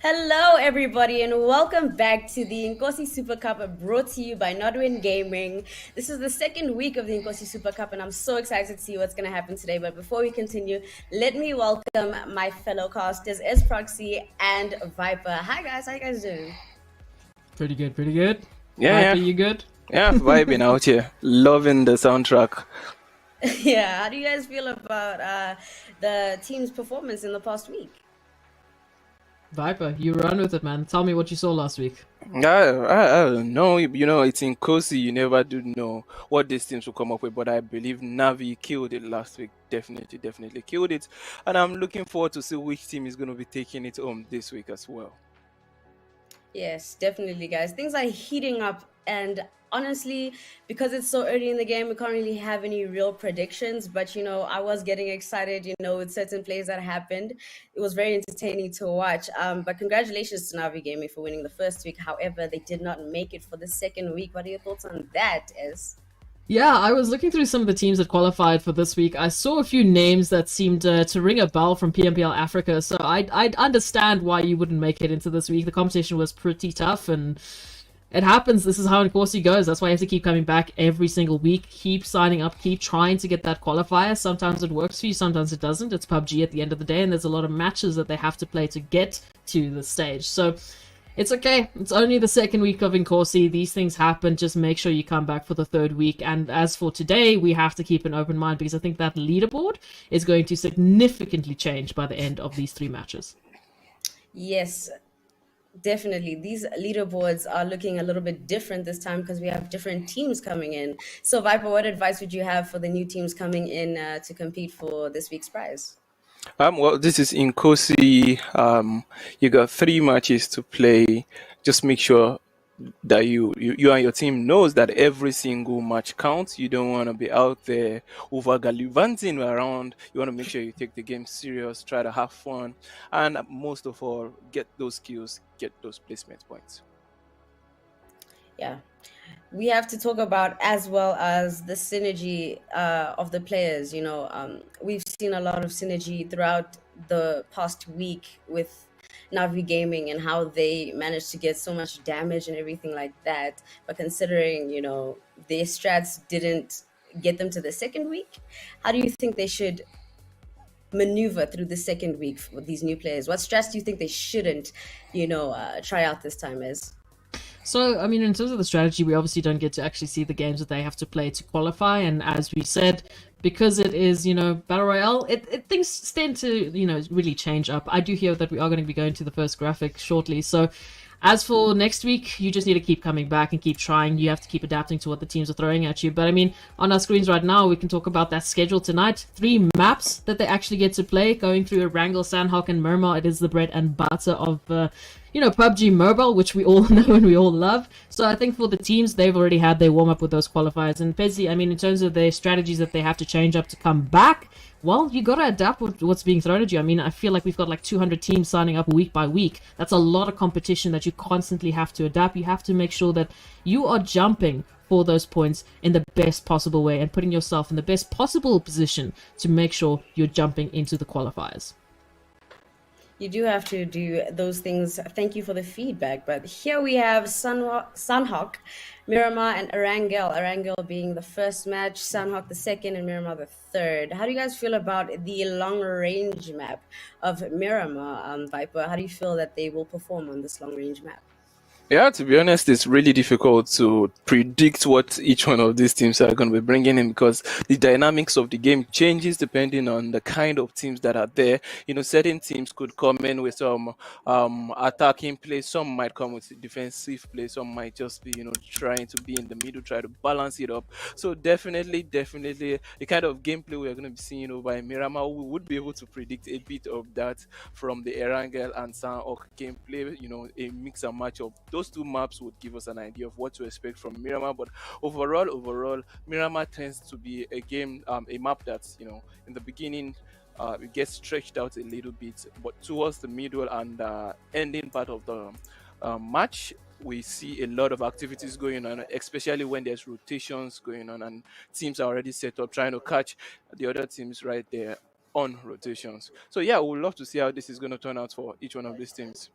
Hello, everybody, and welcome back to the Inkosi Super Cup brought to you by Nodwin Gaming. This is the second week of the Inkosi Super Cup, and I'm so excited to see what's going to happen today. But before we continue, let me welcome my fellow casters, S Proxy and Viper. Hi, guys. How you guys doing? Pretty good, pretty good. Yeah, Viper, yeah, you good? yeah. Vibing out here, loving the soundtrack. Yeah. How do you guys feel about the team's performance in the past week? Viper, you run with it, man. Tell me what you saw last week. I don't know. It's in Kosi. You never do know what these teams will come up with. But I believe Navi killed it last week. Definitely killed it. And I'm looking forward to see which team is going to be taking it home this week as well. Yes, definitely, guys. Things are heating up, and honestly, because it's so early in the game, we can't really have any real predictions. But I was getting excited, with certain plays that happened. It was very entertaining to watch. But congratulations to Navi Gaming for winning the first week. However, they did not make it for the second week. What are your thoughts on that, Es? Yeah, I was looking through some of the teams that qualified for this week. I saw a few names that seemed to ring a bell from PMPL Africa, so I'd understand why you wouldn't make it into this week. The competition was pretty tough, and it happens. This is how Inkosi goes. That's why you have to keep coming back every single week. Keep signing up. Keep trying to get that qualifier. Sometimes it works for you. Sometimes it doesn't. It's PUBG at the end of the day, and there's a lot of matches that they have to play to get to the stage. So it's okay. It's only the second week of Inkosi. These things happen. Just make sure you come back for the third week. And as for today, we have to keep an open mind because I think that leaderboard is going to significantly change by the end of these three matches. Yes, definitely. These leaderboards are looking a little bit different this time because we have different teams coming in. So, Viper, what advice would you have for the new teams coming in to compete for this week's prize? Well, this is in Kosi. You got 3 matches to play. Just make sure that you and your team knows that every single match counts. You don't want to be out there over gallivanting around. You want to make sure you take the game serious, try to have fun, and most of all, get those skills, get those placement points. Yeah. We have to talk about as well as the synergy of the players. We've seen a lot of synergy throughout the past week with Navi Gaming and how they managed to get so much damage and everything like that. But considering, their strats didn't get them to the second week, how do you think they should maneuver through the second week for these new players? What strats do you think they shouldn't, try out this time is? So, I mean, in terms of the strategy, we obviously don't get to actually see the games that they have to play to qualify. And as we said, because it is, Battle Royale, things tend to, really change up. I do hear that we are going to be going to the first graphic shortly. So, as for next week, you just need to keep coming back and keep trying. You have to keep adapting to what the teams are throwing at you. But I mean, on our screens right now, we can talk about that schedule tonight. 3 maps that they actually get to play, going through Erangel, Sanhok, and Miramar. It is the bread and butter of PUBG Mobile, which we all know and we all love. So I think for the teams, they've already had their warm up with those qualifiers. And Pezzi, I mean, in terms of their strategies that they have to change up to come back, well, you got to adapt with what's being thrown at you. I mean, I feel like we've got like 200 teams signing up week by week. That's a lot of competition that you constantly have to adapt. You have to make sure that you are jumping for those points in the best possible way and putting yourself in the best possible position to make sure you're jumping into the qualifiers. You do have to do those things. Thank you for the feedback. But here we have Sanhok, Miramar, and Erangel. Erangel being the first match, Sanhok the second, and Miramar the third. How do you guys feel about the long range map of Miramar, Viper? How do you feel that they will perform on this long range map? Yeah, to be honest, it's really difficult to predict what each one of these teams are going to be bringing in because the dynamics of the game changes depending on the kind of teams that are there. Certain teams could come in with some attacking play, some might come with defensive play, some might just be, trying to be in the middle, try to balance it up. So definitely, the kind of gameplay we're going to be seeing over in Miramar, we would be able to predict a bit of that from the Erangel and Sanhok gameplay, a mix and match of those 2 maps would give us an idea of what to expect from Miramar. But overall, Miramar tends to be a game, a map that's in the beginning. It gets stretched out a little bit, but towards the middle and ending part of the match, we see a lot of activities going on, especially when there's rotations going on and teams are already set up trying to catch the other teams right there on rotations. So yeah, we'd love to see how this is going to turn out for each one of these teams.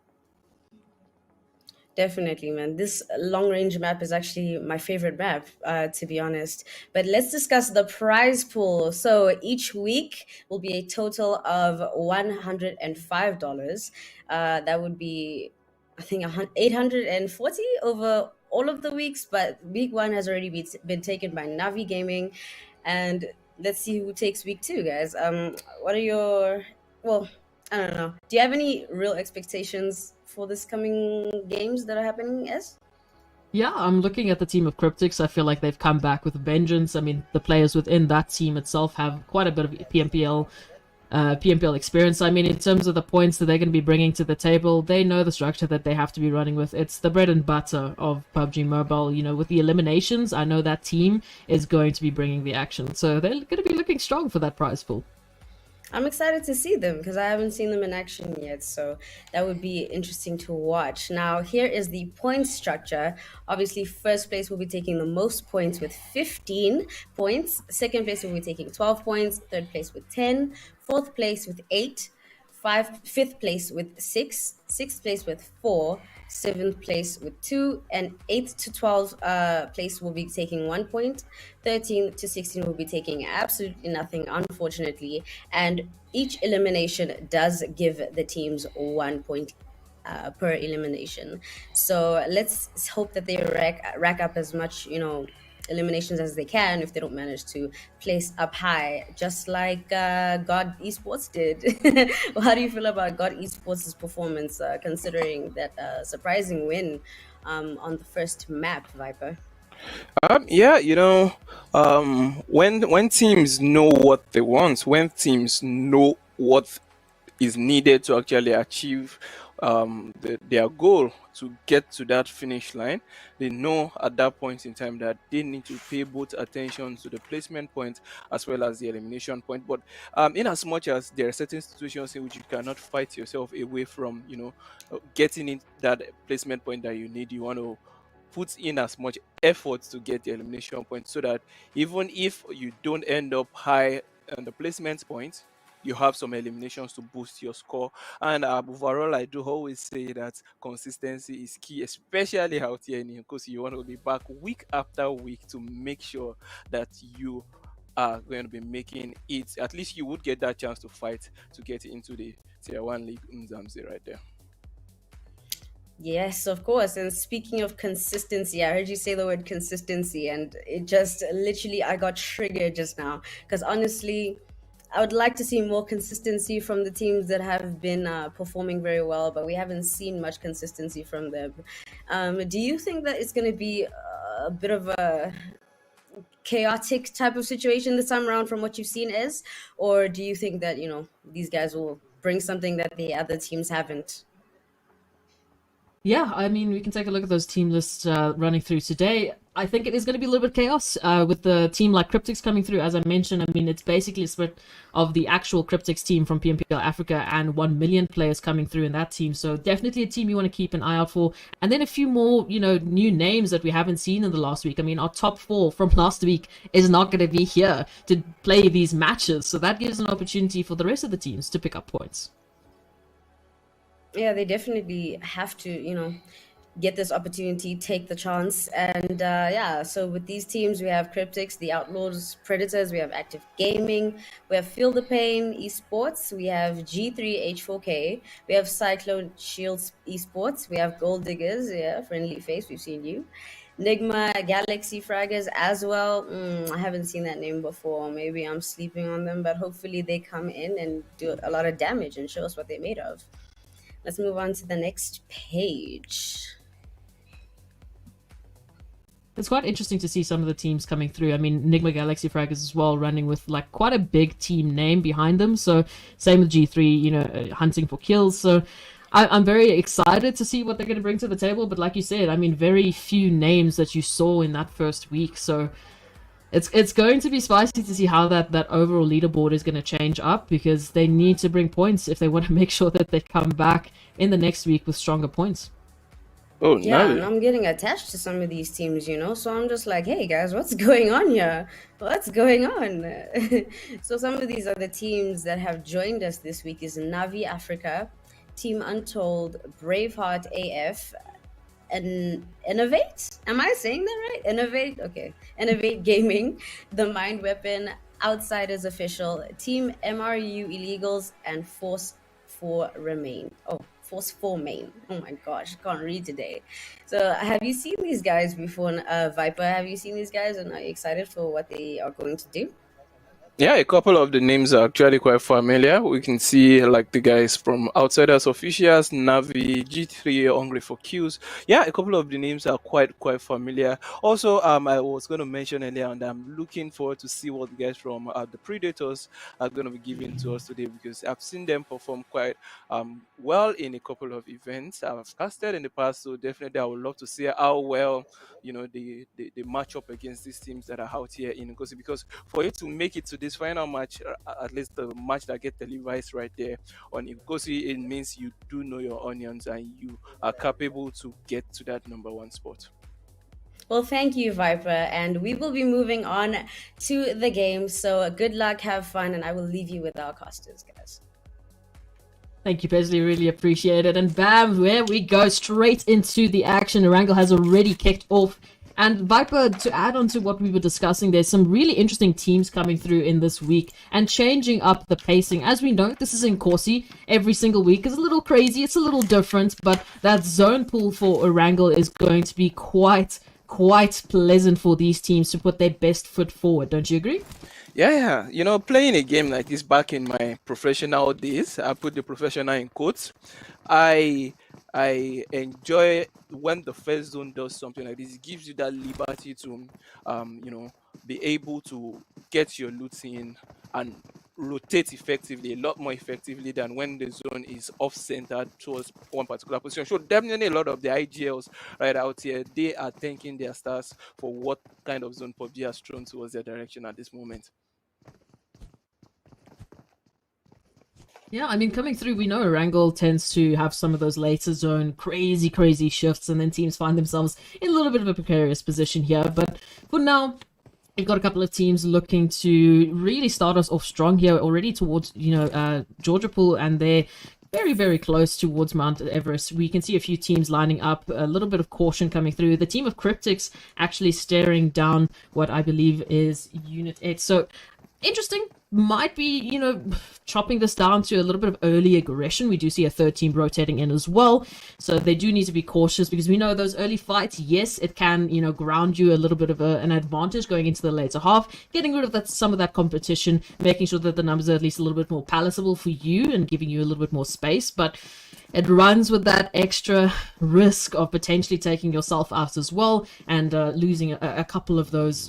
Definitely, man. This long range map is actually my favorite map, to be honest. But let's discuss the prize pool. So each week will be a total of $105. That would be, I think, 840 over all of the weeks. But week one has already been taken by Navi Gaming. And let's see who takes week two, guys. What are your, well, I don't know. Do you have any real expectations for this coming games that are happening as? Yeah, I'm looking at the team of Cryptics. I feel like they've come back with a vengeance. I mean, the players within that team itself have quite a bit of PMPL experience. I mean, in terms of the points that they're going to be bringing to the table, they know the structure that they have to be running with. It's the bread and butter of PUBG Mobile. You know, with the eliminations, I know that team is going to be bringing the action. So they're going to be looking strong for that prize pool. I'm excited to see them because I haven't seen them in action yet. So that would be interesting to watch. Now, here is the point structure. Obviously, first place will be taking the most points with 15 points. Second place will be taking 12 points. Third place with 10. Fourth place with 8. Fifth place with 6. Sixth place with 4. Seventh place with 2, and 8th to 12th place will be taking 1 point. 13 to 16 will be taking absolutely nothing, unfortunately. And each elimination does give the teams 1 point per elimination. So let's hope that they rack up as much, eliminations as they can if they don't manage to place up high, just like God Esports did. How do you feel about God Esports' performance, considering that surprising win on the first map, Viper? Yeah, when teams know what they want, when teams know what is needed to actually achieve their goal to get to that finish line, they know at that point in time that they need to pay both attention to the placement point as well as the elimination point. But in as much as there are certain situations in which you cannot fight yourself away from, getting in that placement point that you need, you want to put in as much effort to get the elimination point so that even if you don't end up high on the placement point, you have some eliminations to boost your score. And overall, I do always say that consistency is key, especially out here in because you want to be back week after week to make sure that you are going to be making it. At least you would get that chance to fight to get into the Tier 1 League Umzansi right there. Yes, of course. And speaking of consistency, I heard you say the word consistency, and it just literally, I got triggered just now. Because honestly, I would like to see more consistency from the teams that have been performing very well, but we haven't seen much consistency from them. Do you think that it's going to be a bit of a chaotic type of situation this time around from what you've seen is? Or do you think that, these guys will bring something that the other teams haven't? Yeah, I mean, we can take a look at those team lists running through today. I think it is going to be a little bit chaos with the team like Cryptics coming through. As I mentioned, I mean, it's basically a split of the actual Cryptics team from PMPL Africa and 1 million players coming through in that team. So definitely a team you want to keep an eye out for. And then a few more, new names that we haven't seen in the last week. I mean, our top 4 from last week is not going to be here to play these matches. So that gives an opportunity for the rest of the teams to pick up points. Yeah, they definitely have to, get this opportunity, take the chance. And yeah, so with these teams, we have Cryptics, the Outlaws, Predators, we have Active Gaming, we have Feel the Pain Esports, we have G3H4K, we have Cyclone Shields Esports, we have Gold Diggers, yeah, friendly face, we've seen you. Nigma Galaxy Fraggers as well. I haven't seen that name before. Maybe I'm sleeping on them, but hopefully they come in and do a lot of damage and show us what they're made of. Let's move on to the next page. It's quite interesting to see some of the teams coming through. I mean, Nigma Galaxy Fraggers as well, running with like quite a big team name behind them. So same with G3, hunting for kills. So I'm very excited to see what they're going to bring to the table. But like you said, I mean, very few names that you saw in that first week. So it's going to be spicy to see how that overall leaderboard is going to change up, because they need to bring points if they want to make sure that they come back in the next week with stronger points. Oh, Yeah, no. and I'm getting attached to some of these teams, so I'm just like, hey guys, what's going on here? What's going on? So some of these other teams that have joined us this week is Navi Africa, Team Untold, Braveheart AF, Innovate. Am I saying that right? Innovate. Okay. Innovate Gaming, the Mind Weapon, Outsiders Official, Team MRU Illegals, and Force 4 Main. Oh my gosh, can't read today. So, have you seen these guys before, Viper? Have you seen these guys, and are you excited for what they are going to do? Yeah, a couple of the names are actually quite familiar. We can see like the guys from Outsiders Officials, Navi, G3, Hungry for Kills. Yeah, a couple of the names are quite familiar. Also, I was going to mention earlier, and I'm looking forward to see what the guys from the Predators are going to be giving to us today, because I've seen them perform quite well in a couple of events I've casted in the past. So definitely, I would love to see how well they match up against these teams that are out here in Inkosi, because for you to make it to this final match, at least the match that get televised right there on Inkosi, it means you do know your onions and you are capable to get to that number one spot. Well, thank you, Viper, and we will be moving on to the game. So, good luck, have fun, and I will leave you with our casters, guys. Thank you, Pesley. Really appreciate it. And bam, where we go straight into the action. Erangel has already kicked off. And Viper, to add on to what we were discussing, there's some really interesting teams coming through in this week and changing up the pacing. As we know, this is Inkosi. Every single week is a little crazy. It's a little different, but that zone pool for Erangel is going to be quite pleasant for these teams to put their best foot forward. Don't you agree? Yeah. Playing a game like this back in my professional days, I put the professional in quotes. I enjoy when the first zone does something like this. It gives you that liberty to, be able to get your loot in and rotate effectively, a lot more effectively than when the zone is off-centered towards one particular position. So definitely a lot of the IGLs right out here, they are thanking their stars for what kind of zone PUBG has thrown towards their direction at this moment. Yeah, I mean, coming through, we know Erangel tends to have some of those later zone crazy shifts, and then teams find themselves in a little bit of a precarious position here. But for now, we've got a couple of teams looking to really start us off strong here already towards, Georgia Pool, and they're very close towards Mount Everest. We can see a few teams lining up, a little bit of caution coming through. The team of Cryptics actually staring down what I believe is Unit 8. So, interesting. Might be, chopping this down to a little bit of early aggression. We do see a third team rotating in as well. So they do need to be cautious, because we know those early fights, yes, it can, ground you a little bit of an advantage going into the later half, getting rid of some of that competition, making sure that the numbers are at least a little bit more palatable for you and giving you a little bit more space. But it runs with that extra risk of potentially taking yourself out as well, and losing a couple of those,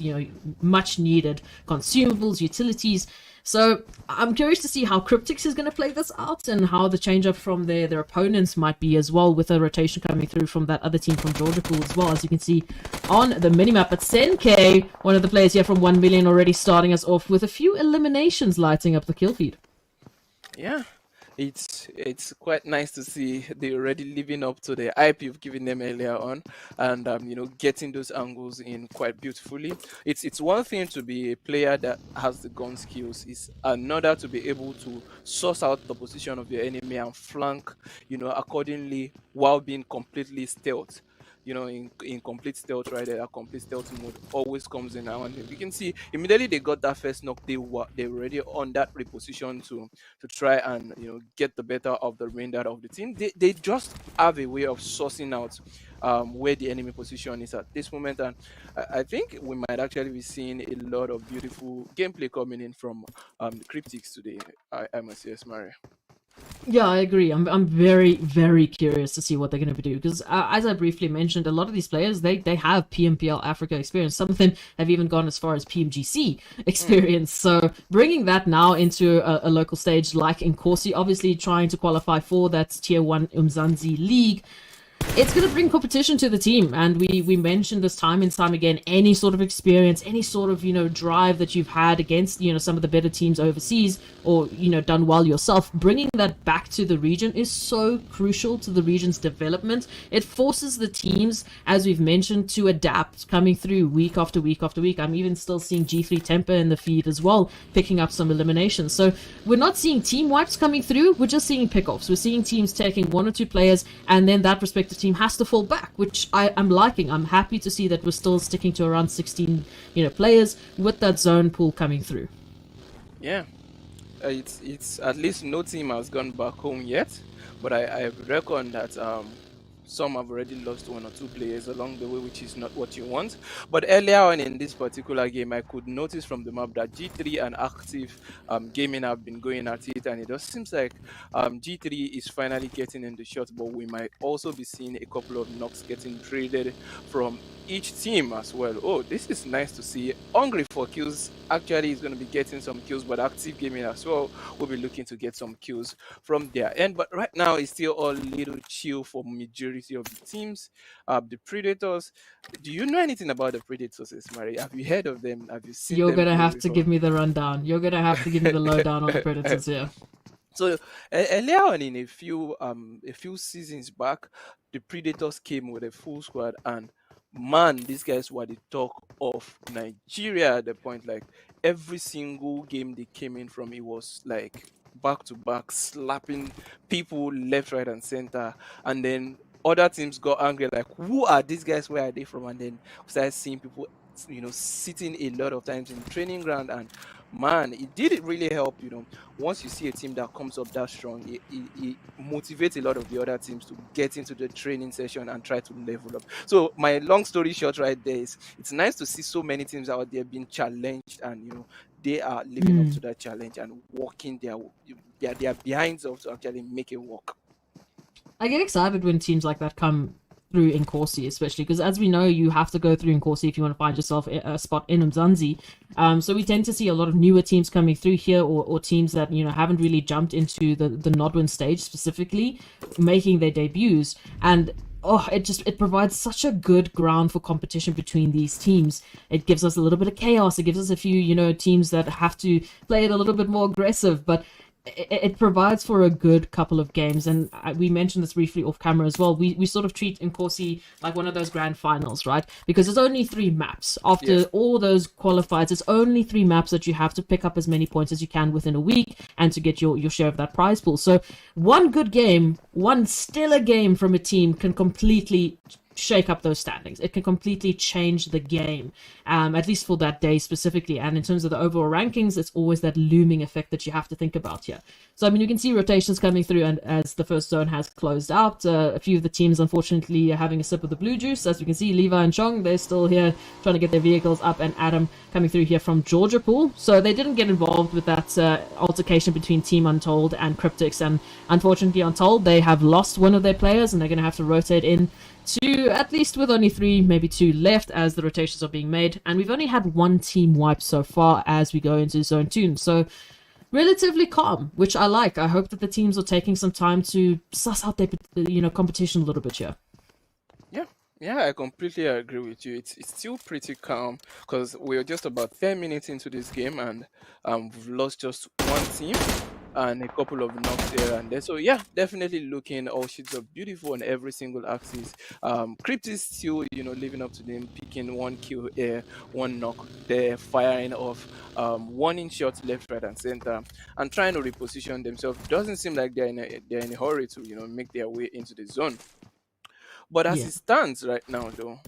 much needed consumables, utilities. So I'm curious to see how Cryptics is going to play this out, and how the change up from their opponents might be as well, with a rotation coming through from that other team from Georgia Pool as well, as you can see on the minimap. But Senke, one of the players here from 1 million, already starting us off with a few eliminations lighting up the kill feed. Yeah. It's quite nice to see they're already living up to the hype you've given them earlier on, and getting those angles in quite beautifully. It's one thing to be a player that has the gun skills. It's another to be able to source out the position of your enemy and flank, accordingly, while being completely stealth. In complete stealth right there, complete stealth mode always comes in now. And you can see immediately they got that first knock, they were already on that reposition to try and get the better of the remainder of the team. They just have a way of sourcing out where the enemy position is at this moment, and I think we might actually be seeing a lot of beautiful gameplay coming in from the Cryptics today. I must say, Maria. Yeah, I agree. I'm very curious to see what they're going to do, because as I briefly mentioned, a lot of these players, they have PMPL Africa experience. Some of them have even gone as far as PMGC experience. So bringing that now into a local stage like Inkosi, obviously trying to qualify for that tier 1 Umzansi League, it's going to bring competition to the team. And we mentioned this time and time again, any sort of experience, any sort of, drive that you've had against, some of the better teams overseas, or, done well yourself, bringing that back to the region is so crucial to the region's development. It forces the teams, as we've mentioned, to adapt, coming through week after week after week. I'm even still seeing G3 Temper in the feed as well, picking up some eliminations. So we're not seeing team wipes coming through, we're just seeing pickoffs. We're seeing teams taking 1 or 2 players, and then that respective selected team has to fall back, which I'm liking. I'm happy to see that we're still sticking to around 16, players with that zone pool coming through. Yeah, it's at least no team has gone back home yet, but I reckon that some have already lost one or two players along the way, which is not what you want. But earlier on in this particular game, I could notice from the map that G3 and Active Gaming have been going at it, and it just seems like G3 is finally getting in the shot, but we might also be seeing a couple of knocks getting traded from each team as well. Oh, this is nice to see. Hungry for kills actually is going to be getting some kills, but Active Gaming as well will be looking to get some kills from their end. But right now, it's still all little chill for majority of the teams. The Predators. Do you know anything about the Predators, Mary? Have you heard of them? Have you seen You're them gonna play have to before? give me the rundown. You're gonna have to give me the lowdown on the Predators here. So earlier on in a few seasons back, the Predators came with a full squad, and man, these guys were the talk of Nigeria at the point. Like every single game they came in from, it was like back to back, slapping people left, right, and center. And then other teams got angry, like, who are these guys? Where are they from? And then we started seeing people, sitting a lot of times in training ground, and man, it did really help. Once you see a team that comes up that strong, it motivates a lot of the other teams to get into the training session and try to level up. So my long story short right there is, it's nice to see so many teams out there being challenged, and they are living up to that challenge and working their behinds off to actually make it work. I get excited when teams like that come through Inkosi, especially because, as we know, you have to go through Inkosi if you want to find yourself a spot in Umzansi. So we tend to see a lot of newer teams coming through here, or teams that haven't really jumped into the Nodwin stage specifically, making their debuts. And it provides such a good ground for competition between these teams. It gives us a little bit of chaos. It gives us a few teams that have to play it a little bit more aggressive, but it provides for a good couple of games. And we mentioned this briefly off camera as well. We sort of treat Inkosi like one of those grand finals, right? Because there's only 3 maps. After all those qualifiers, there's only 3 maps that you have to pick up as many points as you can within a week and to get your share of that prize pool. So one good game, one stellar game from a team can completely shake up those standings. It can completely change the game, at least for that day specifically. And in terms of the overall rankings, it's always that looming effect that you have to think about here. So you can see rotations coming through, and as the first zone has closed out, a few of the teams unfortunately are having a sip of the blue juice. As we can see, Levi and Chong, they're still here trying to get their vehicles up, and Adam coming through here from Georgia Pool. So they didn't get involved with that altercation between Team Untold and Cryptics, and unfortunately Untold, they have lost one of their players, and they're going to have to rotate in to, at least with only 3, maybe 2 left as the rotations are being made. And we've only had 1 team wipe so far as we go into Zone 2. So relatively calm, which I like. I hope that the teams are taking some time to suss out their competition a little bit here. Yeah, I completely agree with you. It's still pretty calm because we're just about 10 minutes into this game, and we've lost just 1 team and a couple of knocks here and there. So yeah, definitely looking all shades of beautiful on every single axis. Crypt is still, living up to them, picking 1 kill here, 1 knock there, firing off 1 shots left, right, and center, and trying to reposition themselves. Doesn't seem like they're in a hurry to make their way into the zone. But as it stands right now, though,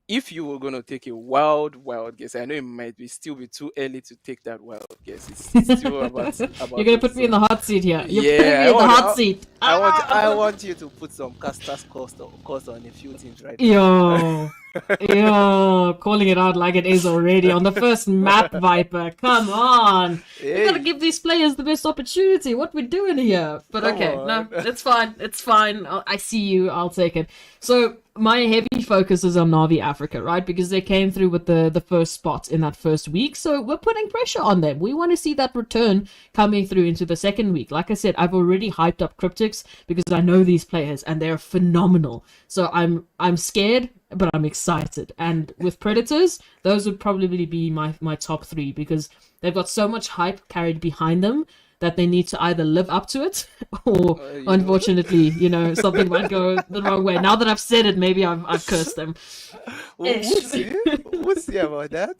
if you were going to take a wild guess, I know it might still be too early to take that wild guess. It's still about You're going to put me in the hot seat here. You're putting me I in the hot seat. I want you to put some casters cost on a few teams right now. Yo, calling it out like it is already on the first map, Viper. Come on. Hey. We gotta give these players the best opportunity. What we doing here? But okay, no, it's fine. It's fine. I see you. I'll take it. So my heavy focus is on Navi Africa, right? Because they came through with the first spot in that first week. So we're putting pressure on them. We want to see that return coming through into the second week. Like I said, I've already hyped up Cryptics because I know these players and they're phenomenal. So I'm scared, but I'm excited. And with Predators, those would probably be my top 3 because they've got so much hype carried behind them that they need to either live up to it or unfortunately, something might go the wrong way. Now that I've said it, maybe I've cursed them. We'll see. we'll see about that.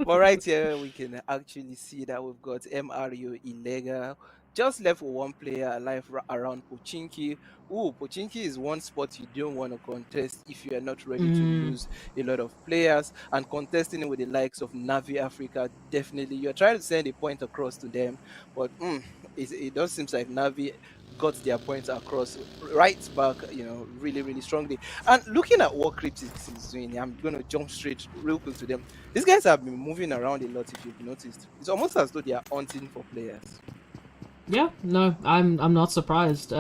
But right here, we can actually see that we've got MRU illegal. Just left with one player alive around Pochinki. Ooh, Pochinki is one spot you don't want to contest if you are not ready to Mm. lose a lot of players. And contesting it with the likes of Navi Africa, definitely. You're trying to send a point across to them, but it does seem like Navi got their points across right back, really, really strongly. And looking at what Cryptics is doing, I'm going to jump straight real quick to them. These guys have been moving around a lot, if you've noticed. It's almost as though they are hunting for players. Yeah, no, I'm not surprised.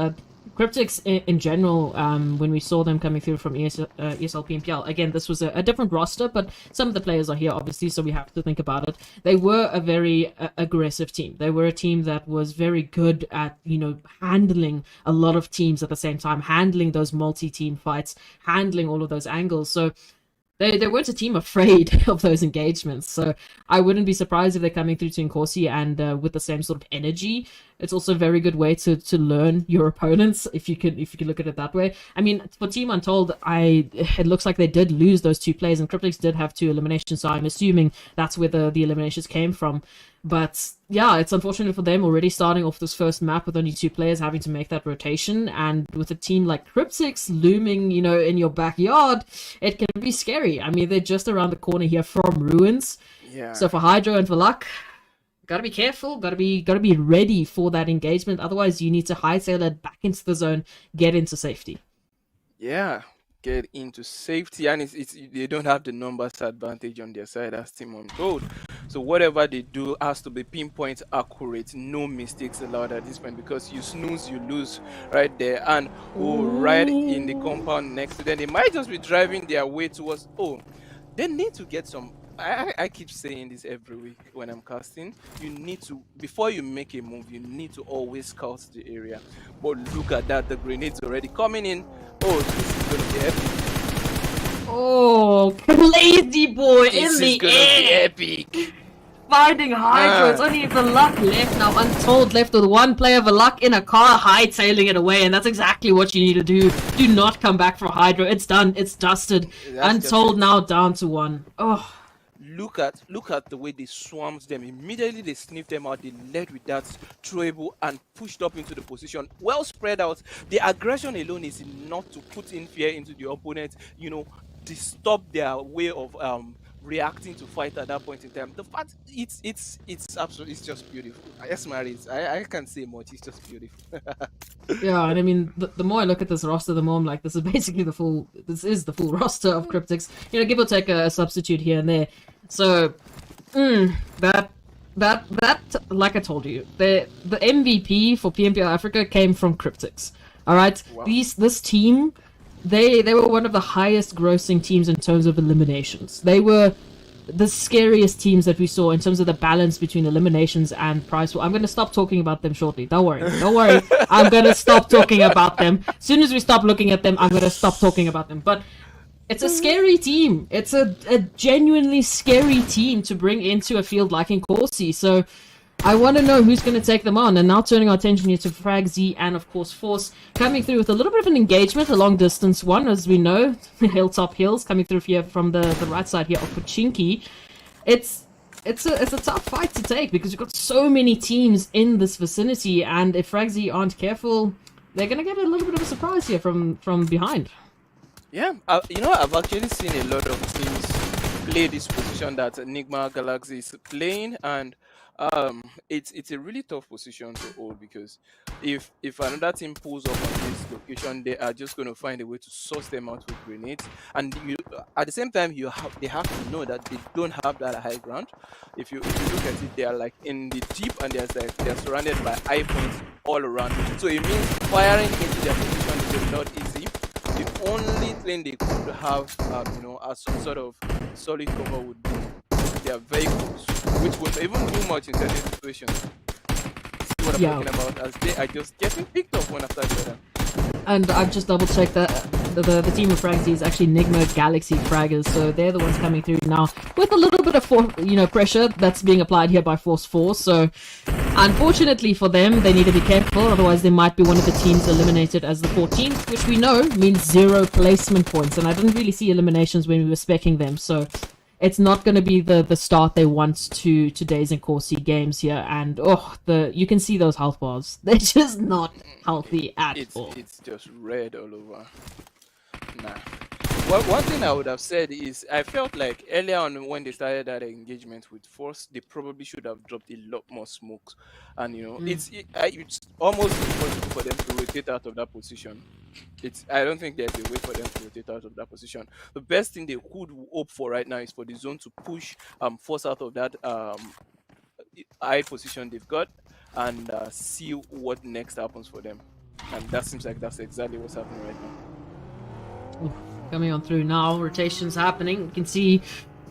Cryptics in general, when we saw them coming through from ESL PMPL, again, this was a different roster, but some of the players are here, obviously, so we have to think about it. They were a very aggressive team. They were a team that was very good at, handling a lot of teams at the same time, handling those multi-team fights, handling all of those angles. So they weren't a team afraid of those engagements, so I wouldn't be surprised if they're coming through to Inkosi and with the same sort of energy. It's also a very good way to learn your opponents, if you can look at it that way. I mean, for Team Untold, it looks like they did lose those two players, and Cryptics did have 2 eliminations, so I'm assuming that's where the eliminations came from. But yeah, it's unfortunate for them already starting off this first map with only 2 players having to make that rotation, and with a team like Cryptics looming, in your backyard, it can be scary. I mean, they're just around the corner here from Ruins. Yeah. So for Hydro and for Luck, gotta be careful, gotta be ready for that engagement. Otherwise, you need to hightail it back into the zone, get into safety. Yeah, get into safety, and it's they don't have the numbers advantage on their side as Team Untold. So whatever they do has to be pinpoint accurate, no mistakes allowed at this point, because you snooze, you lose right there. And right in the compound next to them, they might just be driving their way towards. They need to get some. I keep saying this every week when I'm casting. You need to, before you make a move, you need to always scout the area. But look at that, the grenades already coming in. This is gonna be epic. Lazy boy This in is the gonna air, be epic. finding Hydro. It's only the Luck left now. Untold left with one player of a Luck in a car, hightailing it away, and that's exactly what you need to do. Do not come back for Hydro. It's done. It's dusted. Untold now down to 1. Look at the way they swarmed them. Immediately they sniffed them out. They led with that throwable and pushed up into the position. Well spread out. The aggression alone is enough to put in fear into the opponent. Disturb their way of reacting to fight at that point in time. The fact it's absolutely, it's just beautiful. Yes, Maris, I can't say much. It's just beautiful. Yeah, and I mean, the more I look at this roster, the more I'm like, this is basically the full roster of Cryptics. Give or take a substitute here and there. So, that, like I told you, the MVP for PMPL Africa came from Cryptics. All right, Wow. This team, they were one of the highest grossing teams in terms of eliminations. They were the scariest teams that we saw in terms of the balance between eliminations and prize pool. I'm going to stop talking about them shortly. Don't worry. I'm going to stop talking about them. As soon as we stop looking at them, I'm going to stop talking about them. But it's a scary team. It's a genuinely scary team to bring into a field like Inkosi. So I want to know who's going to take them on. And now turning our attention here to Frag Z and, of course, Force coming through with a little bit of an engagement, a long-distance one, as we know. Hilltop Hills coming through here from the right side here of Pochinki. It's a tough fight to take because you've got so many teams in this vicinity. And if Frag Z aren't careful, they're going to get a little bit of a surprise here from behind. Yeah, I've actually seen a lot of teams play this position that Enigma Galaxy is playing, and it's a really tough position to hold, because if another team pulls up on this location, they are just going to find a way to source them out with grenades, and at the same time they have to know that they don't have that high ground. If you look at it, they are like in the deep, and they're surrounded by high points all around. So it means firing into their position is not easy. The only thing they could have, as some sort of solid cover would be their vehicles, which would even do much in certain situations. See what I'm talking about? As they are just getting picked up one after the other. And I've just double checked that the team of Frag Z is actually Enigma Galaxy Fraggers, so they're the ones coming through now with a little bit of pressure that's being applied here by Force 4. So Unfortunately for them, they need to be careful, otherwise they might be one of the teams eliminated as the 14th, which we know means 0 placement points, and I didn't really see eliminations when we were speccing them, so it's not going to be the start they want to today's Inkosi games here, and you can see those health bars. They're just not healthy at all. It's just red all over. Nah. Well, one thing I would have said is I felt like earlier on when they started that engagement with Force, they probably should have dropped a lot more smokes, and it's almost impossible for them to rotate out of that position. I don't think there's a way for them to rotate out of that position. The best thing they could hope for right now is for the zone to push Force out of that high position they've got, and see what next happens for them. And that seems like that's exactly what's happening right now. Oof. Coming on through now, rotations happening. You can see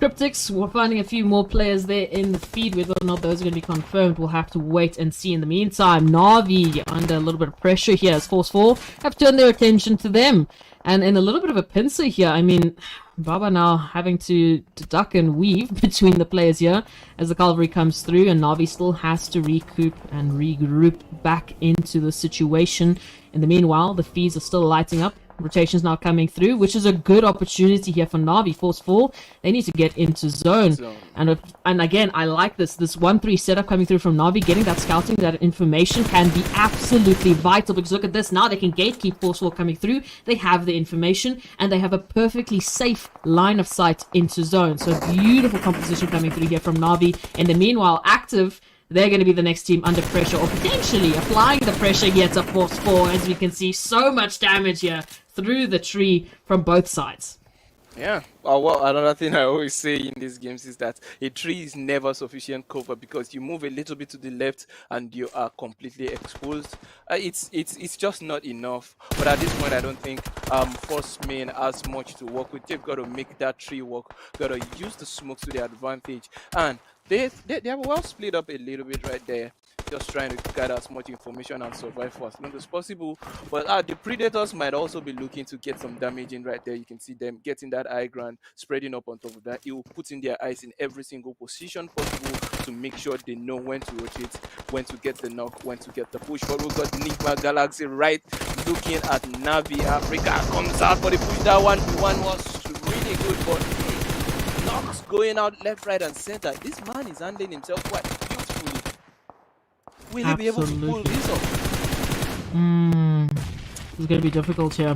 Cryptics, we're finding a few more players there in the feed. Whether or not those are going to be confirmed, we'll have to wait and see. In the meantime, Navi under a little bit of pressure here as Force 4 have turned their attention to them. And in a little bit of a pincer here, I mean, Baba now having to duck and weave between the players here as the cavalry comes through, and Navi still has to recoup and regroup back into the situation. In the meanwhile, the feeds are still lighting up. Rotations now coming through, which is a good opportunity here for Navi. Force 4, they need to get into zone. And again, I like this 1-3 setup coming through from Navi. Getting that scouting, that information can be absolutely vital, because look at this, now they can gatekeep Force 4 coming through. They have the information and they have a perfectly safe line of sight into zone. So beautiful composition coming through here from Navi. In the meanwhile, Active, they're going to be the next team under pressure, or potentially applying the pressure here to Force 4. As we can see, so much damage here through the tree from both sides. Yeah. Well, another thing I always say in these games is that a tree is never sufficient cover, because you move a little bit to the left and you are completely exposed. It's just not enough. But at this point, I don't think Force Main has much to work with. They've got to make that tree work. Got to use the smokes to their advantage, and they are well split up a little bit right there, just trying to gather as much information and survive for as long as possible. But the Predators might also be looking to get some damage in right there. You can see them getting that high ground, spreading up on top of that. It will put in their eyes in every single position possible to make sure they know when to rotate, when to get the knock, when to get the push. But we've got Nigma Galaxy right looking at Navi. Africa comes out for the push. That one was really good, but knocks going out left, right, and center. This man is handling himself quite beautifully. Will he be able to pull this off? It's going to be difficult here.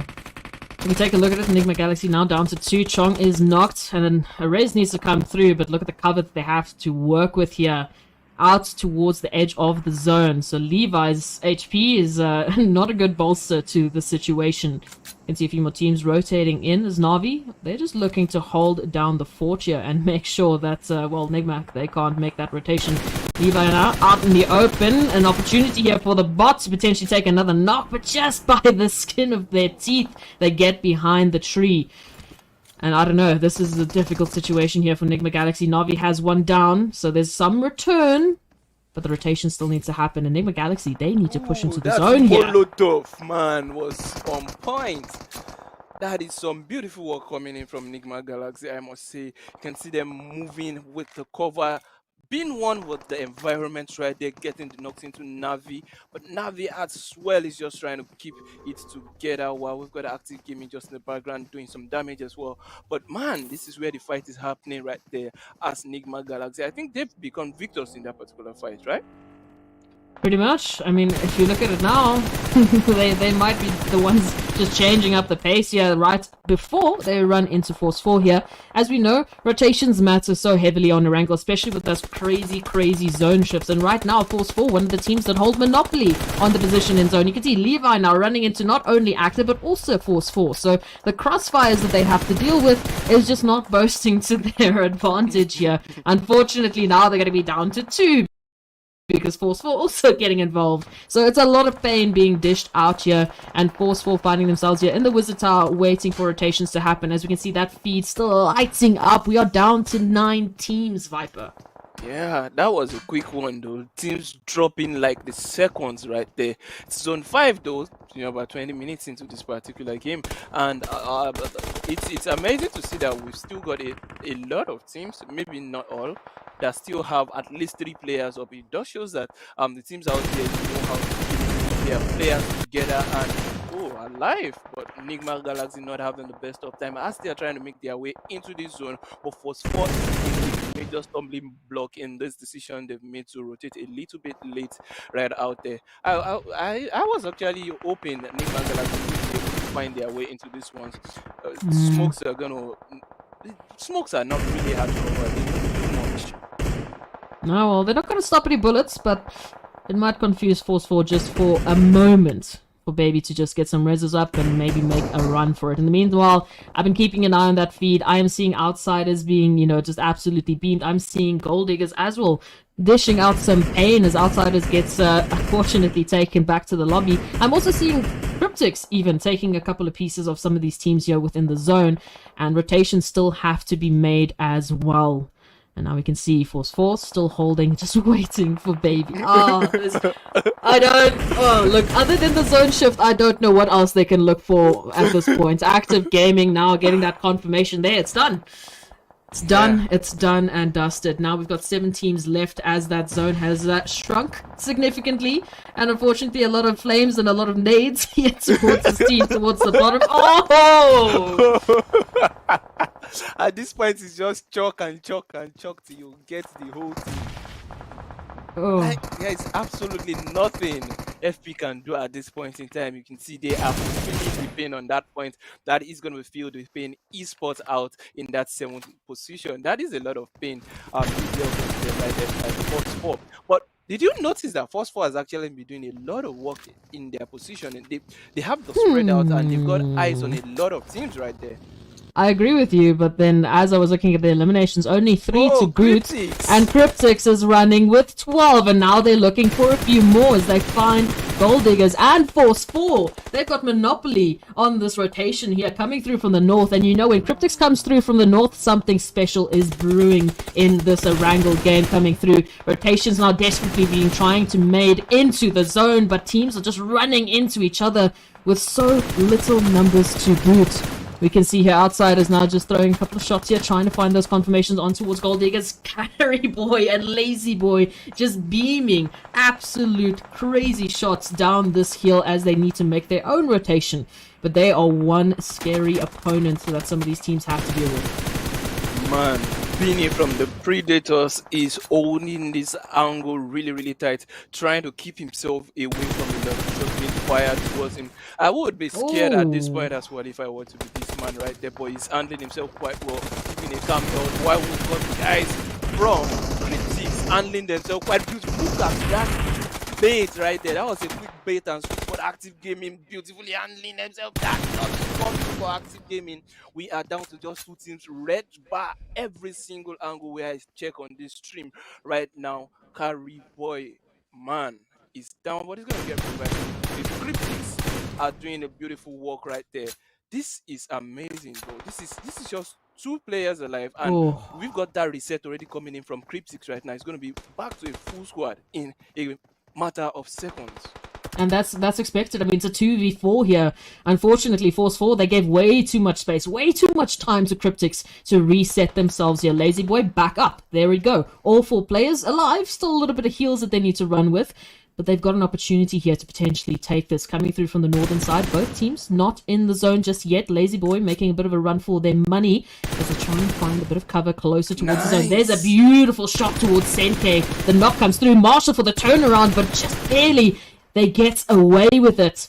When we take a look at it, Enigma Galaxy now down to 2. Chong is knocked, and then Erase needs to come through, but look at the cover that they have to work with here. Out towards the edge of the zone. So Levi's HP is not a good bolster to the situation. You can see a few more teams rotating in as Navi. They're just looking to hold down the fort here and make sure that, Nigma, they can't make that rotation. Levi now out in the open. An opportunity here for the bots to potentially take another knock, but just by the skin of their teeth, they get behind the tree. And I don't know, this is a difficult situation here for Enigma Galaxy. Navi has one down, so there's some return, but the rotation still needs to happen. Enigma Galaxy, they need to push into the zone here. Molotov, man, was on point. That is some beautiful work coming in from Enigma Galaxy, I must say. You can see them moving with the cover, being one with the environment right there, getting the knocks into Navi. But Navi as well is just trying to keep it together while we've got Active Gaming just in the background doing some damage as well. But man, this is where the fight is happening right there as Enigma Galaxy. I think they've become victors in that particular fight, right? Pretty much. I mean, if you look at it now, they might be the ones just changing up the pace here right before they run into Force 4 here. As we know, rotations matter so heavily on Erangel, especially with those crazy zone shifts. And right now, Force 4, one of the teams that hold monopoly on the position in zone. You can see Levi now running into not only Active, but also Force 4. So the crossfires that they have to deal with is just not boasting to their advantage here. Unfortunately, now they're going to be down to 2. Because Force 4 also getting involved. So it's a lot of pain being dished out here, and Force 4 finding themselves here in the Wizard Tower waiting for rotations to happen. As we can see, that feed still lighting up. We are down to 9 teams, Viper. Yeah, that was a quick one though. Teams dropping like the seconds right there. Zone 5 though, about 20 minutes into this particular game. And it's amazing to see that we've still got a lot of teams, maybe not all, that still have at least 3 players up. It does shows that the teams out there know how to keep their players together and alive. But Nigma Galaxy not having the best of time as they are trying to make their way into this zone. But for sport, major stumbling block in this decision they've made to rotate a little bit late right out there. I was actually hoping that Nick Mangala would be able to find their way into this one. Smokes are gonna. Smokes are not really hard to cover. They don't do much. No, well, they're not going to stop any bullets, but it might confuse Force 4 just for a moment. For Baby to just get some reses up and maybe make a run for it. In the meanwhile, I've been keeping an eye on that feed. I am seeing outsiders being, just absolutely beamed. I'm seeing gold diggers as well, dishing out some pain as outsiders gets unfortunately taken back to the lobby. I'm also seeing Cryptics even taking a couple of pieces of some of these teams here within the zone, and rotations still have to be made as well. And now we can see Force 4 still holding, just waiting for Baby. Look, other than the zone shift, I don't know what else they can look for at this point. Active Gaming now getting that confirmation there. It's done. It's done. Yeah. It's done and dusted. Now we've got 7 teams left as that zone has shrunk significantly. And unfortunately, a lot of flames and a lot of nades here towards this team, towards the bottom. Oh! At this point, it's just chalk and chalk and chalk till you get the whole team. There is absolutely nothing FP can do at this point in time. You can see they are feeling the pain on that point. That is going to feel the pain. Esports out in that 7th position. That is a lot of pain. Force 4. But did you notice that Force 4 has actually been doing a lot of work in their position? And they have the spread out and they've got eyes on a lot of teams right there. I agree with you, but then as I was looking at the eliminations, only 3 to boot, Cryptics. And Cryptics is running with 12, and now they're looking for a few more as they find Gold Diggers and Force 4. They've got monopoly on this rotation here, coming through from the north, and when Cryptics comes through from the north, something special is brewing in this Erangel game coming through. Rotations now desperately being trying to made into the zone, but teams are just running into each other with so little numbers to boot. We can see here outsiders now just throwing a couple of shots here, trying to find those confirmations on towards Gold Diggers. Carry Boy and Lazy Boy just beaming absolute crazy shots down this hill as they need to make their own rotation. But they are one scary opponent that some of these teams have to deal with. Man, Beanie from the Predators is holding this angle really, really tight, trying to keep himself away from the left, just being fired towards him. I would be scared at this point as well if I were to be this man right there, but he's handling himself quite well, keeping a calm down. While we've got the guys from Cryptics handling themselves quite beautiful. Look at that bait right there. That was a quick bait and switch for Active Gaming, beautifully handling themselves. That's not coming for Active Gaming. We are down to just 2 teams. Red bar every single angle where I check on this stream right now. Carry Boy, man, is down, but he's gonna get revived. The Cryptics are doing a beautiful work right there. This is amazing, bro. This is just 2 players alive, and we've got that reset already coming in from Cryptics right now. It's gonna be back to a full squad in a matter of seconds. And that's expected. I mean, it's a 2v4 here. Unfortunately, Force 4, they gave way too much space, way too much time to Cryptics to reset themselves here. Lazy Boy, back up. There we go. All 4 players alive. Still a little bit of heals that they need to run with. But they've got an opportunity here to potentially take this. Coming through from the northern side, both teams not in the zone just yet. Lazy Boy making a bit of a run for their money as they try and find a bit of cover closer towards the zone. There's a beautiful shot towards Senke. The knock comes through. Marshall for the turnaround, but just barely. They get away with it.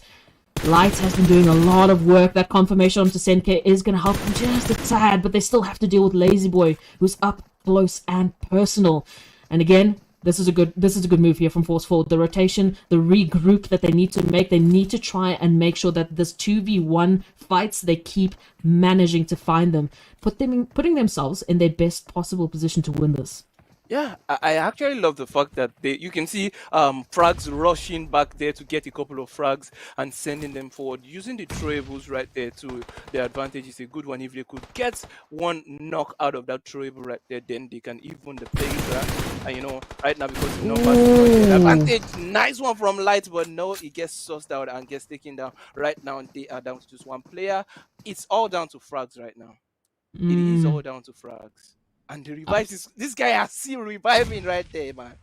Light has been doing a lot of work. That confirmation onto Senke is going to help them just a tad, but they still have to deal with Lazy Boy, who's up close and personal. And again, this is a good move here from Force 4. The rotation, the regroup that they need to make. They need to try and make sure that this 2v1 fights, they keep managing to find them, putting themselves in their best possible position to win this. Yeah, I actually love the fact that you can see frags rushing back there to get a couple of frags and sending them forward. Using the throwables right there to their advantage is a good one. If they could get one knock out of that throwable right there, then they can even the playground. And right now because the numbers is not there. Ooh. Advantage, nice one from Light, but no, it gets sussed out and gets taken down. Right now they are down to just one player. It's all down to frags right now. It is all Mm. down to frags. And the revive is this guy has seen reviving right there, man.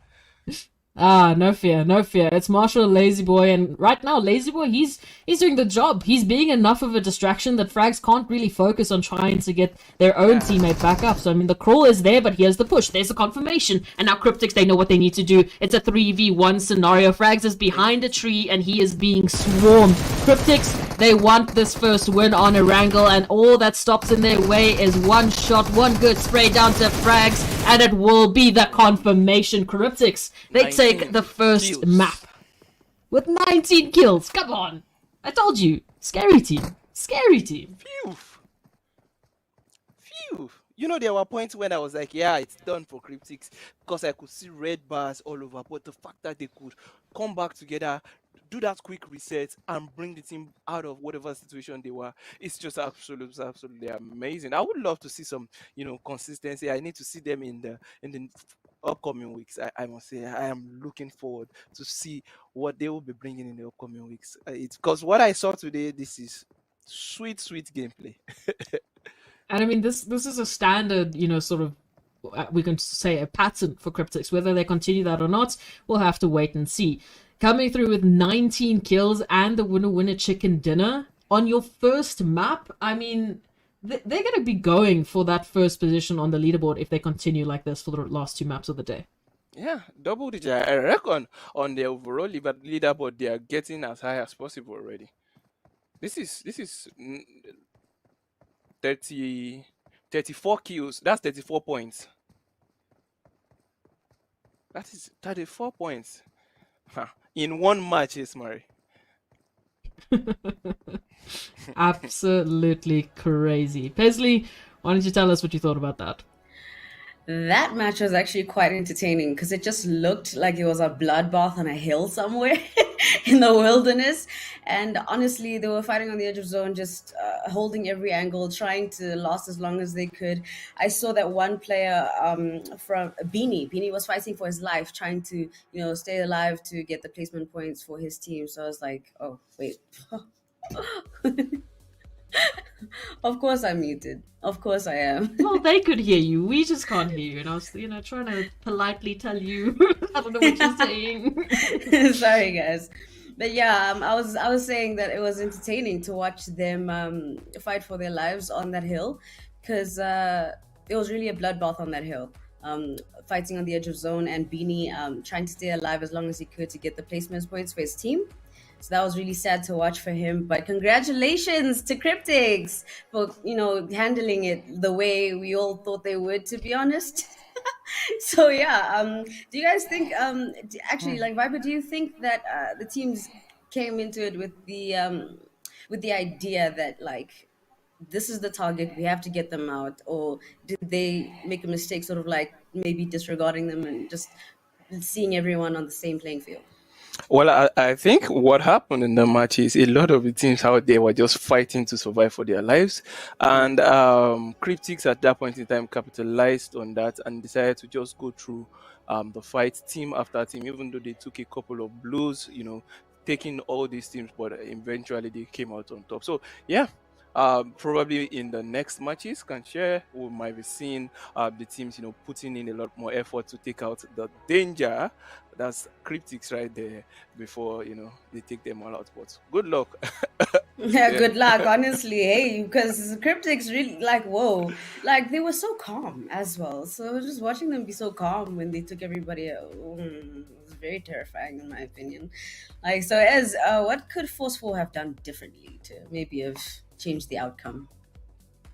No fear, no fear. It's Marshall, Lazy Boy, and right now, Lazy Boy, he's doing the job. He's being enough of a distraction that frags can't really focus on trying to get their own teammate back up. So I mean, the crawl is there, but here's the push. There's the confirmation, and now Cryptics, they know what they need to do. It's a 3v1 scenario. Frags is behind a tree, and he is being swarmed. Cryptics, they want this first win on Erangel, and all that stops in their way is one shot, one good spray down to Frags, and it will be the confirmation. Cryptics, they take the first kills. map with 19 kills. Come on, I told you, scary team, scary team. Phew. Phew. There were points when I was like, yeah, it's done for Cryptics because I could see red bars all over. But the fact that they could come back together, do that quick reset, and bring the team out of whatever situation they were, it's just absolutely amazing. I would love to see some, consistency. I need to see them in the upcoming weeks. I must say, I am looking forward to see what they will be bringing in the upcoming weeks. It's because what I saw today, this is sweet gameplay. And I mean, this is a standard, sort of, we can say a pattern for Cryptics. Whether they continue that or not, we'll have to wait and see. Coming through with 19 kills and the winner chicken dinner on your first map, I mean, they're going to be going for that first position on the leaderboard if they continue like this for the last two maps of the day. Yeah, double digit. I reckon on the overall leaderboard, they are getting as high as possible already. This is 34 kills. That's 34 points. That is 34 points. In one match, Murray. Absolutely crazy. Paisley, why don't you tell us what you thought about that? That match was actually quite entertaining because it just looked like it was a bloodbath on a hill somewhere in the wilderness. And honestly, they were fighting on the edge of zone, just holding every angle, trying to last as long as they could. I saw that one player from Beanie. Beanie was fighting for his life, trying to, stay alive to get the placement points for his team. So I was like, oh, wait. Of course I'm muted. Of course I am. Well, they could hear you. We just can't hear you. And I was, trying to politely tell you. I don't know what you're saying. Sorry, guys. But yeah, I was saying that it was entertaining to watch them fight for their lives on that hill, because it was really a bloodbath on that hill. Fighting on the edge of zone, and Beanie trying to stay alive as long as he could to get the placement points for his team. So that was really sad to watch for him. But congratulations to Cryptics for, handling it the way we all thought they would, to be honest. So yeah, do you guys think, actually, like Viper, do you think that the teams came into it with the idea that, like, this is the target, we have to get them out? Or did they make a mistake, sort of like maybe disregarding them and just seeing everyone on the same playing field? Well, I think what happened in the match is a lot of the teams out there were just fighting to survive for their lives. And Cryptics at that point in time capitalized on that and decided to just go through the fight team after team, even though they took a couple of blows, taking all these teams, but eventually they came out on top. So, yeah. Probably in the next matches, we might be seeing the teams, putting in a lot more effort to take out the danger. That's Cryptics right there before, they take them all out. But good luck. Yeah, good luck, honestly. Hey, because Cryptics really, like, whoa, like, they were so calm as well. So just watching them be so calm when they took everybody out, was very terrifying in my opinion. Like, so as what could Force 4 have done differently to maybe have changed the outcome?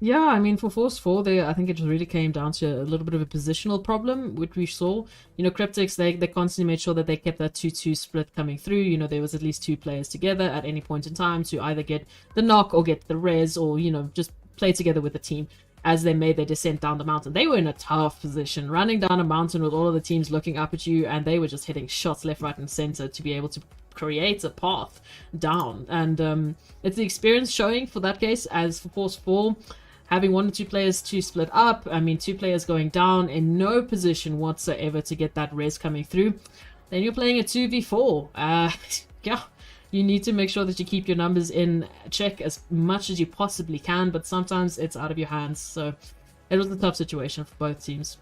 Yeah, I mean, for Force 4, I think it really came down to a little bit of a positional problem, which we saw. Cryptics, they constantly made sure that they kept that 2-2 split coming through. There was at least two players together at any point in time to either get the knock or get the res or, just play together with the team. as they made their descent down the mountain. They were in a tough position, running down a mountain with all of the teams looking up at you, and they were just hitting shots left, right, and center to be able to create a path down. And it's the experience showing for that case, as for course 4, having 1 or 2 players to split up. I mean, 2 players going down in no position whatsoever to get that res coming through. Then you're playing a 2v4. Yeah, you need to make sure that you keep your numbers in check as much as you possibly can, but sometimes it's out of your hands. So it was a tough situation for both teams.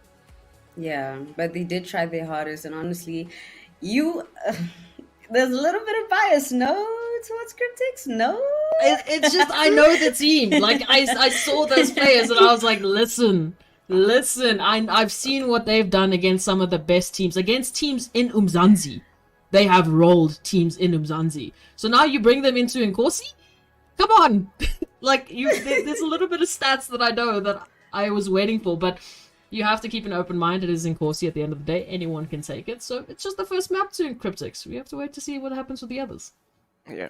Yeah, but they did try their hardest, and honestly, you there's a little bit of bias, no, towards Cryptics, no. It's just I know the team. Like I saw those players and I was like, listen. I've seen what they've done against some of the best teams, against teams in Umzansi. They have rolled teams in Umzansi. So now you bring them into Inkosi? Come on! Like, there's a little bit of stats that I know that I was waiting for, but you have to keep an open mind. It is Inkosi at the end of the day. Anyone can take it. So it's just the first map to Cryptics. We have to wait to see what happens with the others.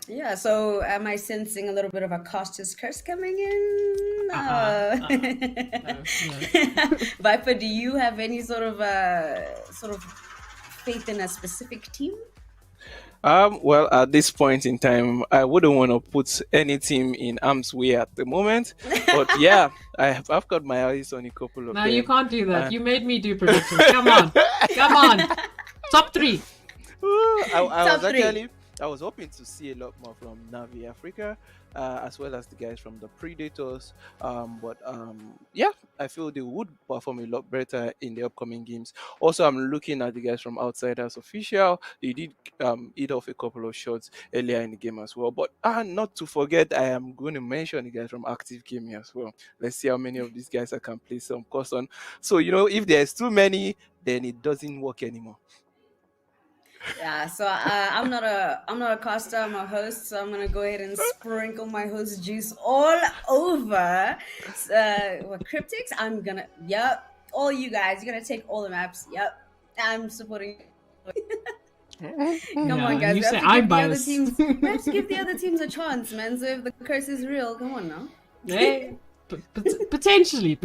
Yeah, so am I sensing a little bit of a caster's curse coming in? No. Viper, do you have any sort of faith in a specific team? Well, at this point in time, I wouldn't want to put any team in harm's way at the moment. But yeah, I've got my eyes on a couple of them. No, you can't do that. You made me do predictions. Come on. Top 3. I was hoping to see a lot more from Navi Africa, as well as the guys from the Predators. Yeah, I feel they would perform a lot better in the upcoming games. Also, I'm looking at the guys from Outsiders Official. They did eat off a couple of shots earlier in the game as well. But not to forget, I am going to mention the guys from Active Gaming as well. Let's see how many of these guys I can play some custom. So, if there's too many, then it doesn't work anymore. Yeah, so I'm not a caster, I'm a host, so I'm gonna go ahead and sprinkle my host juice all over Cryptics. All you guys, you're gonna take all the maps. Yep, I'm supporting. Come on, guys. You say I'm biased. We have to give the other teams a chance, man. So if the curse is real, come on now. Hey, potentially.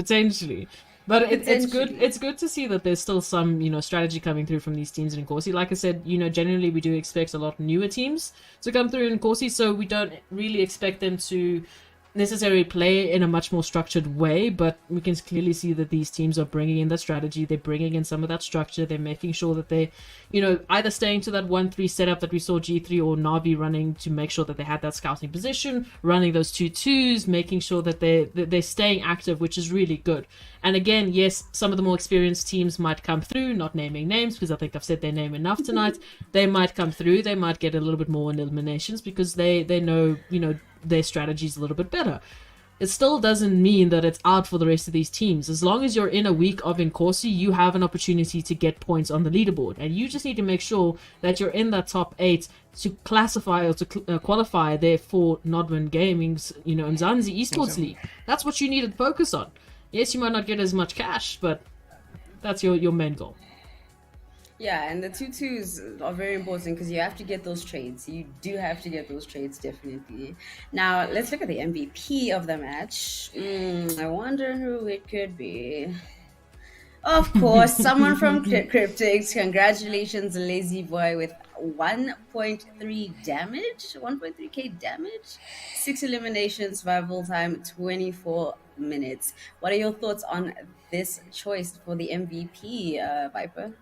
But it's good. It's good to see that there's still some, strategy coming through from these teams in Inkosi. Like I said, generally we do expect a lot newer teams to come through in Inkosi, so we don't really expect them to necessarily play in a much more structured way. But we can clearly see that these teams are bringing in that strategy. They're bringing in some of that structure. They're making sure that they, either staying to that 1-3 setup that we saw G3 or Navi running to make sure that they had that scouting position, running those 2-2s, making sure that they're staying active, which is really good. And again, yes, some of the more experienced teams might come through, not naming names because I think I've said their name enough tonight. They might come through, they might get a little bit more in eliminations because they know, their strategy's a little bit better. It still doesn't mean that it's out for the rest of these teams. As long as you're in a week of Inkosi, you have an opportunity to get points on the leaderboard. And you just need to make sure that you're in that top 8 to classify or to qualify there for Nodwin Gaming's, Umzansi Esports League. That's what you need to focus on. Yes, you might not get as much cash, but that's your main goal. Yeah, and the 2-2s are very important because you have to get those trades. You do have to get those trades, definitely. Now, let's look at the MVP of the match. I wonder who it could be. Of course, someone from Cryptics. Congratulations, Lazy Boy, with 1.3 damage, 1.3k damage, 6 eliminations, survival time 24 minutes. What are your thoughts on this choice for the MVP, Viper?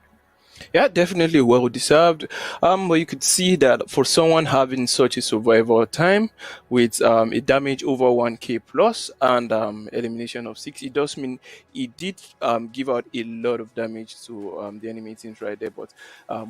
Yeah, definitely well deserved. But you could see that for someone having such a survival time with a damage over 1k plus and elimination of 6, it does mean it did give out a lot of damage to the enemy teams right there. But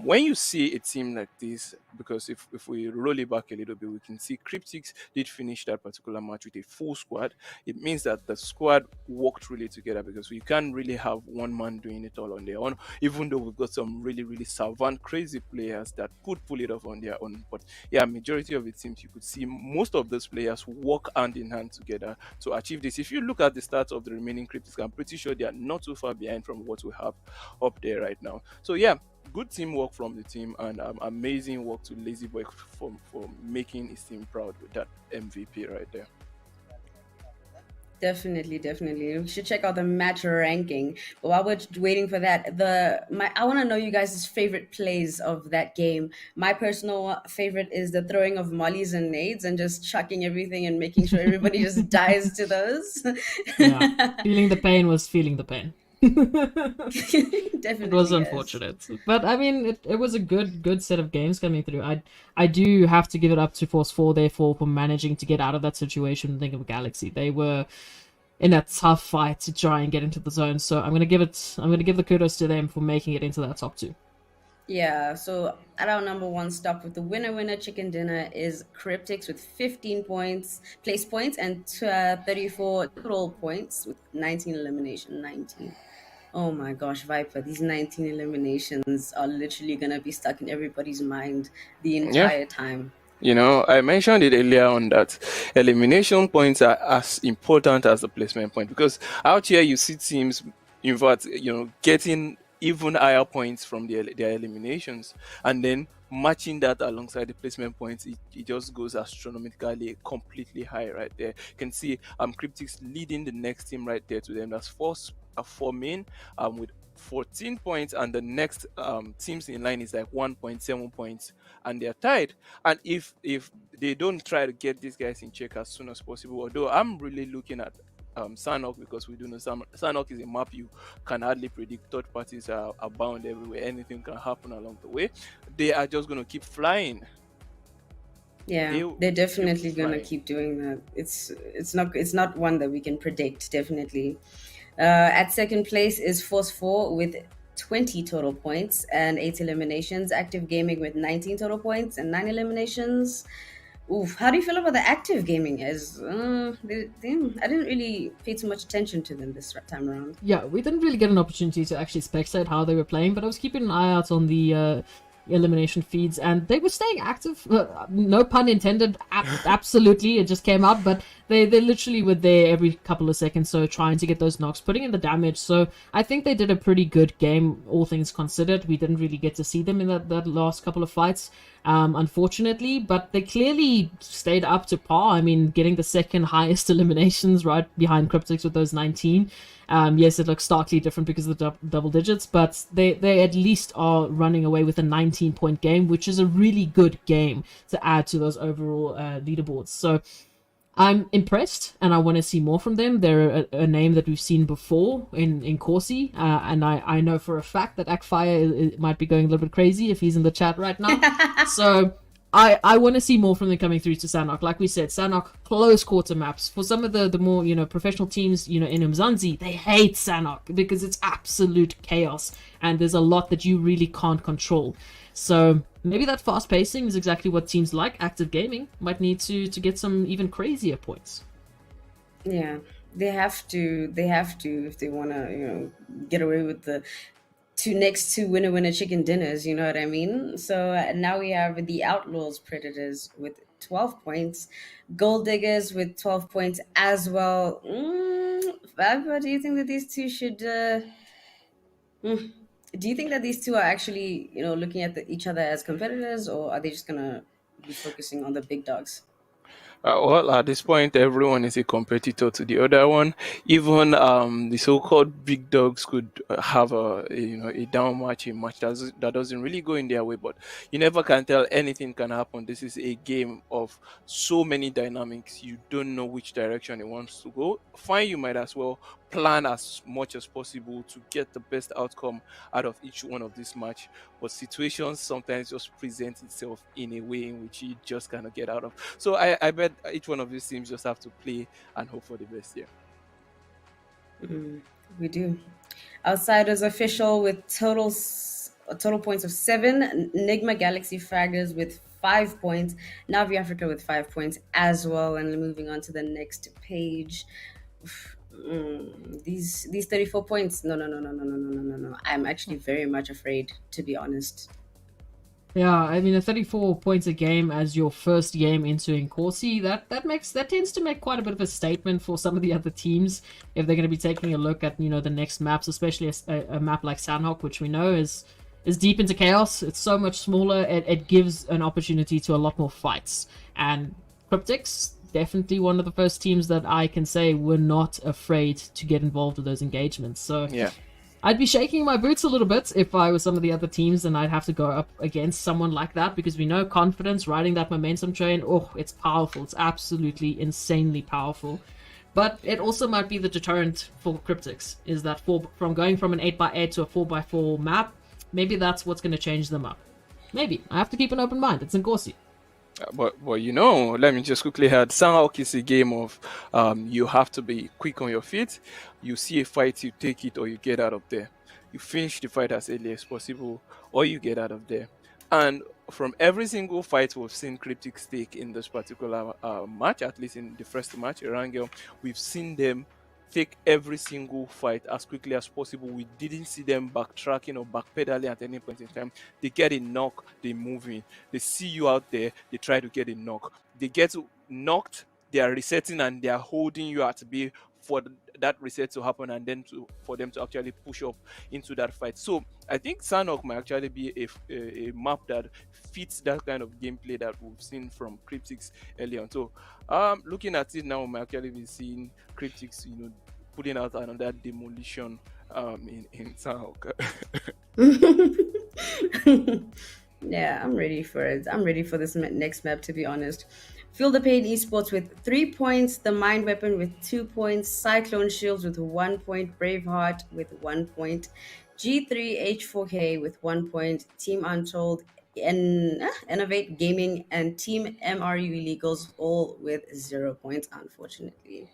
when you see a team like this, because if we roll it back a little bit, we can see Cryptics did finish that particular match with a full squad. It means that the squad worked really together because we can't really have one man doing it all on their own, even though we've got some really savant crazy players that could pull it off on their own. But yeah, majority of the teams, you could see most of those players work hand in hand together to achieve this. If you look at the stats of the remaining Cryptics, I'm pretty sure they are not too far behind from what we have up there right now. So yeah, good teamwork from the team, and amazing work to Lazy Boy for making his team proud with that MVP right there. Definitely, definitely. We should check out the match ranking. But while we're waiting for that, I want to know you guys' favorite plays of that game. My personal favorite is the throwing of mollies and nades and just chucking everything and making sure everybody just dies to those. Yeah, feeling the pain was feeling the pain. It was Definitely, yes. unfortunate, but I mean, it was a good set of games coming through. I do have to give it up to Force 4 there for managing to get out of that situation. Think of Galaxy; they were in a tough fight to try and get into the zone. So I'm gonna give the kudos to them for making it into that top 2. Yeah, so at our number one stop with the winner chicken dinner is Cryptics with 15 points, place points, and 34 total points with 19 elimination. 19. Oh my gosh, Viper, these 19 eliminations are literally gonna be stuck in everybody's mind the Yeah. entire time. I mentioned it earlier on that elimination points are as important as the placement point, because out here you see teams, in fact, getting even higher points from their eliminations, and then matching that alongside the placement points, it just goes astronomically completely high right there. You can see Cryptics leading the next team right there to them. That's four main with 14 points, and the next teams in line is like 1.7 points, and they're tied. And if they don't try to get these guys in check as soon as possible, although I'm really looking at Sanhok, because we do know Sanhok is a map you can hardly predict. Third parties are bound everywhere. Anything can happen along the way. They are just going to keep flying. Yeah, they're definitely gonna keep doing that. It's not one that we can predict, definitely. At second place is Force 4 with 20 total points and 8 eliminations. Active Gaming with 19 total points and 9 eliminations. Oof, how do you feel about the Active Gaming? I didn't really pay too much attention to them this time around. Yeah, we didn't really get an opportunity to actually spectate how they were playing, but I was keeping an eye out on the elimination feeds, and they were staying active. No pun intended. Absolutely, it just came out, but they literally were there every couple of seconds, so trying to get those knocks, putting in the damage. So I think they did a pretty good game, all things considered. We didn't really get to see them in that last couple of fights, unfortunately, but they clearly stayed up to par. I mean, getting the second highest eliminations right behind Cryptics with those 19. Yes, it looks starkly different because of the double digits, but they at least are running away with a 19-point game, which is a really good game to add to those overall leaderboards. So I'm impressed, and I want to see more from them. They're a name that we've seen before in Inkosi, and I know for a fact that Akfire might be going a little bit crazy if he's in the chat right now. So I want to see more from them coming through to Sanhok. Like we said, Sanhok, close quarter maps. For some of the more, professional teams, in Umzansi, they hate Sanhok because it's absolute chaos and there's a lot that you really can't control. So maybe that fast pacing is exactly what teams like Active Gaming might need to get some even crazier points. Yeah, they have to if they want to, get away with the next two winner chicken dinners, you know what I mean? So now we have the Outlaws Predators with 12 points, Gold Diggers with 12 points as well. Fab, do you think that these two should do you think that these two are actually, looking at each other as competitors, or are they just gonna be focusing on the big dogs? Well, at this point, everyone is a competitor to the other one. Even the so-called big dogs could have a down match, a match that doesn't really go in their way. But you never can tell. Anything can happen. This is a game of so many dynamics. You don't know which direction it wants to go. Fine, you might as well plan as much as possible to get the best outcome out of each one of this match. But situations sometimes just present itself in a way in which you just cannot get out of. So I bet each one of these teams just have to play and hope for the best here. We do. Outsiders official with total points of 7. Enigma Galaxy Fraggers with 5 points. Navi Africa with 5 points as well. And moving on to the next page. These 34 points. No. I'm actually very much afraid, to be honest. Yeah, I mean, 34 points a game as your first game into Inkosi, that tends to make quite a bit of a statement for some of the other teams if they're going to be taking a look at, the next maps, especially a map like Sanhok, which we know is deep into chaos. It's so much smaller. It gives an opportunity to a lot more fights. And Cryptics, definitely one of the first teams that I can say were not afraid to get involved with those engagements. So Yeah. I'd be shaking my boots a little bit if I was some of the other teams, and I'd have to go up against someone like that, because we know confidence, riding that momentum train, oh, it's powerful. It's absolutely insanely powerful. But it also might be the deterrent for Cryptics, is that from going from an 8x8 to a 4x4 map, maybe that's what's going to change them up. Maybe. I have to keep an open mind. It's Inkosi. But let me just quickly add, Sanhok is a game of you have to be quick on your feet. You see a fight, you take it or you get out of there. You finish the fight as early as possible or you get out of there. And from every single fight we've seen Cryptics take in this particular match, at least in the first match, Erangel, we've seen them take every single fight as quickly as possible. We didn't see them backtracking or backpedaling at any point in time. They get a knock, they move in. They see you out there, they try to get a knock. They get knocked, they are resetting and they are holding you at bay for that reset to happen, and then for them to actually push up into that fight. So I think Sanhok might actually be a map that fits that kind of gameplay that we've seen from Cryptics earlier on. So looking at it now, we might actually be seeing Cryptics, putting out another demolition in Sanhok. Yeah, I'm ready for it. I'm ready for this next map, to be honest. Feel the Pain Esports with 3 points, The Mind Weapon with 2 points, Cyclone Shields with 1 point, Braveheart with 1 point, G3H4K with 1 point, Team Untold, Innovate Gaming, and Team MRU Illegals all with 0 points, unfortunately.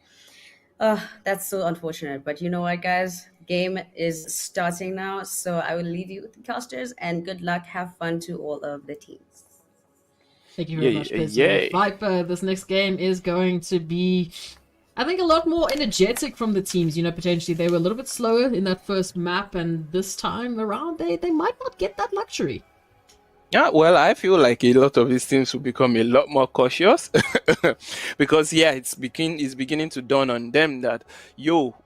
That's so unfortunate. But you know what, guys? Game is starting now, so I will leave you with the casters, and good luck. Have fun to all of the teams. Thank you very much, Viper. This next game is going to be, I think, a lot more energetic from the teams. Potentially they were a little bit slower in that first map, and this time around they might not get that luxury. Yeah, well, I feel like a lot of these teams will become a lot more cautious because, it's beginning to dawn on them that,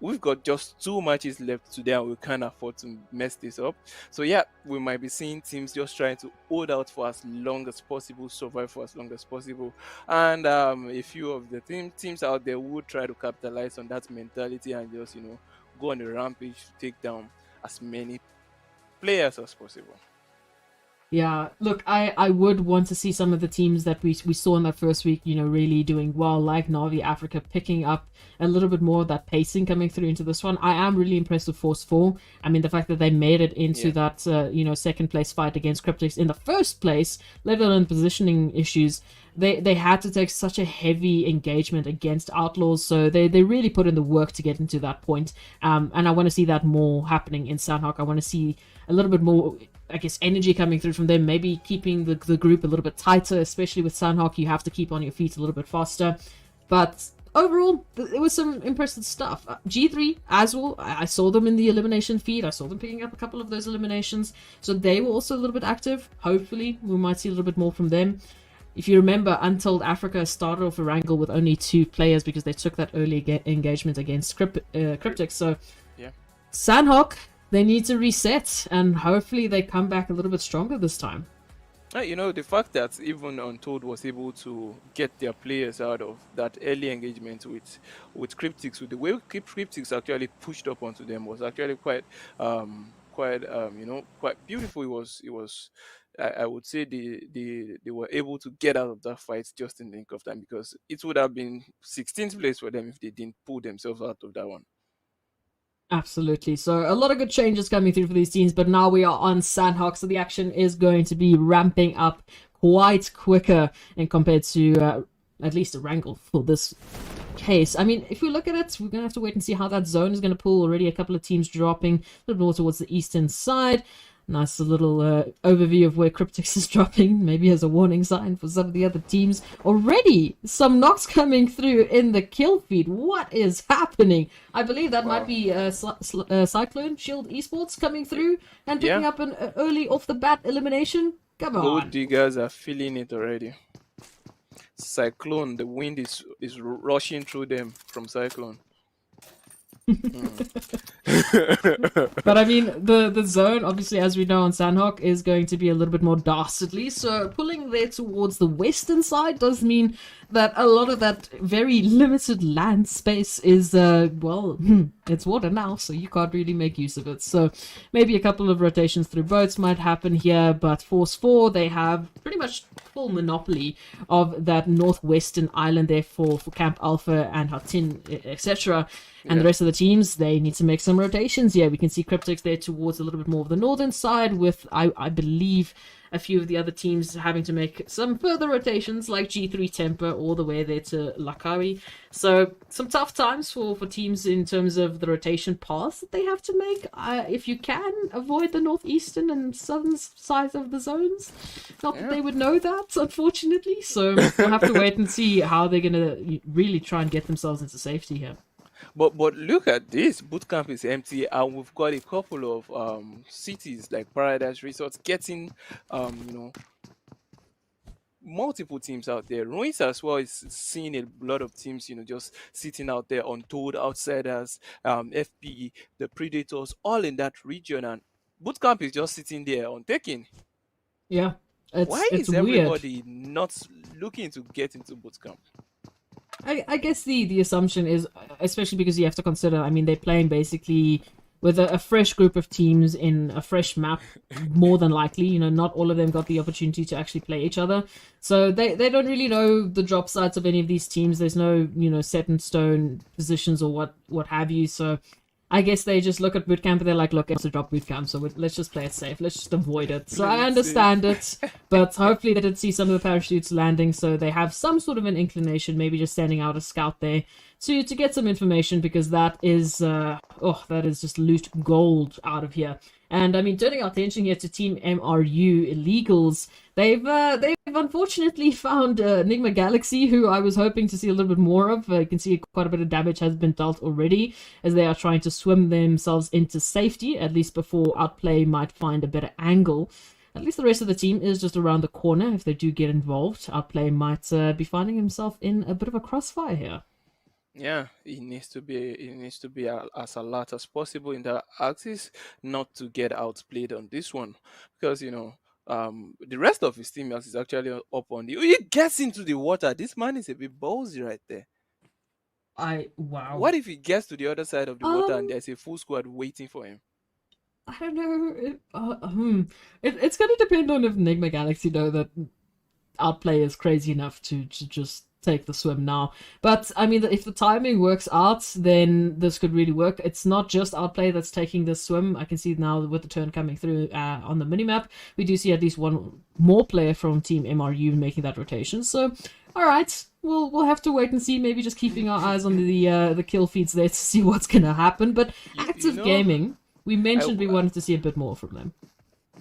we've got just 2 matches left today and we can't afford to mess this up. So, we might be seeing teams just trying to hold out for as long as possible, survive for as long as possible. And a few of the teams out there would try to capitalize on that mentality and just, go on a rampage to take down as many players as possible. Yeah, look, I would want to see some of the teams that we saw in that first week, really doing well, like Navi Africa, picking up a little bit more of that pacing coming through into this one. I am really impressed with Force 4. I mean, the fact that they made it into that, second place fight against Cryptics in the first place, let alone positioning issues. They had to take such a heavy engagement against Outlaws, so they really put in the work to get into that point. And I want to see that more happening in Sanhok. I want to see a little bit more, I guess, energy coming through from them, maybe keeping the group a little bit tighter, especially with Sanhok. You have to keep on your feet a little bit faster. But overall, there was some impressive stuff. G3 as well, I saw them in the elimination feed. I saw them picking up a couple of those eliminations. So they were also a little bit active. Hopefully, we might see a little bit more from them. If you remember, Untold Africa started off Erangel with only 2 players because they took that early engagement against Cryptics. So, Sanhok, they need to reset, and hopefully they come back a little bit stronger this time. The fact that even Untold was able to get their players out of that early engagement with Cryptics, with the way Cryptics actually pushed up onto them, was actually quite beautiful. It was. I would say they were able to get out of that fight just in the nick of time, because it would have been 16th place for them if they didn't pull themselves out of that one. Absolutely. So a lot of good changes coming through for these teams, but now we are on Sanhok, so the action is going to be ramping up quite quicker and compared to at least Erangel for this case. I mean, if we look at it, we're going to have to wait and see how that zone is going to pull. Already a couple of teams dropping a little bit more towards the eastern side. Nice little overview of where Cryptics is dropping, maybe as a warning sign for some of the other teams. Already some knocks coming through in the kill feed. What is happening? I believe that might be Cyclone Shield Esports coming through and picking up an early off the bat elimination. Come on. Gold diggers are feeling it already. Cyclone, the wind is rushing through them from Cyclone. But I mean, the zone, obviously, as we know on Sanhok, is going to be a little bit more dastardly. So pulling there towards the western side does mean that a lot of that very limited land space is, it's water now, so you can't really make use of it. So maybe a couple of rotations through boats might happen here, but Force 4, they have pretty much full monopoly of that northwestern island there for Camp Alpha and Hatin, etc. And the rest of the teams, they need to make some rotations. Yeah, we can see Cryptics there towards a little bit more of the northern side with, I believe, a few of the other teams having to make some further rotations like G3 Temper all the way there to Lakawi. So some tough times for teams in terms of the rotation paths that they have to make. If you can, avoid the northeastern and southern sides of the zones. Not that they would know that, unfortunately. So we'll have to wait and see how they're going to really try and get themselves into safety here. But look at this, bootcamp is empty, and we've got a couple of cities like Paradise Resorts getting multiple teams out there. Ruins as well is seeing a lot of teams, just sitting out there, Untold, Outsiders, FP, the Predators, all in that region, and bootcamp is just sitting there untaken. Yeah, why is everybody not looking to get into bootcamp? I guess the assumption is, especially because you have to consider, I mean, they're playing basically with a fresh group of teams in a fresh map, more than likely. Not all of them got the opportunity to actually play each other. So they don't really know the drop sites of any of these teams. There's no, set in stone positions or what have you. So I guess they just look at bootcamp and they're like, look, it's a drop bootcamp, so let's just play it safe. Let's just avoid it. So I understand it, but hopefully they did see some of the parachutes landing, so they have some sort of an inclination, maybe just standing out a scout there to get some information, because that is just loot gold out of here. And I mean, turning our attention here to Team MRU Illegals, they've unfortunately found Enigma Galaxy, who I was hoping to see a little bit more of. You can see quite a bit of damage has been dealt already, as they are trying to swim themselves into safety, at least before Outplay might find a better angle. At least the rest of the team is just around the corner. If they do get involved, Outplay might be finding himself in a bit of a crossfire here. Yeah, it needs to be as alert as possible in that axis, not to get outplayed on this one, because the rest of his teammates is actually up on the. He gets into the water. This man is a bit ballsy right there. Wow. What if he gets to the other side of the water and there's a full squad waiting for him? I don't know. It's going to depend on if Enigma Galaxy know that Outplay is crazy enough to just take the swim now. But I mean, if the timing works out, then this could really work. It's not just Outplay that's taking this swim. I can see now with the turn coming through on the minimap, we do see at least one more player from Team MRU making that rotation. So, all right, we'll have to wait and see. Maybe just keeping our eyes on the kill feeds there to see what's gonna happen. But Active Gaming, we mentioned we wanted to see a bit more from them.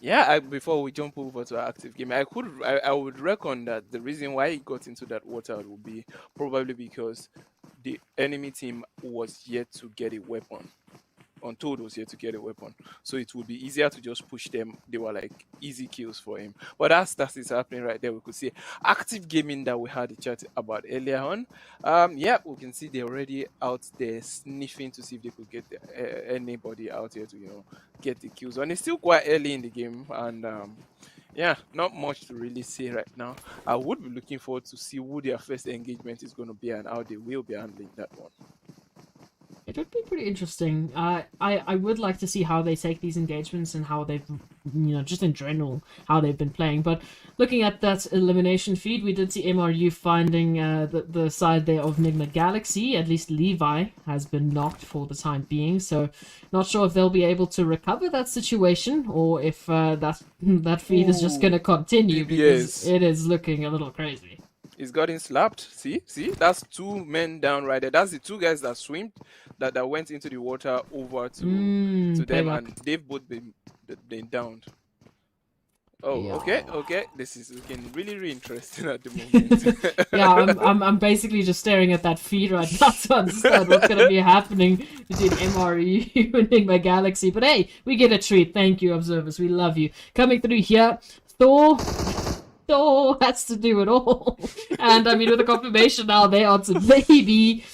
Yeah, before we jump over to Active Gaming, I would reckon that the reason why he got into that water would be probably because the enemy team was yet to get a weapon. Untold was yet to get a weapon, so it would be easier to just push them. They were like easy kills for him. But that is happening right there. We could see Active Gaming that we had a chat about earlier on. We can see they're already out there sniffing to see if they could get anybody out here to get the kills. And it's still quite early in the game, and not much to really say right now. I would be looking forward to see who their first engagement is going to be and how they will be handling that one. It would be pretty interesting. I would like to see how they take these engagements and how they've, just in general, how they've been playing. But looking at that elimination feed, we did see MRU finding the side there of Enigma Galaxy. At least Levi has been knocked for the time being. So not sure if they'll be able to recover that situation or if that feed is just going to continue, because it is looking a little crazy. He's gotten slapped. See, that's two men down right there. That's the two guys that swam, that went into the water over to them, and they've both been downed. Oh, yeah. Okay. This is looking really, really interesting at the moment. Yeah, I'm basically just staring at that feed right now to understand what's going to be happening between MRU and Enigma Galaxy. But hey, we get a treat. Thank you, observers. We love you. Coming through here, Thor has to do it all. And I mean, with the confirmation now, they are to maybe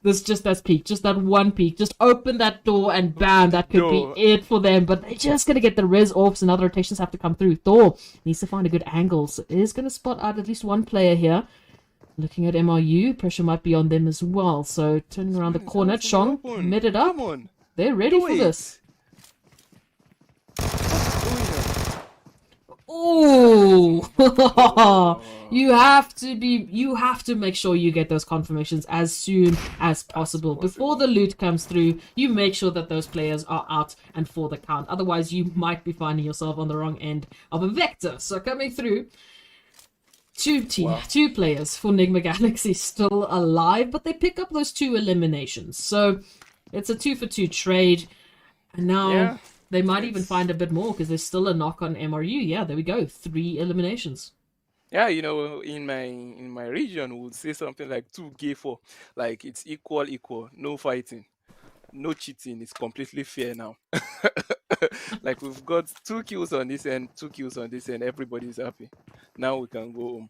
this just that peak, just that one peak, just open that door and bam, that could be it for them. But they're just gonna get the res off, and other rotations have to come through. Thor needs to find a good angle, so is gonna spot out at least one player here. Looking at MRU, pressure might be on them as well. So turning around the corner, Chong mid it up. They're ready for this. Ooh, you have to make sure you get those confirmations as soon as possible. Before the loot comes through, you make sure that those players are out and for the count. Otherwise, you might be finding yourself on the wrong end of a vector. So coming through, two players for Nigma Galaxy still alive, but they pick up those 2 eliminations. So it's a 2-for-2 trade. And now they might even find a bit more because there's still a knock on MRU. Yeah, there we go. 3 eliminations. Yeah, you know, in my region, we would say something like 2-4. Like it's equal, no fighting, no cheating. It's completely fair now. Like we've got 2 kills on this end, 2 kills on this end. Everybody's happy. Now we can go home.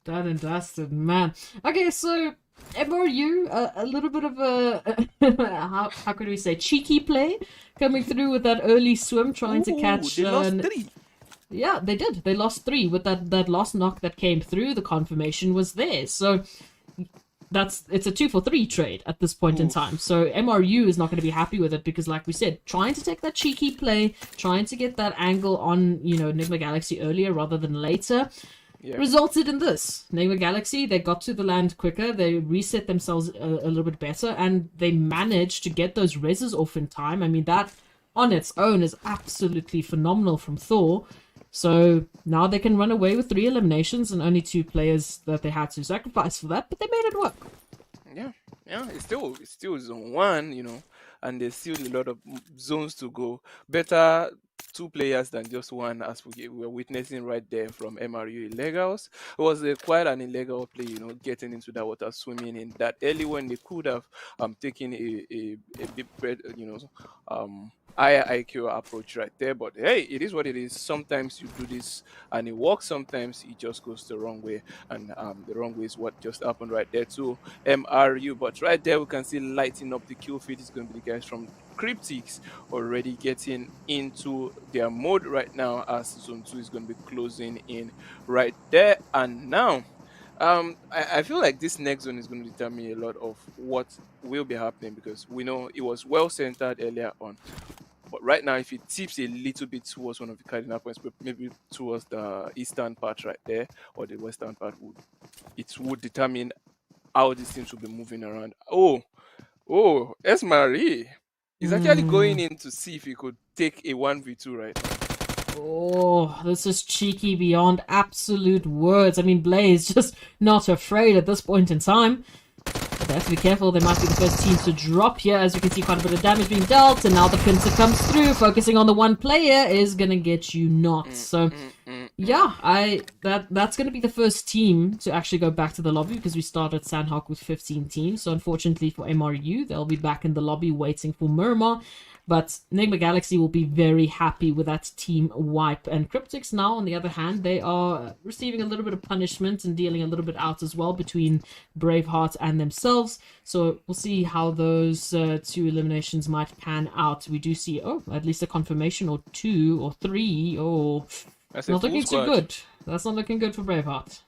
Done and dusted, man. Okay, so MRU, a little bit of a how could we say cheeky play coming through with that early swim, trying to catch. They lost 3. Yeah, they did. They lost 3 with that last knock that came through. The confirmation was there, so it's a 2-for-3 trade at this point in time. So MRU is not going to be happy with it because, like we said, trying to take that cheeky play, trying to get that angle on Nigma Galaxy earlier rather than later. Resulted in this. Nigma Galaxy, they got to the land quicker, they reset themselves a little bit better, and they managed to get those reses off in time. I mean, that on its own is absolutely phenomenal from Thor. So now they can run away with 3 eliminations and only 2 players that they had to sacrifice for that, but they made it work. Yeah, it's still zone 1, and there's still a lot of zones to go. Better 2 players than just one, as we're witnessing right there from MRU Illegals. It was quite an illegal play, getting into that water, swimming in that early when they could have taken a bit, higher IQ approach right there. But hey, it is what it is. Sometimes you do this and it works, sometimes it just goes the wrong way, and the wrong way is what just happened right there to MRU. But right there we can see lighting up the kill feed is going to be the guys from Cryptics already getting into their mode right now, as zone 2 is going to be closing in right there. And now I feel like this next zone is going to determine a lot of what will be happening, because we know it was well centered earlier on. But right now, if it tips a little bit towards one of the cardinal points, maybe towards the eastern part right there, or the western part, it would determine how these teams will be moving around. Oh, Esmarie is actually going in to see if he could take a 1v2 right now. Oh, this is cheeky beyond absolute words. I mean, Blaze just not afraid at this point in time. But they have to be careful. They might be the first team to drop here. As you can see, quite a bit of damage being dealt. And now the pincer comes through. Focusing on the one player is going to get you knocked. So, yeah, that's going to be the first team to actually go back to the lobby, because we started Sanhok with 15 teams. So, unfortunately for MRU, they'll be back in the lobby waiting for Miramar. But Nigma Galaxy will be very happy with that team wipe. And Cryptics now, on the other hand, they are receiving a little bit of punishment and dealing a little bit out as well between Braveheart and themselves. So we'll see how those 2 eliminations might pan out. We do see, at least a confirmation or 2 or 3. Not looking too good. That's not looking good for Braveheart.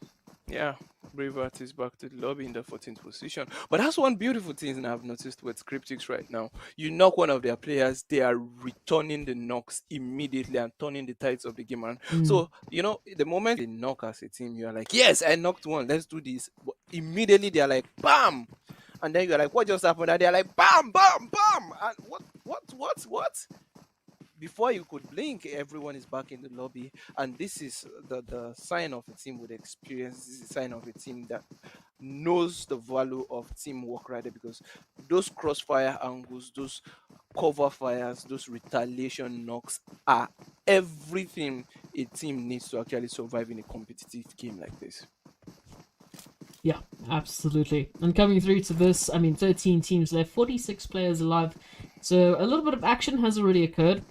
Yeah, Braveheart is back to the lobby in the 14th position. But that's one beautiful thing I've noticed with Cryptics right now. You knock one of their players, they are returning the knocks immediately and turning the tides of the game around. So, the moment they knock as a team, you're like, yes, I knocked one, let's do this. But immediately they're like, bam! And then you're like, what just happened? And they're like, bam, bam, bam! And what? Before you could blink, everyone is back in the lobby. And this is the sign of a team with experience. This is a sign of a team that knows the value of teamwork right there, because those crossfire angles, those cover fires, those retaliation knocks are everything a team needs to actually survive in a competitive game like this. Yeah, absolutely. And coming through to this, 13 teams left, 46 players alive. So a little bit of action has already occurred.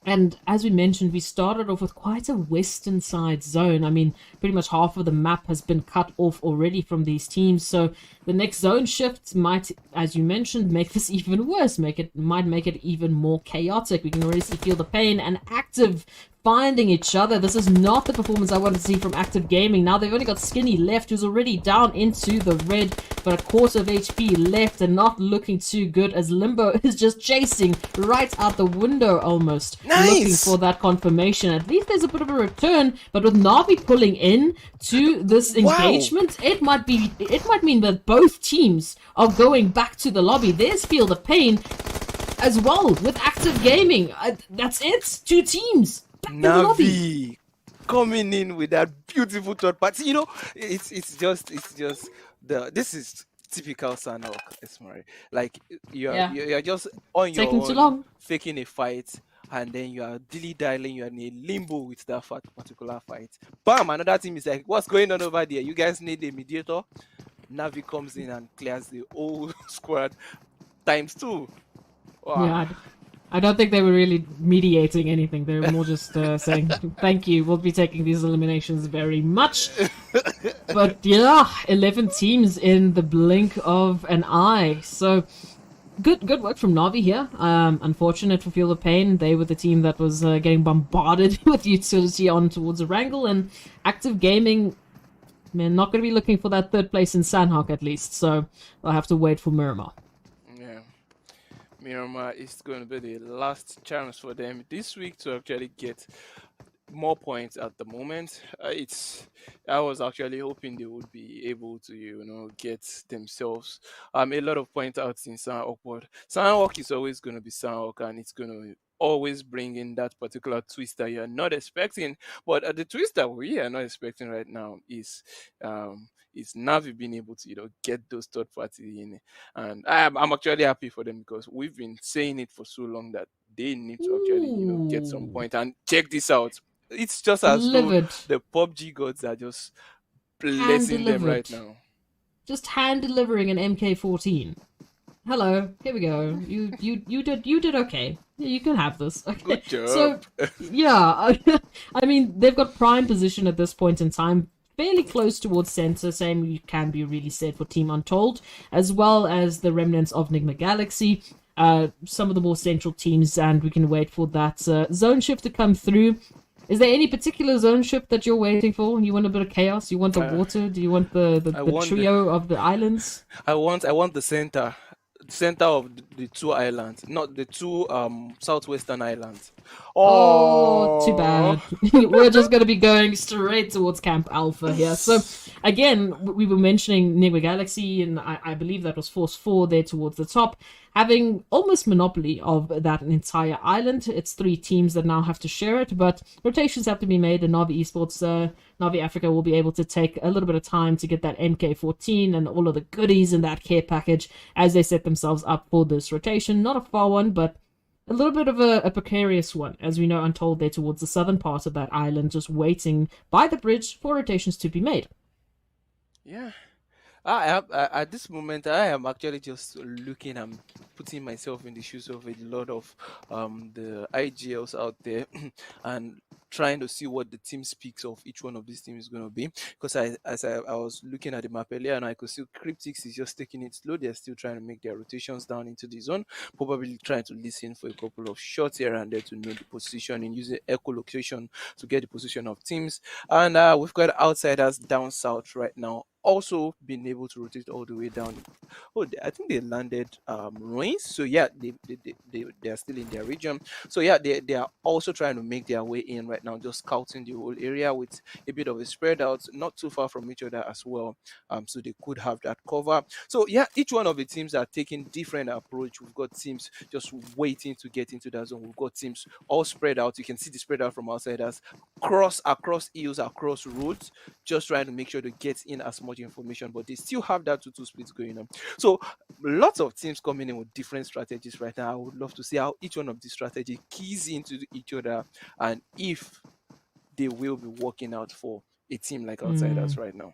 And as we mentioned, we started off with quite a western side zone. I mean, pretty much half of the map has been cut off already from these teams. So the next zone shift might, as you mentioned, make this even worse. Might make it even more chaotic. We can already feel the pain and active finding each other. This is not the performance I want to see from Active Gaming. Now they've only got Skinny left, who's already down into the red, but a quarter of HP left and not looking too good as Limbo is just chasing right out the window almost. Looking for that confirmation. At least there's a bit of a return, but with Navi pulling in to this engagement, it might mean that both teams are going back to the lobby. There's Feel the Pain as well with Active Gaming. That's it. 2 teams. Navi coming in with that beautiful third party. You know, it's just this is typical Sanhok, Esmari. Like you're just on your taking own, too long, faking a fight, and then you are dilly-dallying, you're in a limbo with that particular fight. Bam! Another team is like, what's going on over there? You guys need a mediator. Navi comes in and clears the whole squad times 2. Wow. Yeah, I don't think they were really mediating anything. They were more just saying, thank you, we'll be taking these eliminations very much. But yeah, 11 teams in the blink of an eye. So good work from Navi here. Unfortunate for Feel the Pain. They were the team that was getting bombarded with utility on towards Erangel, and Active Gaming, man, not going to be looking for that 3rd place in Sanhok at least. So they'll have to wait for Miramar. Miramar is going to be the last chance for them this week to actually get more points at the moment. I was actually hoping they would be able to, get themselves a lot of points out in Sanhok, but Sanhok is always going to be Sanhok, and it's going to always bring in that particular twist that you're not expecting. But the twist that we are not expecting right now is Navi being able to get those third party in, and I'm actually happy for them because we've been saying it for so long that they need to actually get some point. And check this out, it's just as though the PUBG gods are just blessing them right now. Just hand delivering an MK14. Hello, here we go. You did okay. Yeah, you can have this. Okay. Good job. So yeah, I mean they've got prime position at this point in time, fairly close towards center. Same can be really said for Team Untold, as well as the remnants of Nigma Galaxy. Some of the more central teams, and we can wait for that zone shift to come through. Is there any particular zone shift that you're waiting for? You want a bit of chaos? You want the water? Do you want the trio of the islands? I want the center of the 2 islands, not the 2 southwestern islands. Oh, too bad. We're just going to be going straight towards Camp Alpha here. So again, we were mentioning Nigma Galaxy, and I believe that was Force 4 there towards the top, having almost monopoly of that entire island. It's 3 teams that now have to share it, but rotations have to be made, and Navi Esports, Navi Africa will be able to take a little bit of time to get that MK14 and all of the goodies in that care package as they set themselves up for this rotation. Not a far one, but a little bit of a precarious one, as we know, Untold there towards the southern part of that island, just waiting by the bridge for rotations to be made. Yeah. At this moment, I am actually just looking and putting myself in the shoes of a lot of the IGLs out there and trying to see what the team speaks of each one of these teams is going to be. Because I was looking at the map earlier, and I could see Cryptics is just taking it slow. They're still trying to make their rotations down into the zone, probably trying to listen for a couple of shots here and there to know the position and using echolocation to get the position of teams. And we've got Outsiders down south right now, also been able to rotate all the way down. I think they landed ruins. So yeah, they are still in their region. So yeah, they are also trying to make their way in right now, just scouting the whole area with a bit of a spread out, not too far from each other as well. So they could have that cover. So yeah, each one of the teams are taking different approach. We've got teams just waiting to get into that zone. We've got teams all spread out. You can see the spread out from Outsiders across hills, across roads, just trying to make sure to get in as much information, but they still have that 2-2 split going on. So lots of teams coming in with different strategies right now. I would love to see how each one of these strategies keys into each other, and if they will be working out for a team like Outsiders right now.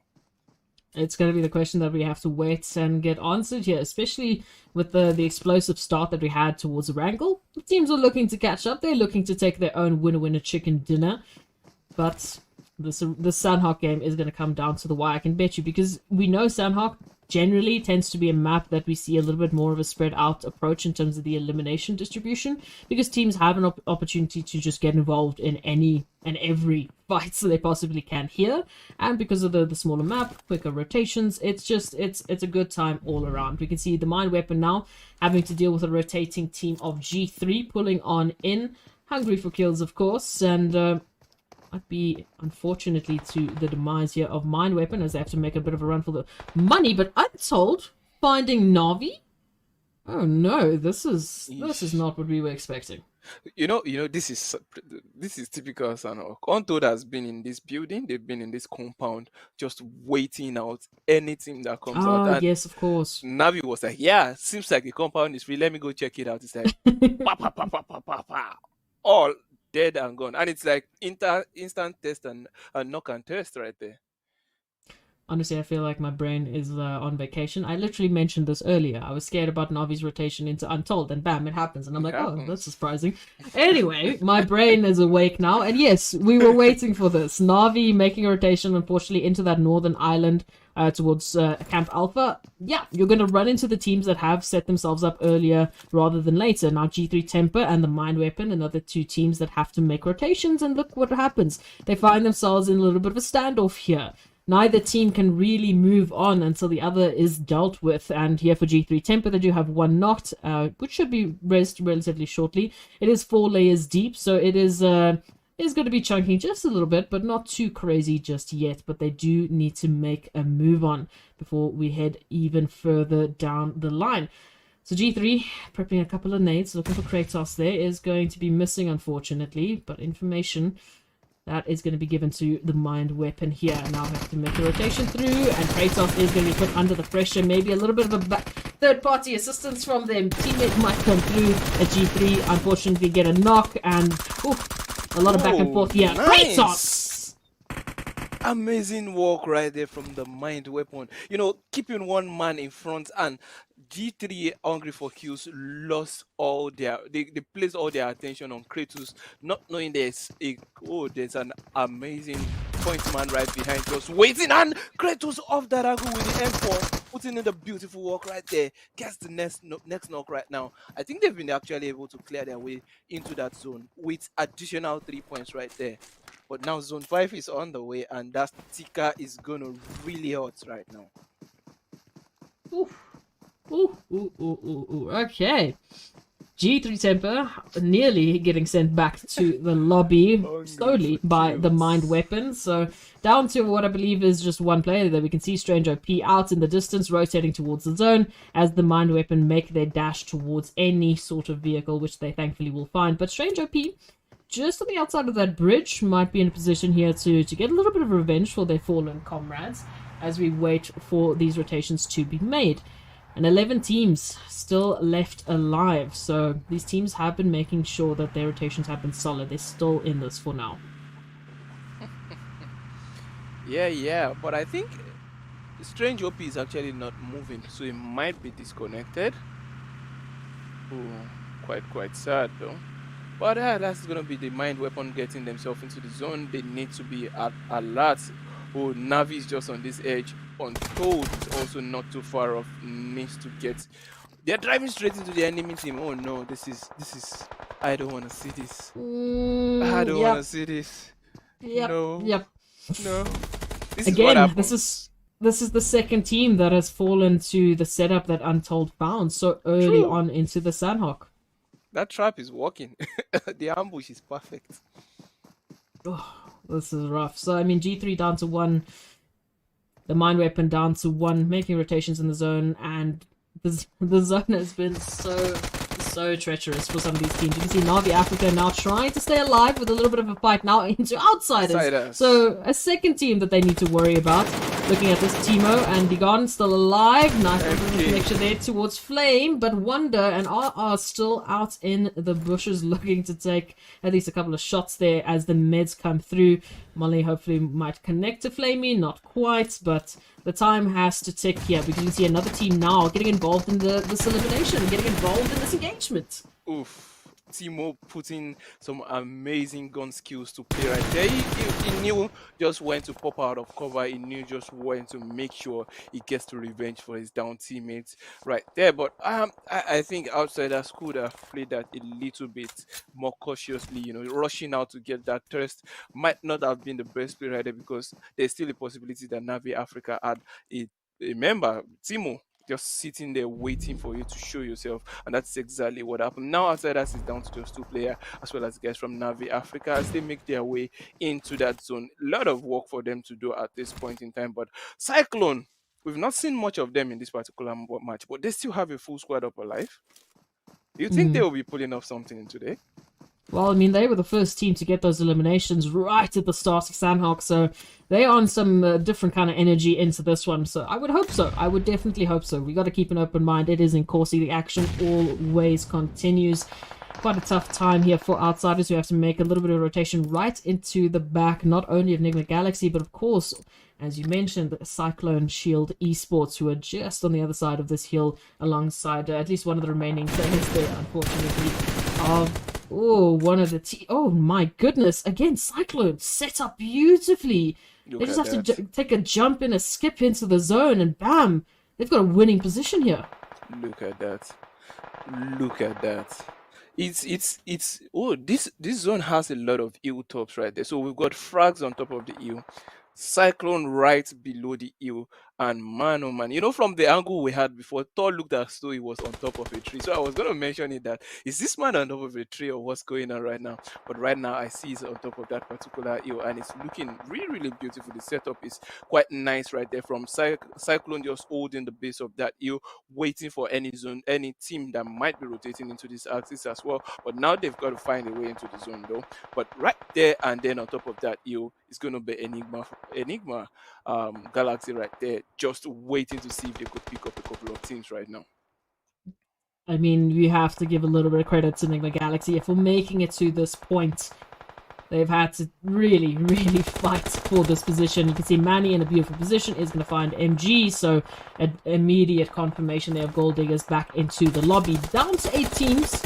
It's going to be the question that we have to wait and get answered here, especially with the explosive start that we had towards Erangel. The teams are looking to catch up. They're looking to take their own winner-winner chicken dinner. But the Sanhok game is going to come down to the wire, I can bet you, because we know Sanhok generally tends to be a map that we see a little bit more of a spread out approach in terms of the elimination distribution, because teams have an opportunity to just get involved in any and every fight so they possibly can here, and because of the smaller map, quicker rotations, it's a good time all around. We can see the mine weapon now having to deal with a rotating team of G3 pulling on in, hungry for kills of course, and might be, unfortunately, to the demise here of Mine Weapon, as they have to make a bit of a run for the money. But I'm told, finding Navi? Oh no, this is not what we were expecting. You know, this is typical Sanhok. Untold has been in this building, they've been in this compound, just waiting out any team that comes out. And yes, of course. Navi was like, yeah, seems like the compound is free. Let me go check it out. It's like, pa, pa, pa, pa, pa, pa, pa. All dead and gone, and it's like instant test and knock and test right there. Honestly, I feel like my brain is on vacation. I literally mentioned this earlier. I was scared about Navi's rotation into Untold, and bam, it happens. And I'm like, oh, that's surprising. Anyway, my brain is awake now. And yes, we were waiting for this. Navi making a rotation, unfortunately, into that northern island towards Camp Alpha. Yeah, you're going to run into the teams that have set themselves up earlier rather than later. Now, G3 Temper and the Mine Weapon, another two teams that have to make rotations. And look what happens. They find themselves in a little bit of a standoff here. Neither team can really move on until the other is dealt with. And here for G3 Temper, they do have one knocked, which should be rezzed relatively shortly. It is 4 layers deep, so it is going to be chunking just a little bit, but not too crazy just yet. But they do need to make a move on before we head even further down the line. So G3, prepping a couple of nades, looking for Kratos there, is going to be missing, unfortunately. But information that is going to be given to the Mind Weapon here. Now we have to make a rotation through, and Kratos is going to be put under the pressure. Maybe a little bit of a third-party assistance from them. Teammate might come through. A G3 unfortunately get a knock, and a lot of back and forth here. Nice. Kratos! Amazing work right there from the Mind Weapon. You know, keeping one man in front, and G3 hungry for kills lost all their they placed all their attention on Kratos, not knowing there's an amazing point man right behind, just waiting, and Kratos off that angle with the M4, putting in the beautiful work right there, gets the next knock right now. I think they've been actually able to clear their way into that zone with additional 3 points right there. But now zone 5 is on the way, and that ticker is gonna really hurt right now. Okay. G3 Temper nearly getting sent back to the lobby slowly by the Mind Weapon. So down to what I believe is just one player there. We can see Strange OP out in the distance, rotating towards the zone as the Mind Weapon make their dash towards any sort of vehicle, which they thankfully will find. But Strange OP, just on the outside of that bridge, might be in a position here to get a little bit of revenge for their fallen comrades as we wait for these rotations to be made. And 11 teams still left alive, so these teams have been making sure that their rotations have been solid. They're still in this for now. Yeah, but I think Strange OP is actually not moving, so it might be disconnected. Quite sad though. But that's gonna be the Mind Weapon getting themselves into the zone. They need to be alert. Navi is just on this edge. Untold is also not too far off. Needs to get. They're driving straight into the enemy team. Oh no, this is. I don't want to see this. I don't want to see this. No. This Again, this is the second team that has fallen to the setup that Untold found so early on into the Sanhok. That trap is working. The ambush is perfect. This is rough. So, I mean, G3 down to 1. The Mind Weapon down to 1, making rotations in the zone. And the zone has been so treacherous for some of these teams. You can see Navi Africa now trying to stay alive with a little bit of a fight now into Outsiders. So, a second team that they need to worry about. Looking at this, Timo and Digon still alive. Nice Okay. connection there towards Flame, but Wonder and RR still out in the bushes looking to take at least a couple of shots there as the meds come through. Molly hopefully might connect to Flamey, not quite, but the time has to tick here. We can see another team now getting involved in this elimination, getting involved in this engagement. Oof. Timo putting some amazing gun skills to play right there. He knew just when to pop out of cover. He knew just when to make sure he gets to revenge for his down teammates right there. But I think outsiders could have played that a little bit more cautiously. You know, rushing out to get that thirst might not have been the best play right there, because there's still a possibility that Navi Africa had a member, Timo, just sitting there waiting for you to show yourself, and that's exactly what happened. Now Outsiders is down to just 2 players, as well as guys from Navi Africa, as they make their way into that zone. A lot of work for them to do at this point in time, but Cyclone, we've not seen much of them in this particular match, but they still have a full squad up alive. Do you think they will be pulling off something today? Well, I mean, they were the first team to get those eliminations right at the start of Sanhok, so they're on some different kind of energy into this one. So I would hope so. I would definitely hope so. We got to keep an open mind. It is Inkosi. The action always continues. Quite a tough time here for Outsiders, who have to make a little bit of rotation right into the back, not only of Enigma Galaxy, but of course, as you mentioned, Cyclone Shield Esports, who are just on the other side of this hill alongside at least one of the remaining players there, unfortunately. One of the oh my goodness, again, Cyclone set up beautifully. They just have to take a jump and a skip into the zone, and bam, they've got a winning position here. Look at that. Look at that. It's this zone has a lot of hill tops right there. So we've got frags on top of the hill, Cyclone right below the hill, and man, oh man, you know, from the angle we had before, Thor looked as though he was on top of a tree. So I was going to mention it, that is this man on top of a tree or what's going on right now? But right now I see he's on top of that particular hill, and it's looking really, really beautiful. The setup is quite nice right there, from Cyclone just holding the base of that hill, waiting for any zone, any team that might be rotating into this axis as well. But now they've got to find a way into the zone though. But right there and then on top of that hill is going to be Enigma Galaxy right there, just waiting to see if they could pick up a couple of teams right now. I mean, we have to give a little bit of credit to Enigma Galaxy for making it to this point. They've had to really, really fight for this position. You can see Manny in a beautiful position is going to find MG, so an immediate confirmation there of Gold Diggers back into the lobby. Down to 8 teams.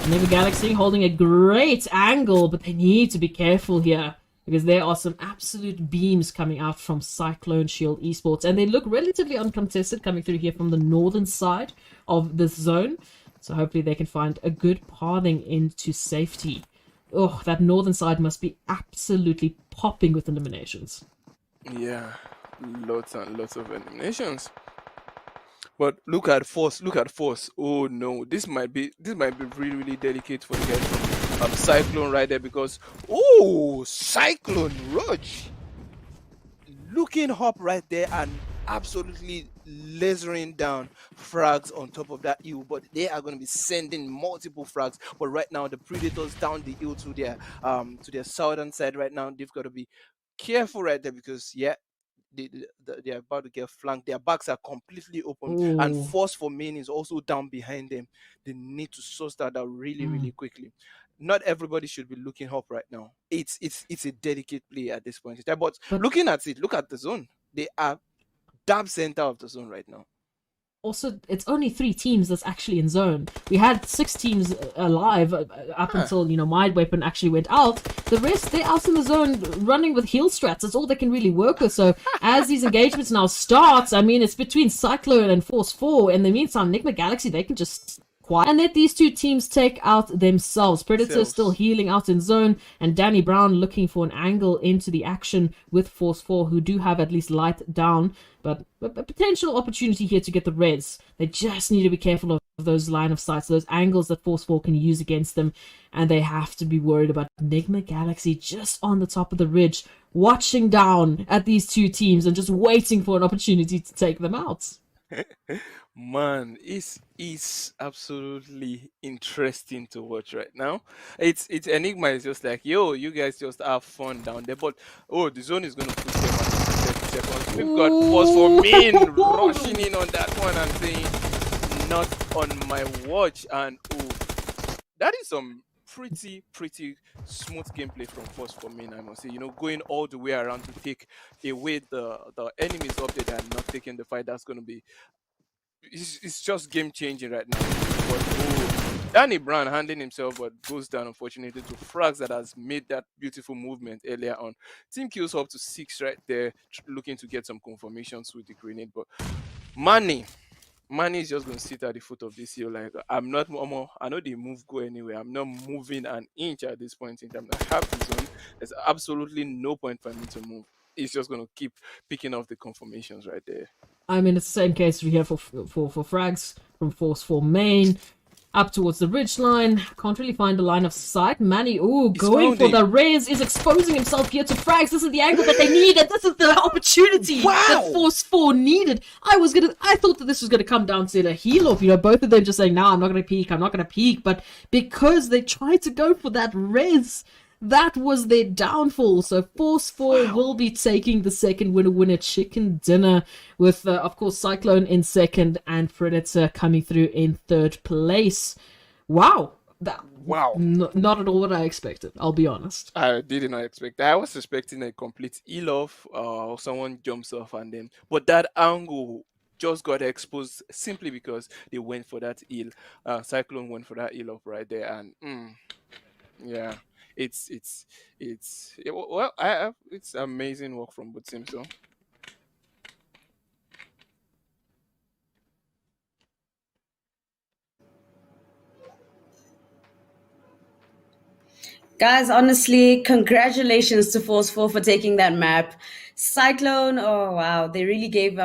Enigma Galaxy holding a great angle, but they need to be careful here, because there are some absolute beams coming out from Cyclone Shield Esports, and they look relatively uncontested coming through here from the northern side of this zone. So hopefully they can find a good pathing into safety. Oh, that northern side must be absolutely popping with eliminations. Yeah, lots and lots of eliminations. But look at Force. Look at Force. Oh no, this might be really, really delicate for the guys from Cyclone right there, because Cyclone Roach looking up right there and absolutely lasering down frags on top of that hill. But they are going to be sending multiple frags. But right now the Predators down the hill to their southern side right now. They've got to be careful right there, because they're about to get flanked. Their backs are completely open. And Force for Main is also down behind them. They need to source that out really, really quickly. Not everybody should be looking up right now. It's a delicate play at this point. But looking at it, look at the zone. They are dab center of the zone right now. Also, it's only 3 teams that's actually in zone. We had 6 teams alive up until, my weapon actually went out. The rest, they're out in the zone running with heal strats. That's all they can really work with. So as these engagements now start, I mean, it's between Cyclone and Force 4. In the meantime, Enigma Galaxy, they can just and let these 2 teams take out themselves. Predator still healing out in zone, and Danny Brown looking for an angle into the action with Force 4, who do have at least light down, but a potential opportunity here to get the reds. They just need to be careful of those line of sights, those angles that Force 4 can use against them, and they have to be worried about Enigma Galaxy just on the top of the ridge, watching down at these 2 teams and just waiting for an opportunity to take them out. Man, it's absolutely interesting to watch right now. It's Enigma is just like, yo, you guys just have fun down there. But the zone is gonna push them at 30 seconds. We've got Force for Min rushing in on that one and saying, not on my watch. And that is some pretty smooth gameplay from Force for Min, I must say. Going all the way around to take away the enemies up there that are not taking the fight. That's going to be... It's just game changing right now. But Danny Brown handling himself, but goes down unfortunately to Frags that has made that beautiful movement earlier on. Team kills up to 6 right there, looking to get some confirmations with the grenade. But Manny is just going to sit at the foot of this hill. Like, I'm not more. I know the move go anywhere. I'm not moving an inch at this point in time. I have the zone. There's absolutely no point for me to move. It's just going to keep picking off the confirmations right there. I mean, it's the same case we have for Frags from Force 4 main. Up towards the ridge line. Can't really find a line of sight. Manny, going for the res, is exposing himself here to Frags. This is the angle that they needed. This is the opportunity that Force 4 needed. I thought that this was gonna come down to the heel off. Both of them just saying, "No, I'm not gonna peek." But because they tried to go for that res, that was their downfall. So Force 4 will be taking the second winner chicken dinner with, of course, Cyclone in second and Predator coming through in third place. Wow. Not at all what I expected, I'll be honest. I did not expect that. I was expecting a complete eel-off, someone jumps off and then... But that angle just got exposed simply because they went for that eel. Cyclone went for that eel-off right there and... yeah. It's amazing work from both teams, though. Guys, honestly, congratulations to Force 4 for taking that map. Cyclone, oh wow, they really gave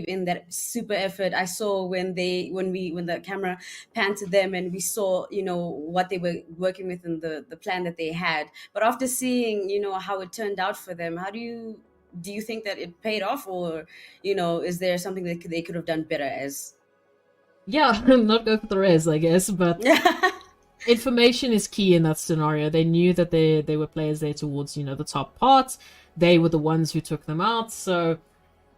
in that super effort. I saw when the camera panned to them and we saw, what they were working with and the plan that they had. But after seeing, how it turned out for them, how do you think that it paid off, or, is there something that they could have done better as? Yeah, not go for the res, I guess, but information is key in that scenario. They knew that they were players there towards, the top part. They were the ones who took them out. So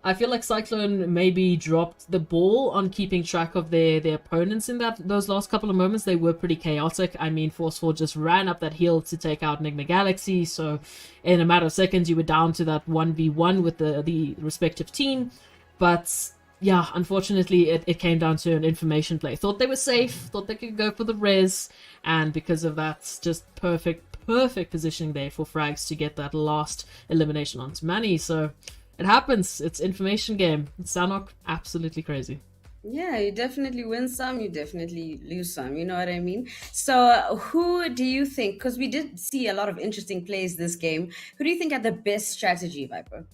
I feel like Cyclone maybe dropped the ball on keeping track of their opponents in those last couple of moments. They were pretty chaotic. I mean, Force 4 just ran up that hill to take out Enigma Galaxy. So in a matter of seconds, you were down to that 1v1 with the respective team. But yeah, unfortunately, it came down to an information play. Thought they were safe, thought they could go for the res, and because of that, just perfect positioning there for Frags to get that last elimination onto Manny. So it happens. It's information game. Sanhok, absolutely crazy. Yeah, you definitely win some, you definitely lose some, you know what I mean? So who do you think, because we did see a lot of interesting plays this game, who do you think had the best strategy, Viper?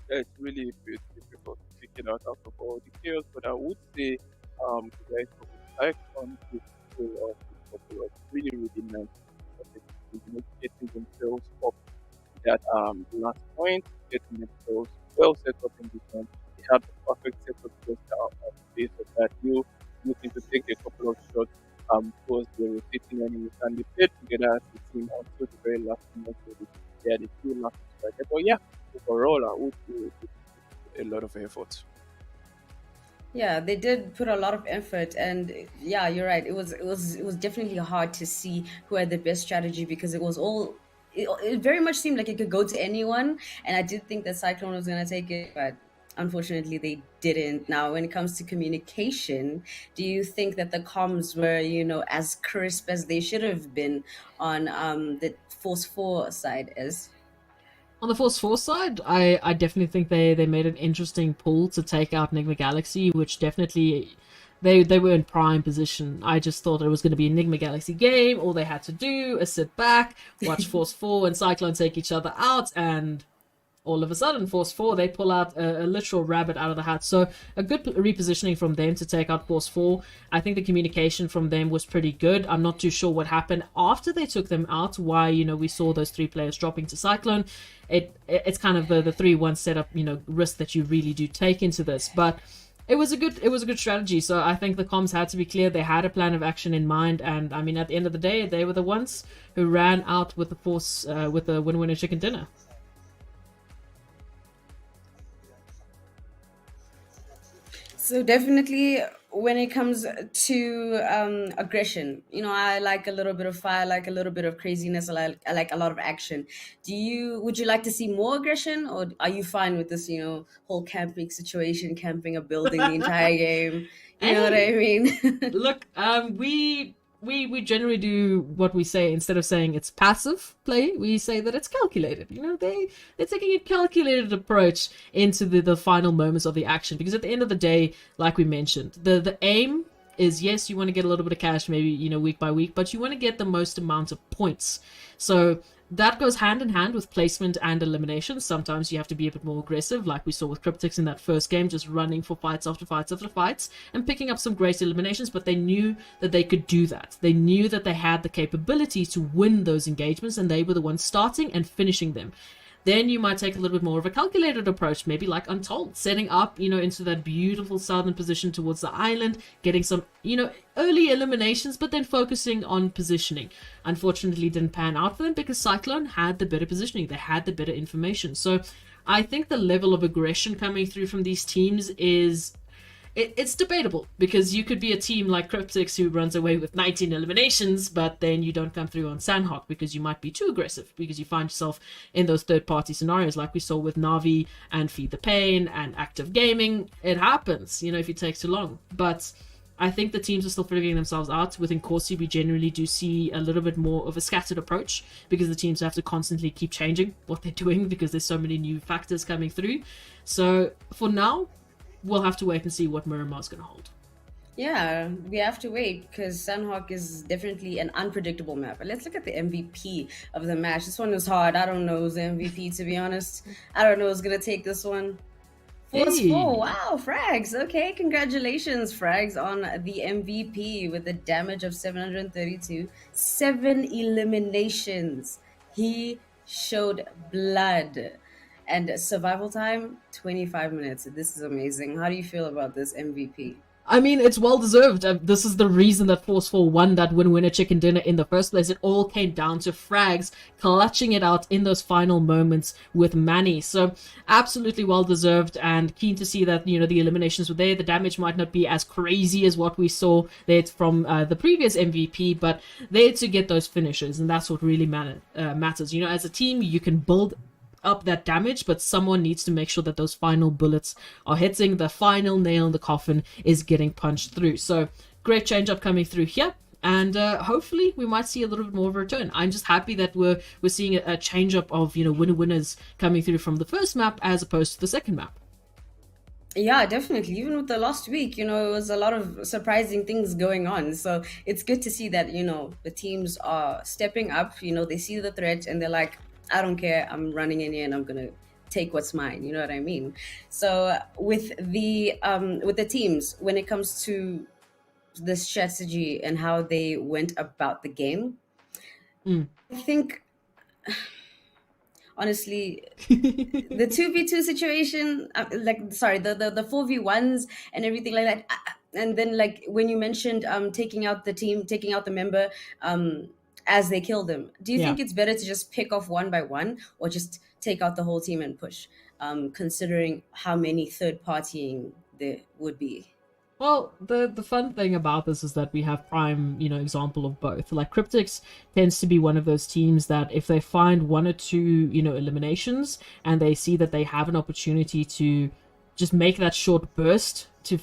It's really difficult to pick it out of all the chaos, but I would say the guys from Icon was really nice. Getting themselves up that last point, getting themselves well set up in defense. They had the perfect setup just on the base of that hill, looking to take a couple of shots towards the rotating enemies, and they played together as a team until the very last minute. They had a few last strikes. But yeah, overall, I would do a lot of effort. Yeah, they did put a lot of effort, and yeah, you're right. It was definitely hard to see who had the best strategy because it very much seemed like it could go to anyone, and I did think that Cyclone was gonna take it, but unfortunately they didn't. Now, when it comes to communication, do you think that the comms were, as crisp as they should have been on the Force 4 side as? On the Force 4 side, I definitely think they made an interesting pull to take out Enigma Galaxy, which definitely they were in prime position. I just thought it was going to be an Enigma Galaxy game. All they had to do is sit back, watch Force 4 and Cyclone take each other out, and all of a sudden, Force 4, they pull out a literal rabbit out of the hat. So a good repositioning from them to take out Force 4. I think the communication from them was pretty good. I'm not too sure what happened after they took them out, why, we saw those 3 players dropping to Cyclone. It's kind of the 3-1 setup, risk that you really do take into this. But it was a good strategy. So I think the comms had to be clear. They had a plan of action in mind. And, I mean, at the end of the day, they were the ones who ran out with the Force, with the winner chicken dinner. So definitely when it comes to aggression, I like a little bit of fire, I like a little bit of craziness, I like a lot of action. Would you like to see more aggression, or are you fine with this, whole camping situation, camping a building the entire game? You know what I Hey, mean? look, we generally do what we say. Instead of saying it's passive play, we say that it's calculated. They're taking a calculated approach into the final moments of the action, because at the end of the day, like we mentioned, the aim is, yes, you want to get a little bit of cash, maybe, week by week, but you want to get the most amount of points. So that goes hand in hand with placement and elimination. Sometimes you have to be a bit more aggressive, like we saw with Cryptics in that first game, just running for fights after fights after fights and picking up some great eliminations. But they knew that they could do that. They knew that they had the capability to win those engagements, and they were the ones starting and finishing them. Then you might take a little bit more of a calculated approach, maybe like Untold, setting up, into that beautiful southern position towards the island, getting some, early eliminations, but then focusing on positioning. Unfortunately, didn't pan out for them because Cyclone had the better positioning. They had the better information. So I think the level of aggression coming through from these teams is... It's debatable, because you could be a team like Cryptics who runs away with 19 eliminations, but then you don't come through on Sanhok because you might be too aggressive, because you find yourself in those third-party scenarios like we saw with Navi and Feed the Pain and Active Gaming. It happens, if it takes too long. But I think the teams are still figuring themselves out. With Inkosi, we generally do see a little bit more of a scattered approach, because the teams have to constantly keep changing what they're doing because there's so many new factors coming through. So for now, we'll have to wait and see what Miramar's going to hold. Yeah, we have to wait, because Sanhok is definitely an unpredictable map. But let's look at the MVP of the match. This one was hard. I don't know who's the MVP, to be honest. I don't know who's going to take this one. Force Hey. 4. Wow, Frags. Okay, congratulations, Frags, on the MVP with a damage of 732. 7 eliminations. He showed blood. And survival time, 25 minutes. This is amazing. How do you feel about this MVP? I mean, it's well deserved. This is the reason that Force 4 won that winner chicken dinner in the first place. It all came down to Frags clutching it out in those final moments with Manny. So absolutely well deserved, and keen to see that, the eliminations were there. The damage might not be as crazy as what we saw there from the previous MVP, but there to get those finishes, and that's what really matters. As a team, you can build up that damage, but someone needs to make sure that those final bullets are hitting. The final nail in the coffin is getting punched through. So great change up coming through here, and hopefully we might see a little bit more of a return. I'm just happy that we're seeing a change up of winners coming through from the first map as opposed to the second map. Yeah, definitely. Even with the last week, it was a lot of surprising things going on. So it's good to see that, the teams are stepping up. They see the threat and they're like, I don't care, I'm running in here and I'm gonna take what's mine. You know what I mean? So with the teams, when it comes to the strategy and how they went about the game, I think honestly the 2v2 situation, the 4v1s and everything like that, and then like when you mentioned taking out the member as they kill them, do you think it's better to just pick off one by one, or just take out the whole team and push, considering how many third partying there would be? Well, the fun thing about this is that we have prime, example of both. Like Cryptics tends to be one of those teams that if they find one or two, eliminations, and they see that they have an opportunity to just make that short burst to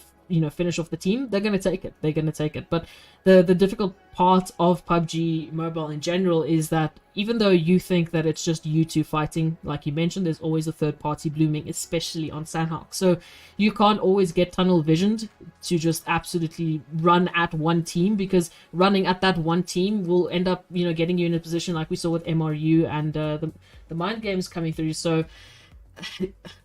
finish off the team, they're going to take it. But the difficult part of PUBG Mobile in general is that even though you think that it's just you two fighting, like you mentioned, there's always a third party blooming, especially on Sanhok. So you can't always get tunnel visioned to just absolutely run at one team, because running at that one team will end up, getting you in a position like we saw with MRU and the mind games coming through. So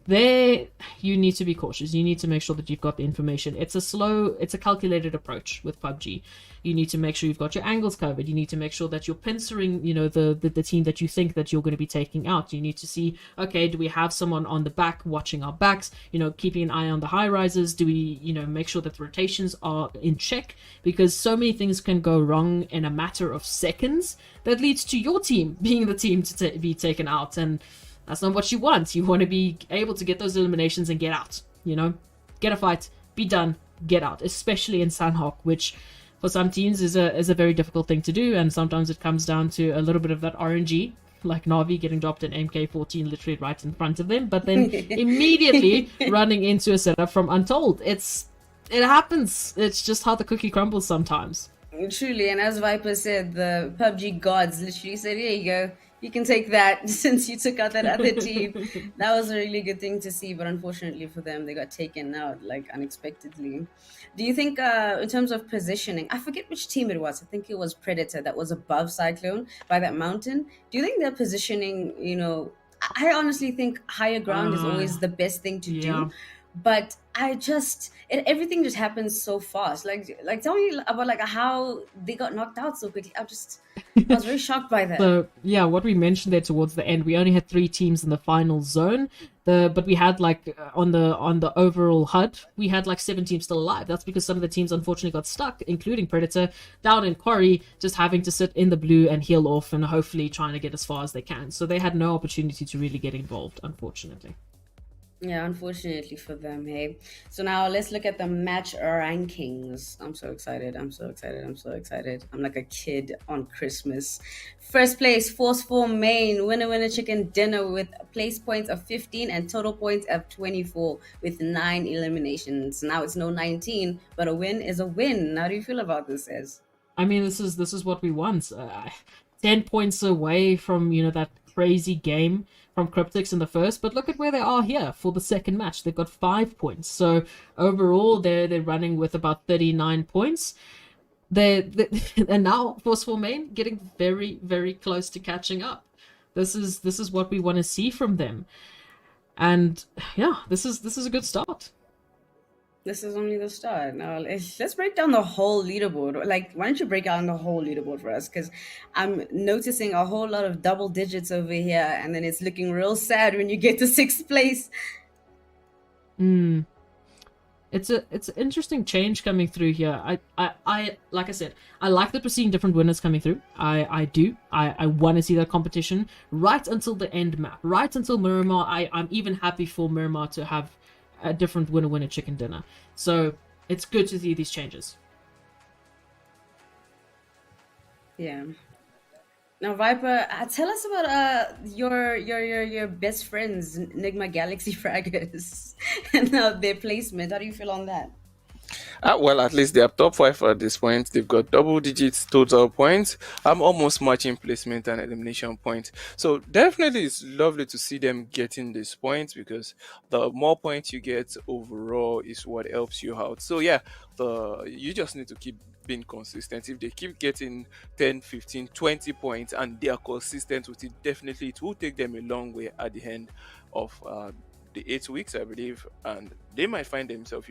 there you need to be cautious. You need to make sure that you've got the information. It's a calculated approach with PUBG. You need to make sure you've got your angles covered. You need to make sure that you're pincering, the team that you think that you're going to be taking out. You need to see, okay, do we have someone on the back watching our backs, keeping an eye on the high rises? Do we, make sure that the rotations are in check? Because so many things can go wrong in a matter of seconds that leads to your team being the team to be taken out, and that's not what you want. You want to be able to get those eliminations and get out, get a fight, be done, get out, especially in Sanhok, which for some teams is a very difficult thing to do, and sometimes it comes down to a little bit of that RNG, like Navi getting dropped an MK14 literally right in front of them, but then immediately running into a setup from Untold. It happens. It's just how the cookie crumbles sometimes. Truly, and as Viper said, the PUBG gods literally said, "Here you go. You can take that since you took out that other team." That was a really good thing to see, but unfortunately for them, they got taken out like unexpectedly. Do you think, in terms of positioning, I forget which team it was. I think it was Predator that was above Cyclone by that mountain. Do you think their positioning, I honestly think higher ground is always the best thing to do, but everything just happens so fast. Like tell me about like how they got knocked out so quickly. I was very shocked by that. So yeah, what we mentioned there towards the end, we only had 3 teams in the final zone. But we had like on the overall HUD, we had like 7 teams still alive. That's because some of the teams unfortunately got stuck, including Predator, down in Quarry, just having to sit in the blue and heal off and hopefully trying to get as far as they can. So they had no opportunity to really get involved, unfortunately. Yeah, unfortunately for them, hey. So now let's look at the match rankings. I'm so excited. I'm like a kid on Christmas. First place, Force 4 main, winner chicken dinner with place points of 15 and total points of 24 with 9 eliminations. Now it's no 19, but a win is a win. How do you feel about this, Ez? I mean, this is what we want. 10 points away from, that crazy game from Cryptics in the first, but look at where they are here for the second match. They've got 5 points. So overall, they're running with about 39 points. And now Force 4 main getting very, very close to catching up. This is what we want to see from them. And yeah, this is a good start. This is only the start. Now let's break down the whole leaderboard. Like, why don't you break down the whole leaderboard for us? Because I'm noticing a whole lot of double digits over here, and then it's looking real sad when you get to 6th place. It's an interesting change coming through here. I like I said, I like that we're seeing different winners coming through. I do. I want to see that competition right until the end map, right until Miramar. I'm even happy for Miramar to have a different winner chicken dinner. So it's good to see these changes. Yeah. Now, Viper, tell us about your best friends, Nigma Galaxy Fraggers, and their placement. How do you feel on that? Well, at least they are top 5 at this point. They've got double digits total points. I'm almost matching placement and elimination points. So definitely it's lovely to see them getting these points, because the more points you get overall is what helps you out. So yeah, you just need to keep being consistent. If they keep getting 10, 15, 20 points and they are consistent with it, definitely it will take them a long way at the end of the 8 weeks, I believe, and they might find themselves,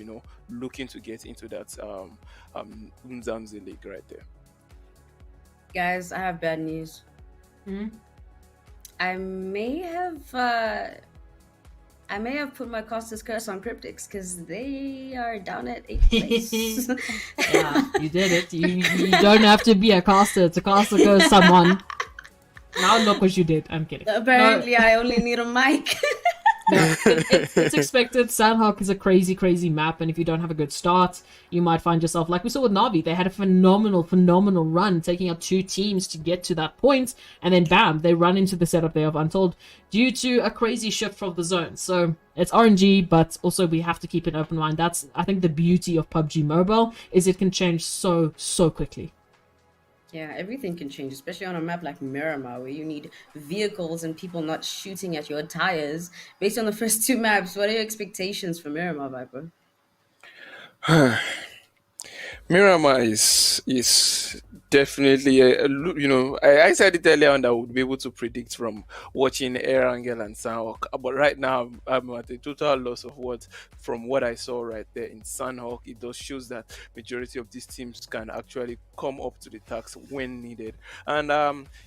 looking to get into that Umzansi League right there. Guys, I have bad news. I may have put my Costas curse on Cryptics because they are down at 8th place. Yeah, you did it. You don't have to be a caster to caster curse someone. Now look what you did. I'm kidding. Apparently, I only need a mic. No, it's expected. Sanhok is a crazy, crazy map, and if you don't have a good start, you might find yourself, like we saw with Navi, they had a phenomenal run, taking out 2 teams to get to that point, and then bam, they run into the setup there of Untold due to a crazy shift from the zone. So it's RNG, but also we have to keep an open mind. That's, I think, the beauty of PUBG Mobile, is it can change so quickly. Yeah, everything can change, especially on a map like Miramar, where you need vehicles and people not shooting at your tires. Based on the first 2 maps, what are your expectations for Miramar, Viper? Miramar is definitely I said it earlier on that I would be able to predict from watching Erangel and Sanhok, but right now I'm at a total loss of words from what I saw right there in Sanhok. It does shows that majority of these teams can actually come up to the task when needed, and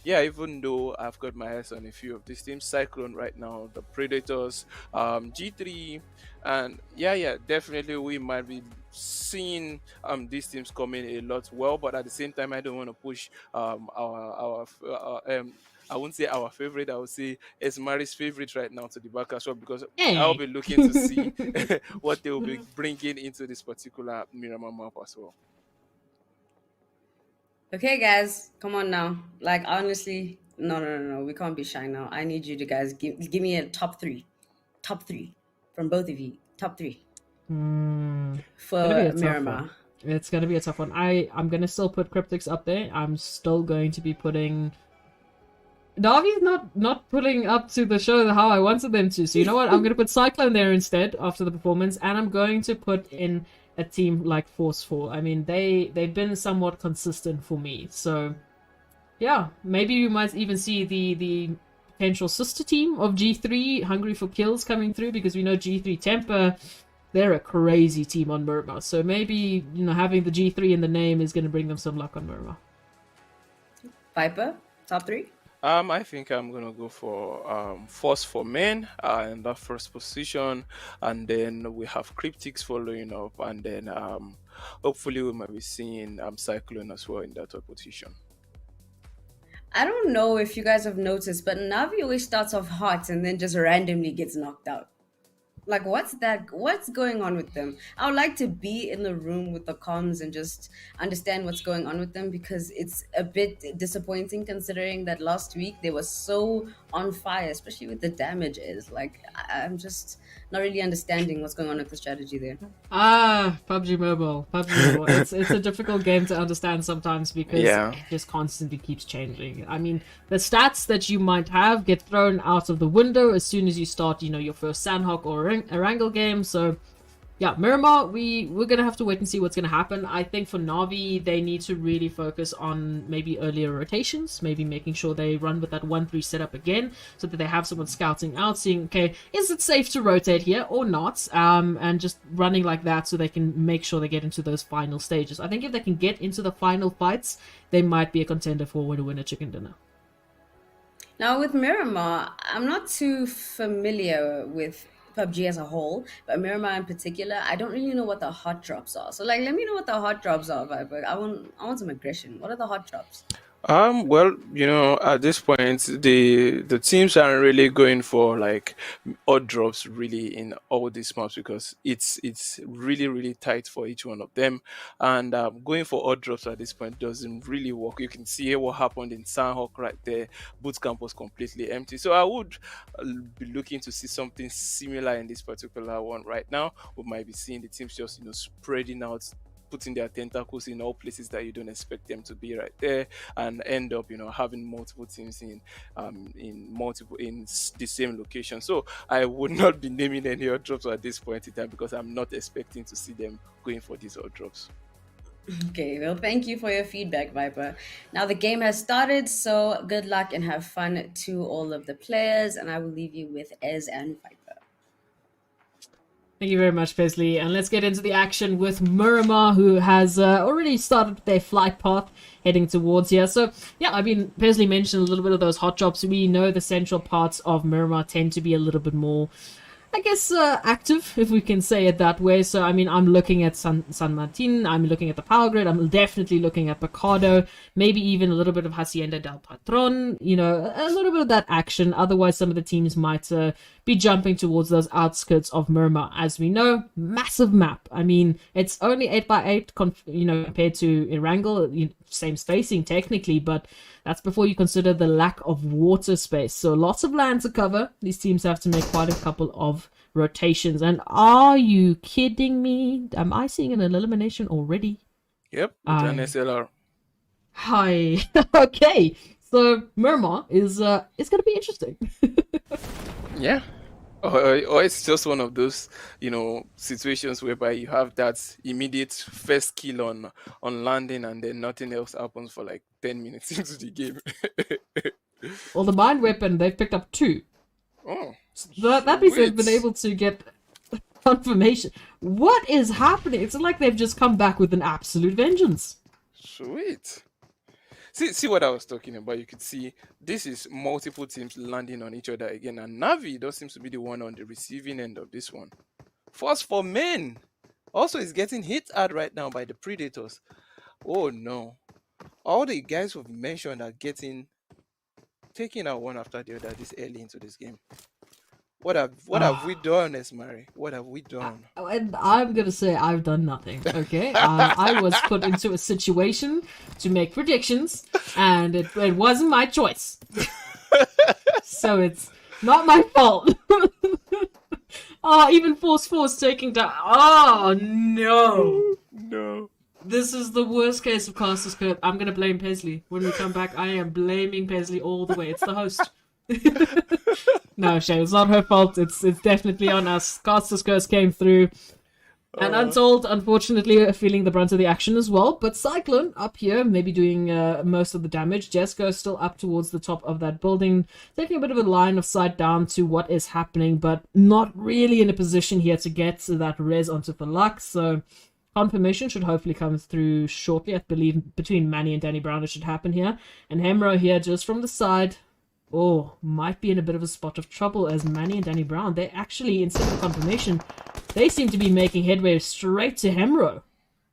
even though I've got my eyes on a few of these teams, Cyclone right now, the Predators, G3, and definitely we might be seeing these teams coming a lot well, but at the same time I don't want to push I won't say our favorite. I would say Esmari's favorite right now to the back as well, because I'll Hey. be looking to see what they will be bringing into this particular Miramar map as well. Okay, guys, come on now. Like, honestly, no. We can't be shy now. I need you to guys give me a top three from both of you. Top three It's gonna be for a tough one. Miramar. It's gonna be a tough one. I'm gonna still put Cryptics up there. I'm still going to be putting. Navi's not pulling up to the show how I wanted them to. So you know what? I'm gonna put Cyclone there instead after the performance, and I'm going to put in a team like Force 4. I mean, they've been somewhat consistent for me. So yeah, maybe you might even see the potential sister team of G3 Hungry for Kills coming through, because we know G3 Temper, they're a crazy team on Miramar. So maybe, having the G3 in the name is going to bring them some luck on Miramar. Viper, top three? I think I'm gonna go for Force for Men in that first position, and then we have Cryptics following up, and then hopefully we might be seeing Cyclone as well in that position. I don't know if you guys have noticed, but Navi always starts off hot and then just randomly gets knocked out. Like, what's that? What's going on with them? I would like to be in the room with the comms and just understand what's going on with them, because it's a bit disappointing considering that last week they were so on fire, especially with the damages. Like, I'm just not really understanding what's going on with the strategy there. PUBG Mobile. It's a difficult game to understand sometimes, because it just constantly keeps changing. I mean, the stats that you might have get thrown out of the window as soon as you start, your first Sanhok or Erangel game. So yeah, Miramar, we're gonna have to wait and see what's gonna happen. I think for Navi, they need to really focus on maybe earlier rotations, maybe making sure they run with that 1-3 setup again, so that they have someone scouting out, seeing, okay, is it safe to rotate here or not, and just running like that so they can make sure they get into those final stages. I think if they can get into the final fights, they might be a contender for winner chicken dinner. Now, with Miramar, I'm not too familiar with PUBG as a whole, but Miramar in particular, I don't really know what the hot drops are. So, like, let me know what the hot drops are, Viper. I want some aggression. What are the hot drops? Well, at this point, the teams aren't really going for like odd drops really in all these maps, because it's really really tight for each one of them, and going for odd drops at this point doesn't really work. You can see what happened in Sanhok right there. Bootcamp was completely empty, so I would be looking to see something similar in this particular one. Right now, we might be seeing the teams just spreading out, putting their tentacles in all places that you don't expect them to be right there, and end up having multiple teams in the same location. So I would not be naming any odd drops at this point in time, because I'm not expecting to see them going for these odd drops. Okay, well, thank you for your feedback, Viper. Now the game has started, so good luck and have fun to all of the players, and I will leave you with Ez and Viper. Thank you very much, Paisley. And let's get into the action with Miramar, who has already started their flight path heading towards here. So, yeah, I mean, Paisley mentioned a little bit of those hot drops. We know the central parts of Miramar tend to be a little bit more, I guess, active, if we can say it that way. So, I mean, I'm looking at San Martin, I'm looking at the Power Grid, I'm definitely looking at Picado, maybe even a little bit of Hacienda del Patron, a little bit of that action. Otherwise, some of the teams might be jumping towards those outskirts of Miramar. As we know, massive map. I mean, it's only 8x8, compared to Erangel, same spacing technically, but that's before you consider the lack of water space. So lots of land to cover. These teams have to make quite a couple of rotations. And are you kidding me? Am I seeing an elimination already? Yep, with an SLR. Hi. Okay. So Miramar is going to be interesting. Yeah. Or it's just one of those, situations whereby you have that immediate first kill on landing, and then nothing else happens for like 10 minutes into the game. Well, the mine weapon, they've picked up 2. Oh, that means they've been able to get confirmation. What is happening? It's like they've just come back with an absolute vengeance. Sweet. See what I was talking about. You could see this is multiple teams landing on each other again, and Navi does seems to be the one on the receiving end of this one. Force for Men also is getting hit hard right now by the Predators. Oh no. All the guys we've mentioned are getting taking out one after the other this early into this game. What have we done, Esmari? What have we done? And I'm gonna say I've done nothing. Okay, I was put into a situation to make predictions, and it wasn't my choice. So it's not my fault. Even Force taking down. Oh no! No. This is the worst case of Casters Curve. I'm gonna blame Paisley. When we come back, I am blaming Paisley all the way. It's the host. No, Shay, it's not her fault. It's definitely on us. Casters Curse came through. And Untold, unfortunately, are feeling the brunt of the action as well. But Cyclone up here, maybe doing most of the damage. Jesco still up towards the top of that building, taking a bit of a line of sight down to what is happening, but not really in a position here to get that res onto Falak. So confirmation should hopefully come through shortly. I believe between Manny and Danny Brown it should happen here. And Hemro here just from the side. Oh, might be in a bit of a spot of trouble as Manny and Danny Brown, they actually, instead of confirmation, they seem to be making headway straight to Hemro.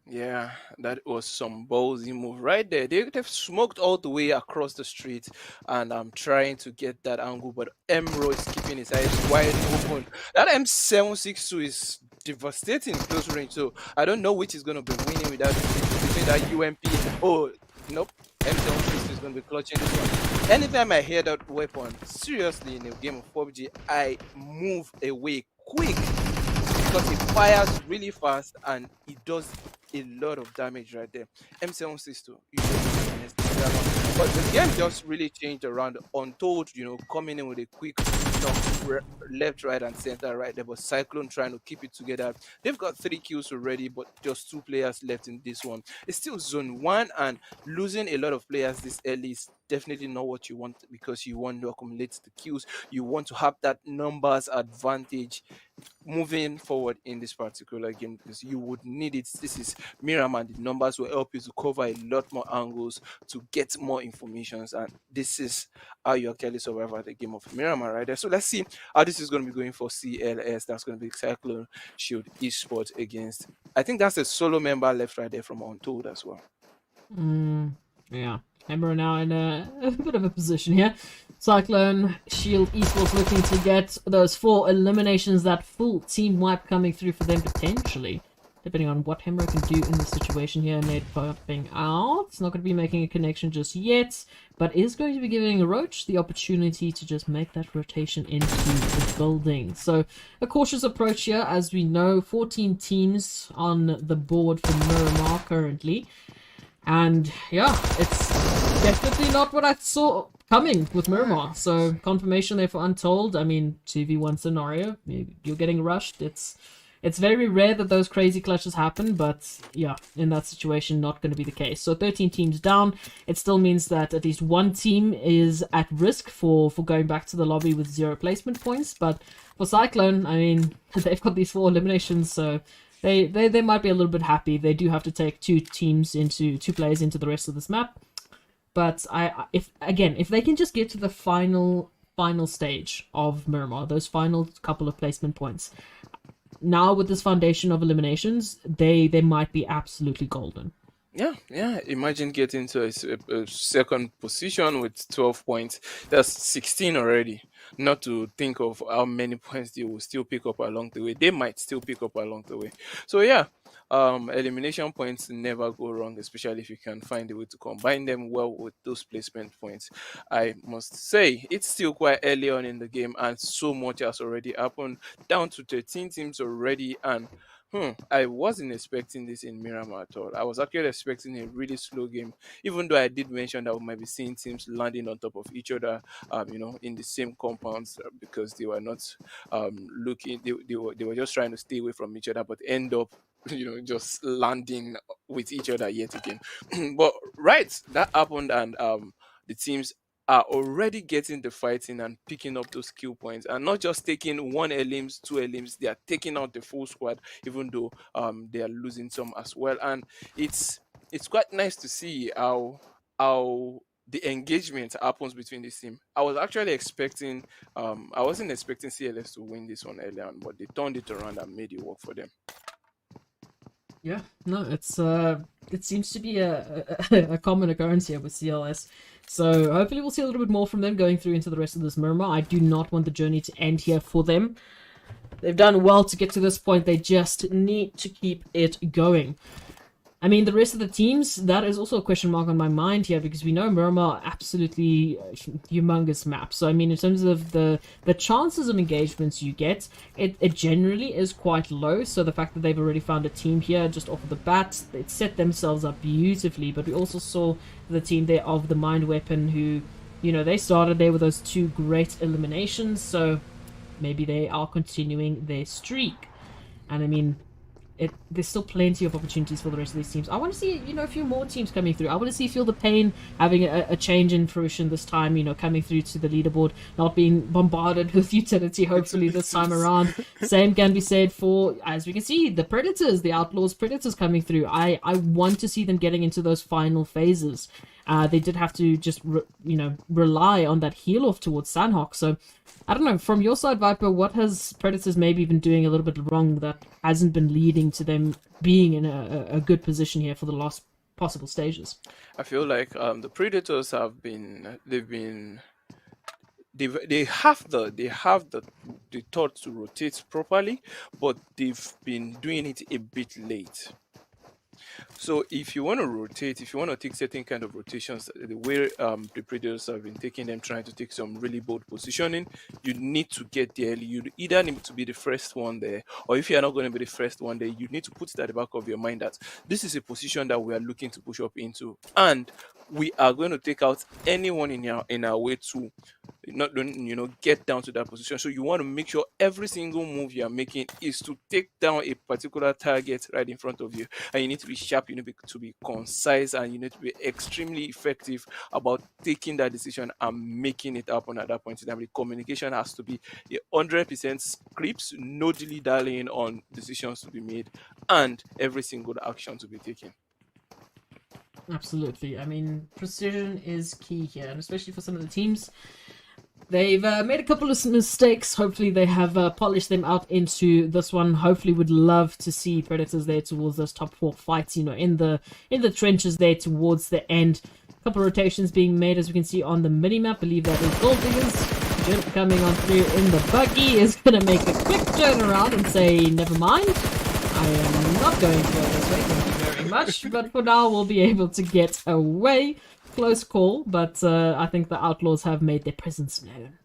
Yeah, that was some ballsy move right there. They've smoked all the way across the street, and I'm trying to get that angle, but Emro is keeping his eyes wide open. That M762 is devastating close range, so I don't know which is going to be winning with that between that UMP. Oh, nope. M762 is going to be clutching this one. Anytime I hear that weapon, seriously, in a game of PUBG, I move away quick because it fires really fast and it does a lot of damage right there. M762, you don't honest that one. But the game just really changed around. Untold, coming in with a quick left, right, and center right there. But Cyclone trying to keep it together. They've got 3 kills already, but just 2 players left in this one. It's still zone 1, and losing a lot of players this early is definitely not what you want, because you want to accumulate the kills. You want to have that numbers advantage moving forward in this particular game, because you would need it. This is Miramar. The numbers will help you to cover a lot more angles, to get more informations, and this is how you actually survive the game of Miramar right there. So let's see how this is going to be going for CLS. That's going to be Cyclone Shield Esports against, I think that's a solo member left right there from Untold as well. Yeah. Ember now in a bit of a position here. Cyclone, Shield Esports looking to get those 4 eliminations, that full team wipe coming through for them potentially. Depending on what Hemro can do in this situation here. Nade popping out. It's not going to be making a connection just yet, but is going to be giving Roach the opportunity to just make that rotation into the building. So a cautious approach here, as we know, 14 teams on the board for Miramar currently. And yeah, it's definitely not what I saw coming with Miramar. So confirmation there for Untold. I mean, 2v1 scenario, you're getting rushed. It's very rare that those crazy clutches happen, but yeah, in that situation, not going to be the case. So 13 teams down. It still means that at least one team is at risk for going back to the lobby with 0 placement points. But for Cyclone, I mean, they've got these 4 eliminations, so they might be a little bit happy. They do have to take 2 players into the rest of this map. But if they can just get to the final stage of Miramar, those final couple of placement points, now with this foundation of eliminations, they might be absolutely golden. Yeah. Imagine getting to a second position with 12 points. That's 16 already. Not to think of how many points they will still pick up along the way. They might still pick up along the way. So yeah, elimination points never go wrong, especially if you can find a way to combine them well with those placement points. I must say, it's still quite early on in the game, and so much has already happened. Down to 13 teams already, and I wasn't expecting this in Miramar at all. I was actually expecting a really slow game, even though I did mention that we might be seeing teams landing on top of each other, in the same compounds, because they were not looking, they were just trying to stay away from each other, but end up, just landing with each other yet again. But right, that happened, and the teams are already getting the fighting and picking up those skill points, and not just taking 1 elims, 2 elims. They are taking out the full squad, even though they are losing some as well. And it's quite nice to see how the engagement happens between this team. I was actually expecting I wasn't expecting CLS to win this one earlier on, but they turned it around and made it work for them. Yeah, no, it seems to be a common occurrence here with CLS. So hopefully we'll see a little bit more from them going through into the rest of this Miramar. I do not want the journey to end here for them. They've done well to get to this point. They just need to keep it going. I mean, the rest of the teams, that is also a question mark on my mind here, because we know Miramar absolutely humongous map. So, I mean, in terms of the chances of engagements you get, it generally is quite low. So the fact that they've already found a team here just off of the bat, it set themselves up beautifully. But we also saw the team there of the Mind Weapon who, you know, they started there with those 2 great eliminations. So maybe they are continuing their streak. And I mean, there's still plenty of opportunities for the rest of these teams. I want to see, you know, a few more teams coming through. I want to see Feel the Pain having a change in fruition this time, you know, coming through to the leaderboard, not being bombarded with utility, hopefully, this time around. Same can be said for, as we can see, the Predators, the Outlaws Predators coming through. I want to see them getting into those final phases. They did have to just, rely on that heel off towards Sanhok. So, I don't know, from your side, Viper, what has Predators maybe been doing a little bit wrong that hasn't been leading to them being in a good position here for the last possible stages? I feel like the Predators they have the thought to rotate properly, but they've been doing it a bit late. So if you want to rotate, if you want to take certain kind of rotations, the way the Predators have been taking them, trying to take some really bold positioning, you need to get there early. You either need to be the first one there, or if you're not going to be the first one there, you need to put it at the back of your mind that this is a position that we are looking to push up into, and we are going to take out anyone in our way to not get down to that position. So you want to make sure every single move you are making is to take down a particular target right in front of you, and you need to be sharp, you need to be concise, and you need to be extremely effective about taking that decision and making it happen at that point in time. The communication has to be 100% scripts, no dilly-dallying on decisions to be made, and every single action to be taken. Absolutely. I mean, precision is key here, and especially for some of the teams. They've made a couple of mistakes. Hopefully they have polished them out into this one. Hopefully would love to see Predators there towards those top 4 fights, you know, in the trenches there towards the end. A couple of rotations being made, as we can see on the mini-map. I believe that is Gold Diggers. Jim coming on through in the buggy is going to make a quick turnaround and say, never mind. I am not going to go this way, thank you very much. But for now, we'll be able to get away. Close call, but I think the Outlaws have made their presence known.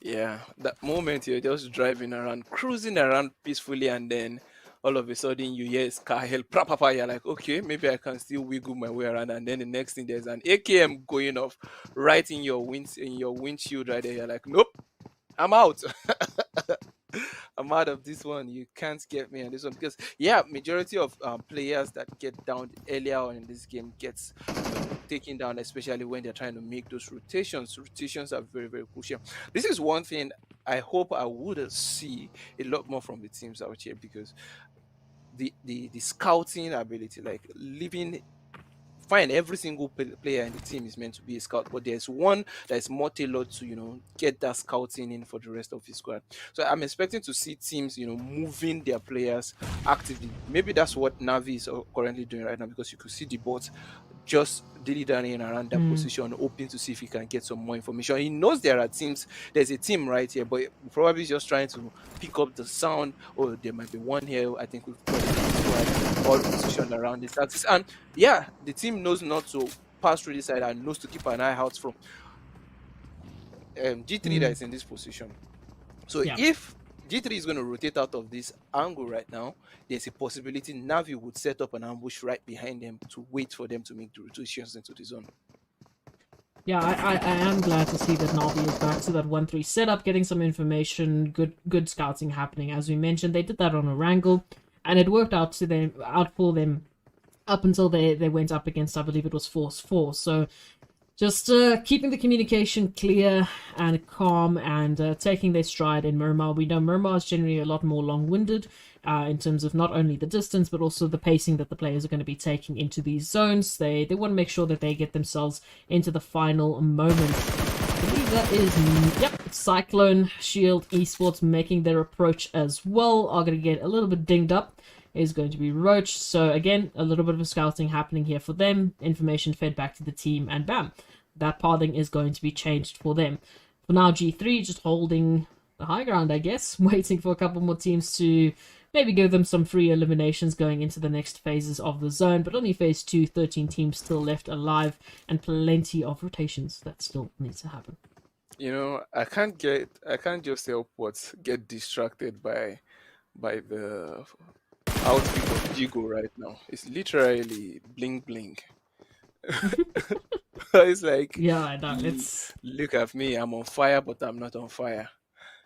Yeah, that moment you're just driving around, cruising around peacefully, and then all of a sudden you hear car hell, you're like, okay, maybe I can still wiggle my way around, and then the next thing there's an AKM going off right in your windshield right there. You're like, nope, I'm out. I'm out of this one. You can't get me on this one, because majority of players that get down earlier on in this game gets taken down, especially when they're trying to make those rotations. Rotations are very, very crucial. This is one thing I hope I would see a lot more from the teams out here, because the scouting ability, like fine, every single player in the team is meant to be a scout, but there's one that is more tailored to get that scouting in for the rest of his squad. So I'm expecting to see teams moving their players actively. Maybe that's what Navi is currently doing right now, because you could see the bot just dilly-dallying around that position, hoping to see if he can get some more information. He knows there's a team right here, but probably just trying to pick up the sound, or there might be one here. I think we've got all positioned around this axis, and the team knows not to pass through this side and knows to keep an eye out from G3 that is in this position. So if G3 is going to rotate out of this angle right now, there's a possibility Navi would set up an ambush right behind them to wait for them to make the rotations into the zone. Yeah, I am glad to see that Navi is back to that 1-3 setup, getting some information, good scouting happening. As we mentioned, they did that on Erangel, and it worked out for them up until they went up against, I believe it was Force 4. So just keeping the communication clear and calm, and taking their stride in Miramar. We know Miramar is generally a lot more long-winded in terms of not only the distance, but also the pacing that the players are going to be taking into these zones. They want to make sure that they get themselves into the final moment. I believe that is, Cyclone Shield Esports making their approach as well. Are going to get a little bit dinged up. is going to be Roach. So again, a little bit of scouting happening here for them. Information fed back to the team, and bam, that pathing is going to be changed for them. For now, G3 just holding the high ground, I guess, waiting for a couple more teams to maybe give them some free eliminations going into the next phases of the zone. But only phase 2, 13 teams still left alive, and plenty of rotations that still need to happen. I can't just help but get distracted by the outfit of Jigo right now. It's literally bling bling. It's like, yeah, I know. It's look at me, I'm on fire, but I'm not on fire.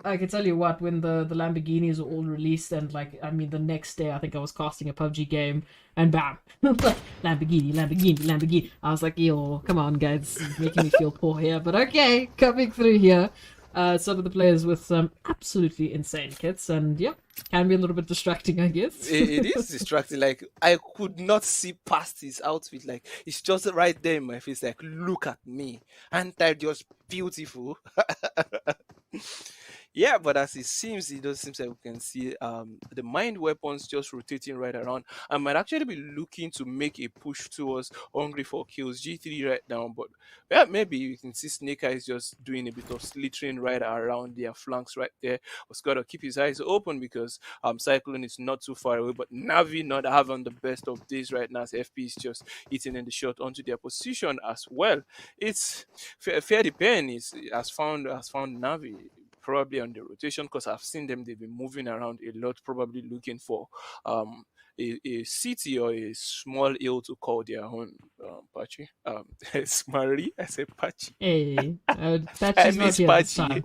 I can tell you what, when the Lamborghinis were all released, and the next day I think I was casting a PUBG game, and bam, Lamborghini. I was like, yo, come on, guys, making me feel poor here, but okay, coming through here. Some of the players with some absolutely insane kits, and yeah, can be a little bit distracting, I guess. It is distracting. Like, I could not see past his outfit. Like, it's just right there in my face. Like, look at me, aren't I just beautiful? Yeah, but as it does seem like we can see the mind weapons just rotating right around. I might actually be looking to make a push towards Hungry for Kills G3 right now, but yeah, maybe you can see Snake Eyes just doing a bit of slithering right around their flanks right there. But got to keep his eyes open because Cyclone is not too far away, but Navi not having the best of days right now as FP is just eating in the shot onto their position as well. It's fair the pen has found Navi probably on the rotation because I've seen them. They've been moving around a lot, probably looking for a city or a small hill to call their own. Patchy, Smari, I say Patchy. Hey, I Patchy's not miss here this Patchy. time.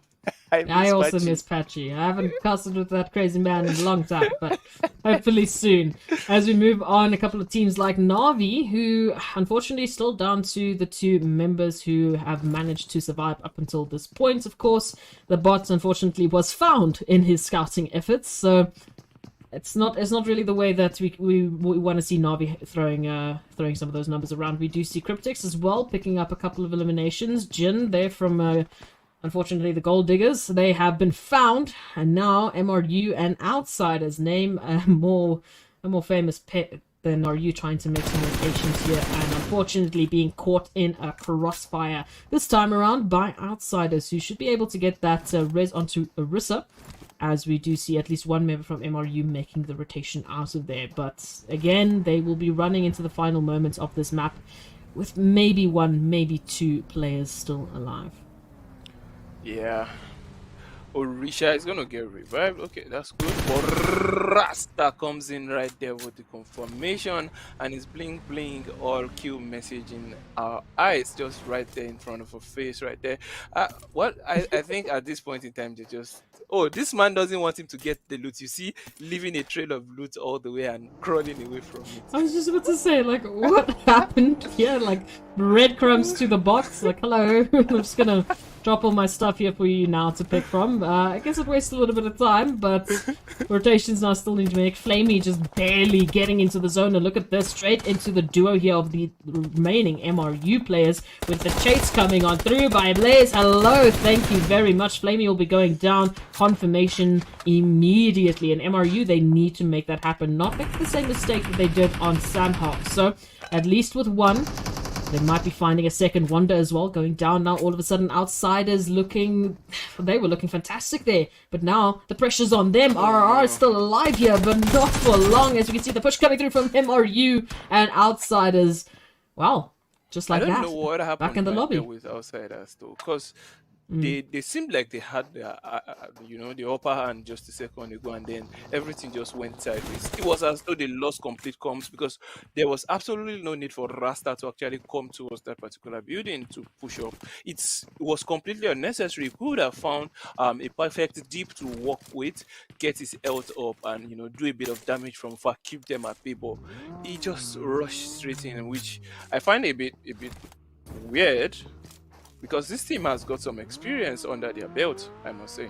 I I also Patchy. miss Patchy. I haven't casted with that crazy man in a long time, but hopefully soon. As we move on, a couple of teams like Navi, who unfortunately still down to the 2 members who have managed to survive up until this point. Of course, the bot unfortunately was found in his scouting efforts, so it's not really the way that we want to see Navi throwing some of those numbers around. We do see Cryptix as well picking up a couple of eliminations. Jin there from unfortunately, the Gold Diggers, they have been found, and now MRU and Outsiders name a more famous pet than are you trying to make some rotations here, and unfortunately being caught in a crossfire this time around by Outsiders, who should be able to get that res onto Orisa, as we do see at least one member from MRU making the rotation out of there. But again, they will be running into the final moments of this map with maybe 1, maybe 2 players still alive. Yeah. Orisha is gonna get revived. Okay, that's good. But Rasta comes in right there with the confirmation, and it's bling bling all Q message in our eyes, just right there in front of her face, right there. I think at this point in time they just, oh, this man doesn't want him to get the loot. You see, leaving a trail of loot all the way and crawling away from it. I was just about to say, like, what happened here? Like, breadcrumbs to the box. Like, hello, I'm just gonna drop all my stuff here for you now to pick from. I guess it wasted a little bit of time, but rotations now still need to make. Flamey just barely getting into the zone, and look at this, straight into the duo here of the remaining MRU players, with the chase coming on through by Blaze. Hello, thank you very much. Flamey will be going down. Confirmation immediately, and MRU, they need to make that happen, not make the same mistake that they did on Sanhok. So at least with 1, they might be finding a second wonder as well, going down now. All of a sudden, Outsiders they were looking fantastic there, but now the pressure's on them. RRR is still alive here, but not for long, as you can see the push coming through from MRU and Outsiders. Wow, just like that. I don't know what happened back in the lobby with Outsiders though, because they seemed like they had the the upper hand just a second ago, and then everything just went sideways. It was as though they lost complete comms, because there was absolutely no need for Rasta to actually come towards that particular building to push up. It was completely unnecessary. He could have found a perfect deep to work with, get his health up, and do a bit of damage from far, keep them at bay. But he just rushed straight in, which I find a bit weird, because this team has got some experience under their belt, I must say.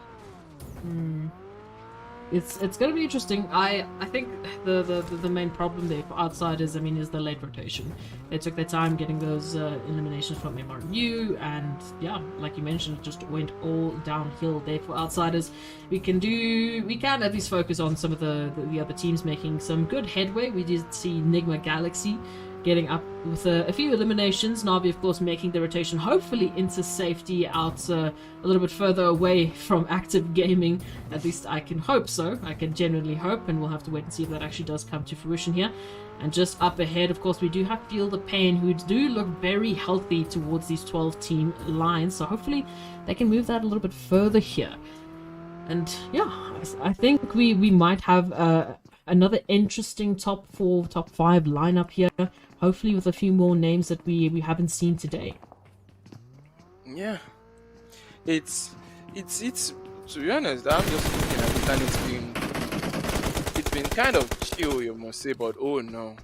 It's going to be interesting. I think the main problem there for Outsiders, I mean, is the late rotation. They took their time getting those eliminations from MRU, and yeah, like you mentioned, it just went all downhill there for Outsiders. We can at least focus on some of the other teams making some good headway. We did see Nigma Galaxy getting up with a few eliminations. Navi, of course, making the rotation hopefully into safety out a little bit further away from active gaming. At least I can hope so. I can genuinely hope, and we'll have to wait and see if that actually does come to fruition here. And just up ahead, of course, we do have Feel the Pain, who do look very healthy towards these 12-team lines. So hopefully they can move that a little bit further here. And yeah, I think we might have another interesting top 4, top 5 lineup here. Hopefully with a few more names that we haven't seen today. Yeah, it's to be honest, I'm just looking at it and it's been kind of chill, you must say, but oh no.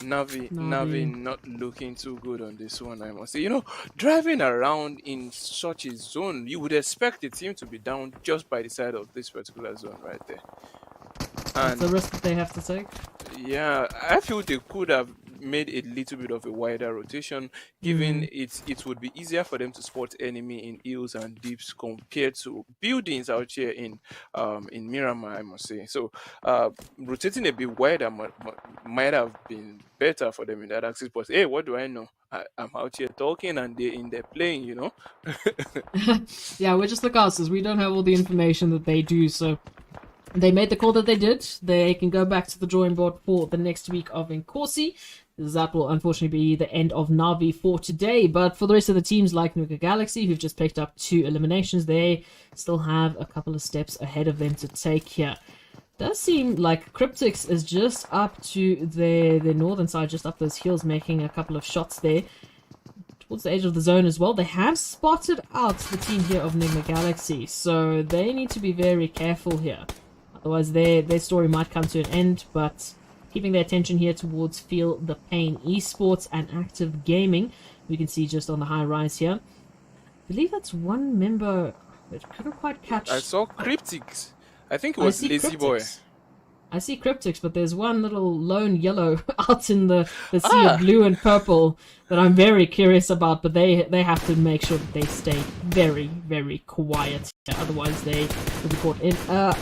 Navi not looking too good on this one, I must say. You know, driving around in such a zone, you would expect the team to be down just by the side of this particular zone right there. And that's the risk that they have to take. Yeah, I feel they could have made a little bit of a wider rotation, given it would be easier for them to spot enemy in hills and deeps compared to buildings out here in Miramar, I must say. So rotating a bit wider might have been better for them in that axis. But hey, what do I know? I'm out here talking and they're in there playing, you know. Yeah, we're just the casters. We don't have all the information that they do, so they made the call that they did. They can go back to the drawing board for the next week of Inkosi. That will unfortunately be the end of Navi for today. But for the rest of the teams like Nuka Galaxy, who've just picked up 2 eliminations, they still have a couple of steps ahead of them to take here. Does seem like Cryptix is just up to their northern side, just up those hills, making a couple of shots there towards the edge of the zone as well. They have spotted out the team here of Nigma Galaxy, so they need to be very careful here. Otherwise, their story might come to an end, but keeping their attention here towards Feel the Pain Esports and Active Gaming. We can see just on the high rise here. I believe that's one member that couldn't quite catch. I saw Cryptix. I think it was Lazy Boy. I see Cryptix, but there's one little lone yellow out in the sea of blue and purple that I'm very curious about, but they have to make sure that they stay very, very quiet. Otherwise, they will be caught in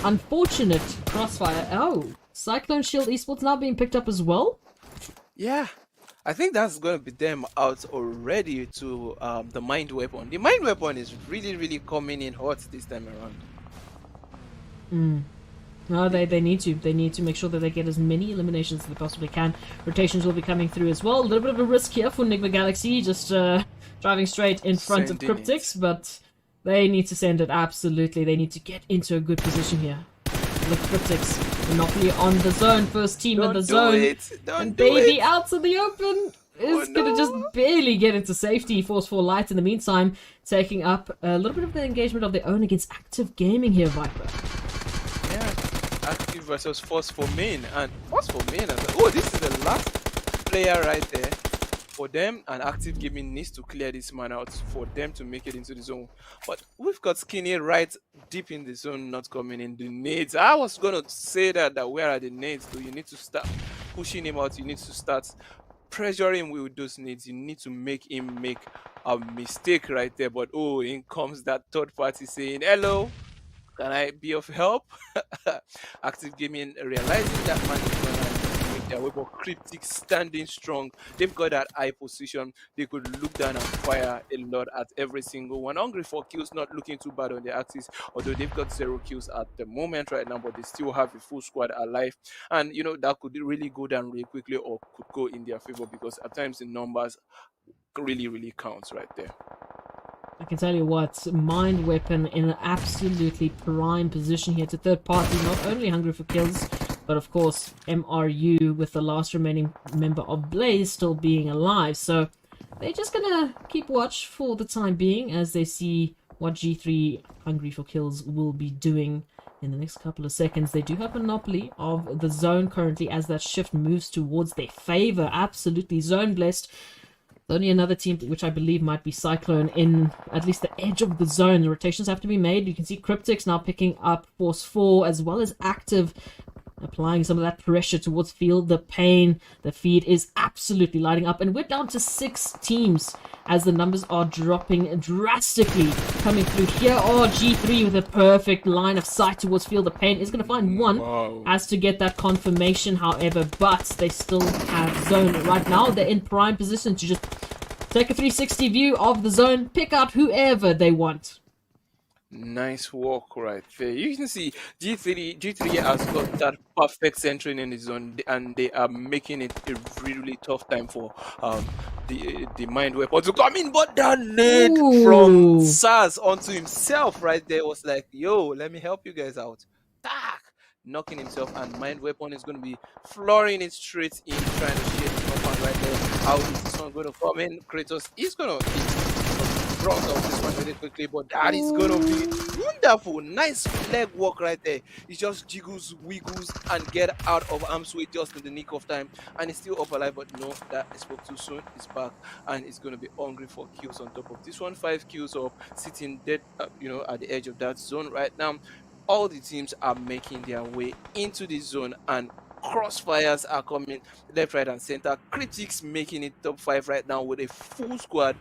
unfortunate crossfire. Oh, Cyclone Shield Esports now being picked up as well? Yeah, I think that's going to be them out already to the Mind Weapon. The Mind Weapon is really, really coming in hot this time around. No, they need to. They need to make sure that they get as many eliminations as they possibly can. Rotations will be coming through as well. A little bit of a risk here for Nigma Galaxy, just driving straight in front of Cryptix, but they need to send it, absolutely. They need to get into a good position here. Look, Cryptix, Monopoly on the zone, first team in the zone. And Baby out to the open is going to just barely get into safety. Force 4 Light in the meantime, taking up a little bit of the engagement of their own against Active Gaming here, Viper. Active versus Force for Main, and Force for Main, oh, this is the last player right there for them, and Active Gaming needs to clear this man out for them to make it into the zone. But we've got Skinny right deep in the zone, not coming in. The nades, I was gonna say that where are the nades? So you need to start pushing him out, you need to start pressuring him with those nades, you need to make him make a mistake right there. But oh, in comes that third party saying, hello, can I be of help? Active Gaming realizing that man is gonna make their way, but Cryptic standing strong. They've got that high position. They could look down and fire a lot at every single one. Hungry for kills, not looking too bad on the axis, although they've got 0 kills at the moment right now, but they still have a full squad alive. And you know, that could really go down really quickly or could go in their favor, because at times the numbers really, really counts right there. I can tell you what, Mind Weapon in an absolutely prime position here to third party, not only hungry for kills, but of course MRU with the last remaining member of Blaze still being alive. So they're just gonna keep watch for the time being as they see what G3 Hungry for Kills will be doing in the next couple of seconds. They do have a monopoly of the zone currently as that shift moves towards their favor. Absolutely zone blessed. Only another team which I believe might be Cyclone in at least the edge of the zone. The rotations have to be made. You can see Cryptics now picking up Force 4 as well as Active, applying some of that pressure towards Feel the Pain. The feed is absolutely lighting up, and we're down to 6 teams as the numbers are dropping drastically. Coming through here, G3 with a perfect line of sight towards Feel the Pain is going to find one as to get that confirmation, however, but they still have zone. Right now, they're in prime position to just take a 360 view of the zone, pick out whoever they want. Nice work right there. You can see G3 has got that perfect centering in the zone, and they are making it a really tough time for the mind weapon to come in. But that nade from Saz onto himself right there was like, yo, let me help you guys out. Tack! Knocking himself, and mind weapon is going to be flooring it straight in, trying to shade the compound right there. How is this one going to come in? Kratos is going to front of this one really quickly, but that is gonna be wonderful. Nice leg work right there. He just jiggles, wiggles, and get out of arm's way just in the nick of time, and he's still up alive. But no, that I spoke too soon. He's back, and he's gonna be hungry for kills on top of this one. 5 kills up, sitting dead, at the edge of that zone right now. All the teams are making their way into the zone, and crossfires are coming left, right, and center. Critics making it top 5 right now with a full squad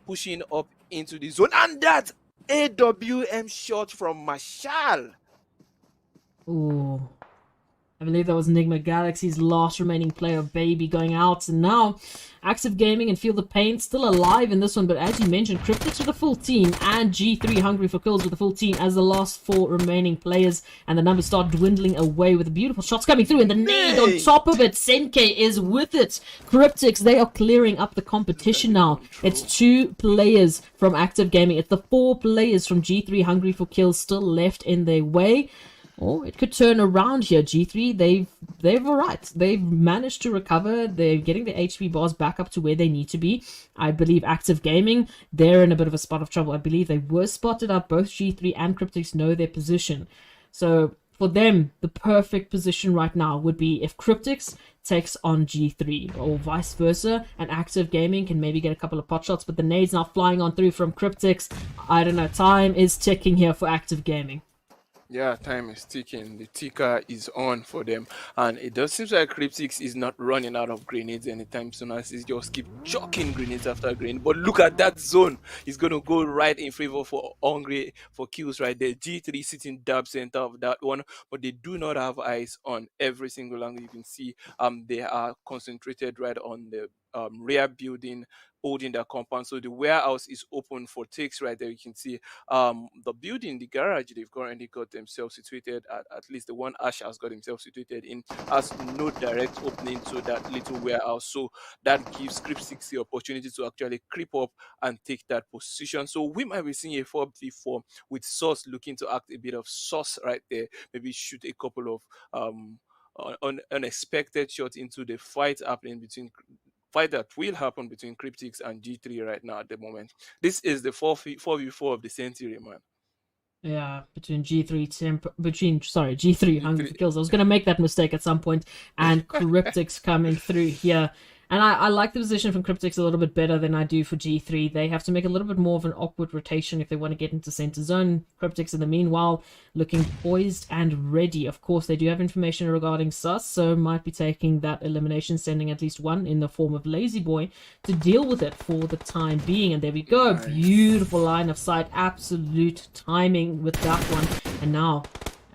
pushing up into the zone, and that AWM shot from Marshall. Ooh. I believe that was Enigma Galaxy's last remaining player, Baby, going out. And now, Active Gaming and Feel the Pain still alive in this one. But as you mentioned, Cryptics with a full team and G3 hungry for kills with a full team as the last 4 remaining players. And the numbers start dwindling away with the beautiful shots coming through. And the nade on top of it, Senke is with it. Cryptics, they are clearing up the competition now. It's 2 players from Active Gaming. It's the 4 players from G3 hungry for kills still left in their way. Oh, it could turn around here. G3, they've alright. They've managed to recover. They're getting the HP bars back up to where they need to be. I believe Active Gaming, they're in a bit of a spot of trouble. I believe they were spotted up. Both G3 and Cryptics know their position. So for them, the perfect position right now would be if Cryptics takes on G3 or vice versa, and Active Gaming can maybe get a couple of pot shots, but the nades now flying on through from Cryptics. I don't know. Time is ticking here for Active Gaming. Yeah, time is ticking. The ticker is on for them, and it does seem like Cryptics is not running out of grenades anytime soon, as he just keep chucking grenades after grenade. But look at that zone; he's gonna go right in favor for hungry for kills right there. G3 sitting dab center of that one, but they do not have eyes on every single angle. You can see they are concentrated right on the rear building, holding their compound. So the warehouse is open for takes right there. You can see the building, the garage they've currently got themselves situated at least the one Ash has got himself situated in, has no direct opening to that little warehouse. So that gives Cryptics the opportunity to actually creep up and take that position. So we might be seeing a 4v4 with Sauce looking to act a bit of sauce right there. Maybe shoot a couple of unexpected shots into the fight that will happen between Cryptics and G3 right now at the moment. This is the 4v4 of the century, man. Yeah, G3 hungry for kills. I was going to make that mistake at some point, and Cryptics coming through here. And I like the position from Cryptics a little bit better than I do for G3. They have to make a little bit more of an awkward rotation if they want to get into center zone. Cryptics, in the meanwhile, looking poised and ready. Of course, they do have information regarding Sus, so might be taking that elimination, sending at least one in the form of Lazy Boy to deal with it for the time being. And there we go. Nice. Beautiful line of sight. Absolute timing with that one. And now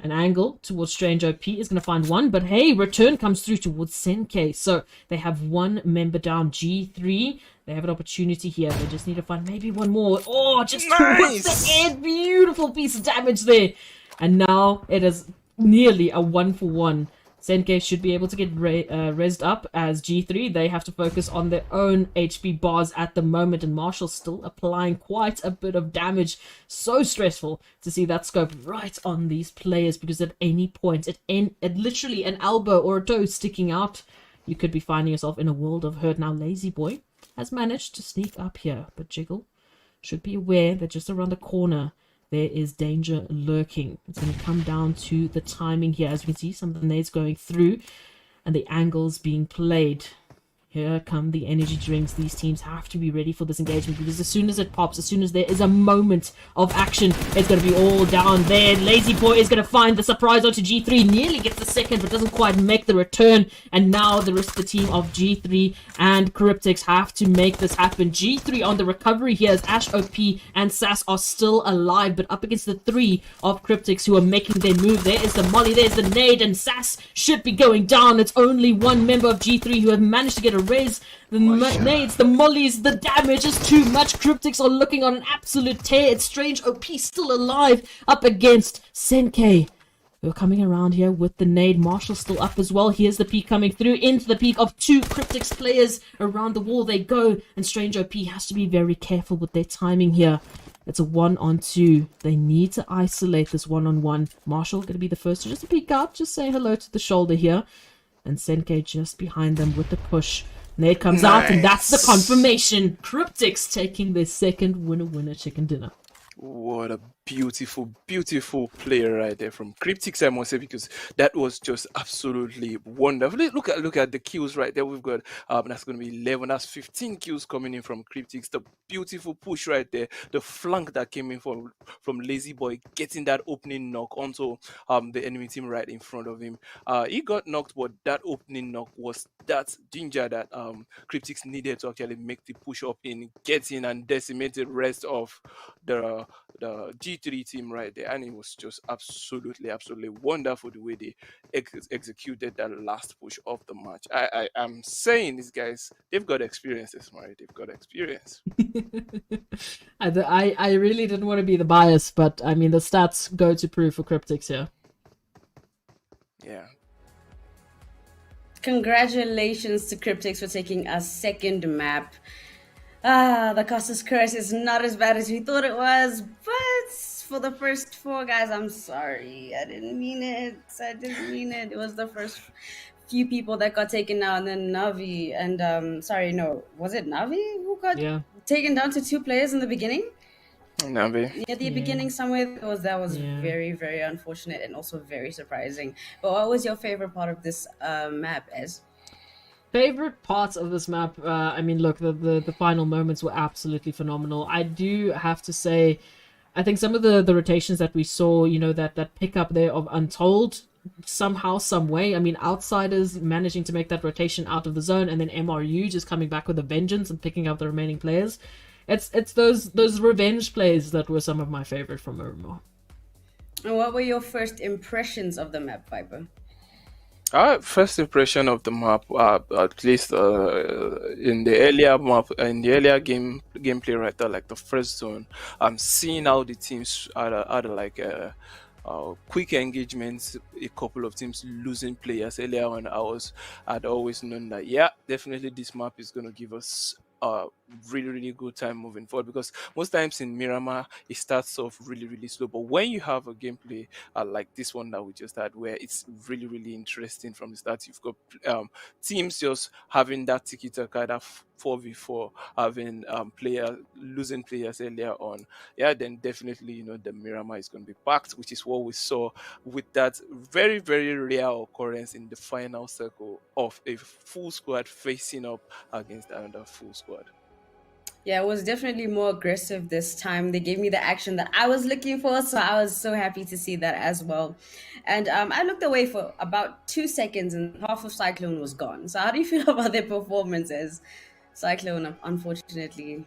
an angle towards Strange OP is going to find one, but hey, return comes through towards Senke. So they have one member down. G3, they have an opportunity here. They just need to find maybe one more. Oh, just towards the end. Beautiful piece of damage there. And now it is nearly a 1-for-1. Senke should be able to get rezzed up as G3. They have to focus on their own HP bars at the moment, and Marshall's still applying quite a bit of damage. So stressful to see that scope right on these players, because at any point, at literally an elbow or a toe sticking out, you could be finding yourself in a world of hurt. Now Lazy Boy has managed to sneak up here, but Jiggle should be aware that just around the corner there is danger lurking. It's going to come down to the timing here. As you can see, some of the nades going through and the angles being played. Here come the energy drinks. These teams have to be ready for this engagement because as soon as it pops, as soon as there is a moment of action, it's going to be all down there. Lazy Boy is going to find the surprise onto G3. Nearly gets the second, but doesn't quite make the return. And now the rest of the team of G3 and Cryptics have to make this happen. G3 on the recovery here as Ash OP and Sass are still alive, but up against the 3 of Cryptics who are making their move. There is the Molly, there's the nade, and Sass should be going down. It's only one member of G3 who have managed to get a raise. The nades, the mollies, the damage is too much. Cryptics are looking on an absolute tear. It's Strange OP still alive up against Senke. We're coming around here with the nade. Marshall still up as well. Here's the peak coming through into the peak of 2 Cryptics players. Around the wall they go. And Strange OP has to be very careful with their timing here. It's a 1-on-2. They need to isolate this 1-on-1. Marshall going to be the first to just peek out. Just say hello to the shoulder here. And Senke just behind them with the push. Nade comes out, and that's the confirmation. Cryptics taking their second winner chicken dinner. What a beautiful, beautiful player right there from Cryptics, I must say, because that was just absolutely wonderful. Look at the kills right there. We've got that's going to be 11. That's 15 kills coming in from Cryptics. The beautiful push right there. The flank that came in from Lazy Boy, getting that opening knock onto the enemy team right in front of him. He got knocked, but that opening knock was that ginger that Cryptics needed to actually make the push up in, get in and decimate the rest of the G3 team right there. And it was just absolutely wonderful the way they executed that last push of the match. I am saying these guys, they've got experience, right? They've got experience. I really didn't want to be the bias, but I mean the stats go to prove for Cryptics here. Yeah. Congratulations to Cryptics for taking a second map. The Costas curse is not as bad as we thought it was, but for the first 4 guys, I'm sorry. I didn't mean it. It was the first few people that got taken down, and then Navi and was it Navi who got taken down to 2 players in the beginning? Navi. At the beginning somewhere, that was very, very unfortunate and also very surprising. But what was your favorite part of this map, Ez? Favorite parts of this map, I mean, look, the final moments were absolutely phenomenal. I do have to say, I think some of the rotations that we saw, you know, that pickup there of Untold, somehow, some way, I mean, Outsiders managing to make that rotation out of the zone, and then MRU just coming back with a vengeance and picking up the remaining players. It's those revenge plays that were some of my favorite from Miramar. And what were your first impressions of the map, Viper? First impression of the map, at least in the earlier map, in the earlier gameplay right there, like the first zone, I'm seeing how the teams are like quick engagements, a couple of teams losing players. Earlier on, I'd always known that, yeah, definitely this map is going to give us a really good time moving forward, because most times in Miramar it starts off really slow, but when you have a gameplay like this one that we just had, where it's really interesting from the start, you've got teams just having that tiki-taka, that 4v4, having losing players earlier on, then definitely, you know, the Miramar is going to be packed, which is what we saw with that very rare occurrence in the final circle of a full squad facing up against another full squad. Yeah, it was definitely more aggressive this time. They gave me the action that I was looking for, so I was so happy to see that as well. And I looked away for about 2 seconds and half of Cyclone was gone. So how do you feel about their performances? Cyclone, unfortunately.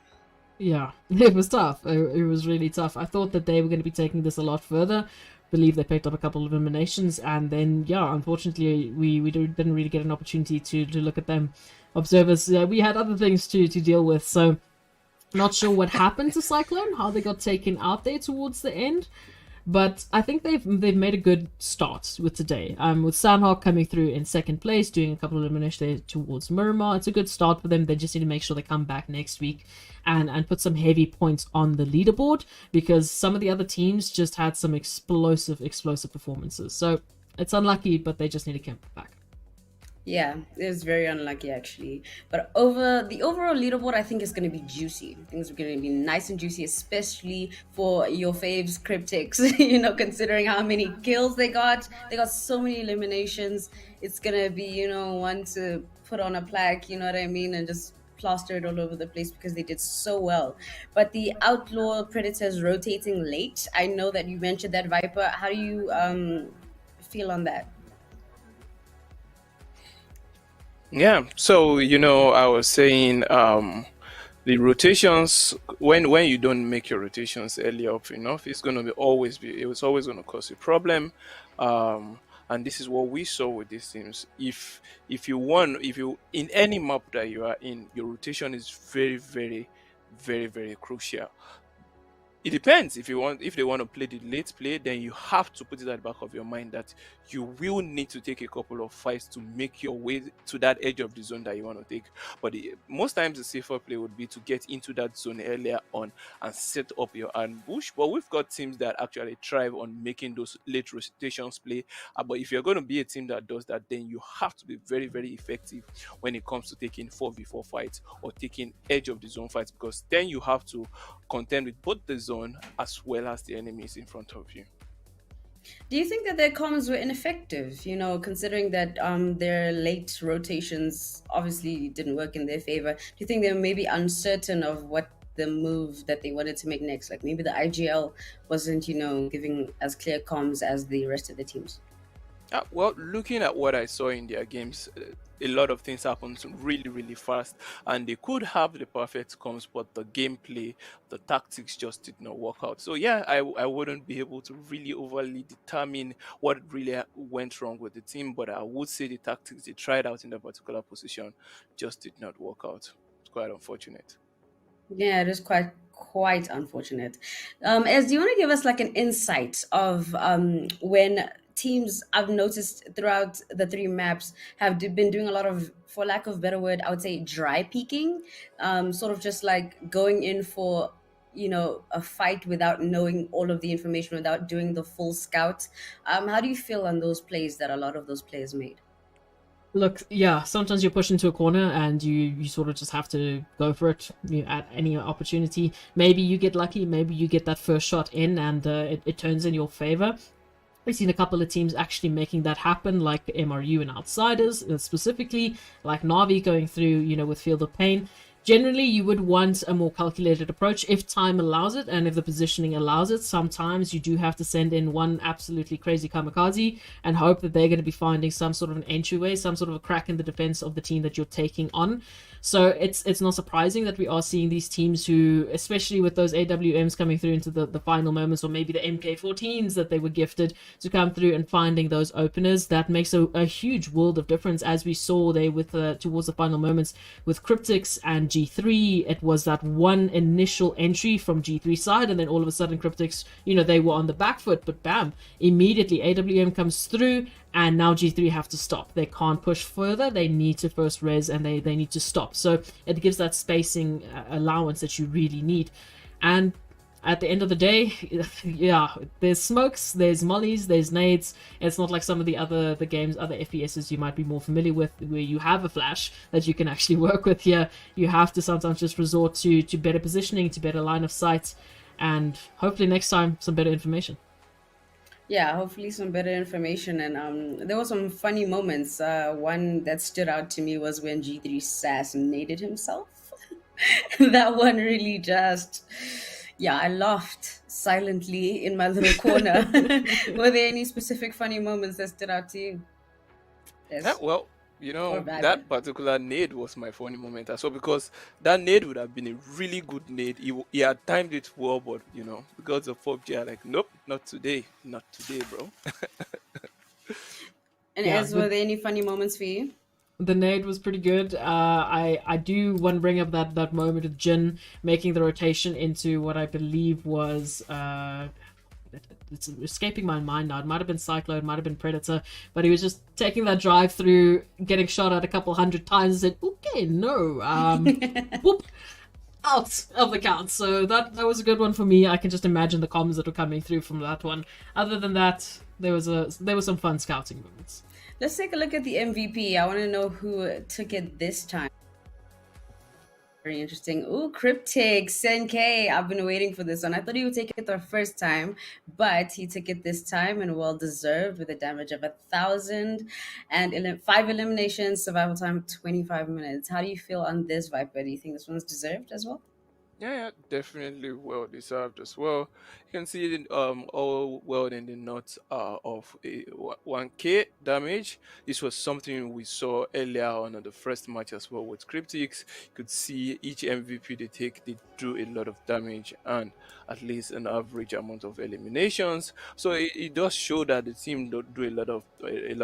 Yeah, it was tough. It was really tough. I thought that they were going to be taking this a lot further. Believe they picked up a couple of eliminations, and then unfortunately we didn't really get an opportunity to look at them. Observers, we had other things to deal with, so not sure what happened to Cyclone, how they got taken out there towards the end. But I think they've made a good start with today. With Sanhok coming through in second place, doing a couple of eliminations towards Miramar. It's a good start for them. They just need to make sure they come back next week and put some heavy points on the leaderboard, because some of the other teams just had some explosive performances. So it's unlucky, but they just need to come back. Yeah, it was very unlucky actually. But over the overall leaderboard, I think is going to be juicy. Things are going to be nice and juicy, especially for your faves, Cryptics. Considering how many kills they got so many eliminations. It's going to be, one to put on a plaque. You know what I mean, and just plaster it all over the place because they did so well. But the outlaw predators rotating late. I know that you mentioned that, Viper. How do you feel on that? Yeah, so I was saying the rotations when you don't make your rotations early up enough, it's gonna it was always gonna cause a problem. And this is what we saw with these teams. If you in any map that you are in, your rotation is very, very, very, very crucial. It depends. If they want to play the late play, then you have to put it at the back of your mind that you will need to take a couple of fights to make your way to that edge of the zone that you want to take. But most times the safer play would be to get into that zone earlier on and set up your ambush. But we've got teams that actually thrive on making those late rotations play. But if you're going to be a team that does that, then you have to be very, very effective when it comes to taking 4v4 fights or taking edge of the zone fights, because then you have to contend with both the zone as well as the enemies in front of you. Do you think that their comms were ineffective? Considering that their late rotations obviously didn't work in their favor. Do you think they were maybe uncertain of what the move that they wanted to make next? Like maybe the IGL wasn't, giving as clear comms as the rest of the teams. Well, looking at what I saw in their games, a lot of things happened really, really fast, and they could have the perfect comms, but the gameplay, the tactics just did not work out. So yeah, I wouldn't be able to really overly determine what really went wrong with the team, but I would say the tactics they tried out in that particular position just did not work out. It's quite unfortunate. Yeah, it is quite unfortunate. Ez, do you want to give us like an insight of when teams I've noticed throughout the three maps have been doing a lot of, for lack of a better word, I would say dry peeking, sort of just like going in for a fight without knowing all of the information, without doing the full scout. How do you feel on those plays that a lot of those players made? Look, yeah, sometimes you're pushed into a corner and you sort of just have to go for it at any opportunity. Maybe you get lucky, maybe you get that first shot in and it turns in your favor. We've seen a couple of teams actually making that happen, like MRU and Outsiders, specifically, like Navi going through, with Field of Pain. Generally, you would want a more calculated approach if time allows it and if the positioning allows it. Sometimes you do have to send in one absolutely crazy kamikaze and hope that they're going to be finding some sort of an entryway, some sort of a crack in the defense of the team that you're taking on. So it's not surprising that we are seeing these teams who, especially with those AWMs coming through into the final moments, or maybe the MK14s that they were gifted to come through and finding those openers. That makes a huge world of difference, as we saw there with towards the final moments with Cryptics and G3. It was that one initial entry from G3 side, and then all of a sudden Cryptics, they were on the back foot, but bam, immediately AWM comes through. And now G3 have to stop. They can't push further. They need to first res and they need to stop. So it gives that spacing allowance that you really need. And at the end of the day, yeah, there's smokes, there's mollies, there's nades. It's not like some of other FPSs you might be more familiar with, where you have a flash that you can actually work with. Here, you have to sometimes just resort to better positioning, to better line of sight, and hopefully next time some better information. Yeah, hopefully some better information. And there were some funny moments. One that stood out to me was when G3 assassinated himself. That one really just, yeah, I laughed silently in my little corner. Were there any specific funny moments that stood out to you? Yeah, well, that particular nade was my funny moment as well, because that nade would have been a really good nade. He had timed it well, but the gods of PUBG are like, nope, not today, bro. And were there any funny moments for you? The nade was pretty good. I do want to bring up that moment of Jin making the rotation into what I believe was it's escaping my mind now. It might have been Cyclone, might have been Predator, but he was just taking that drive through, getting shot at a couple hundred times, and said, "Okay, no, whoop, out of the count." So that was a good one for me. I can just imagine the comms that were coming through from that one. Other than that, there were some fun scouting moments. Let's take a look at the MVP. I want to know who took it this time. Very interesting. Ooh, Cryptic, Senk. I've been waiting for this one. I thought he would take it the first time, but he took it this time and well deserved with a damage of 1,000 and 5 eliminations, survival time 25 minutes. How do you feel on this, Viper? Do you think this one's deserved as well? Yeah, definitely well deserved as well. You can see it all well in the notes of a 1k damage. This was something we saw earlier on in the first match as well with Cryptics. You could see each MVP they take, they do a lot of damage and at least an average amount of eliminations. So it does show that the team do a lot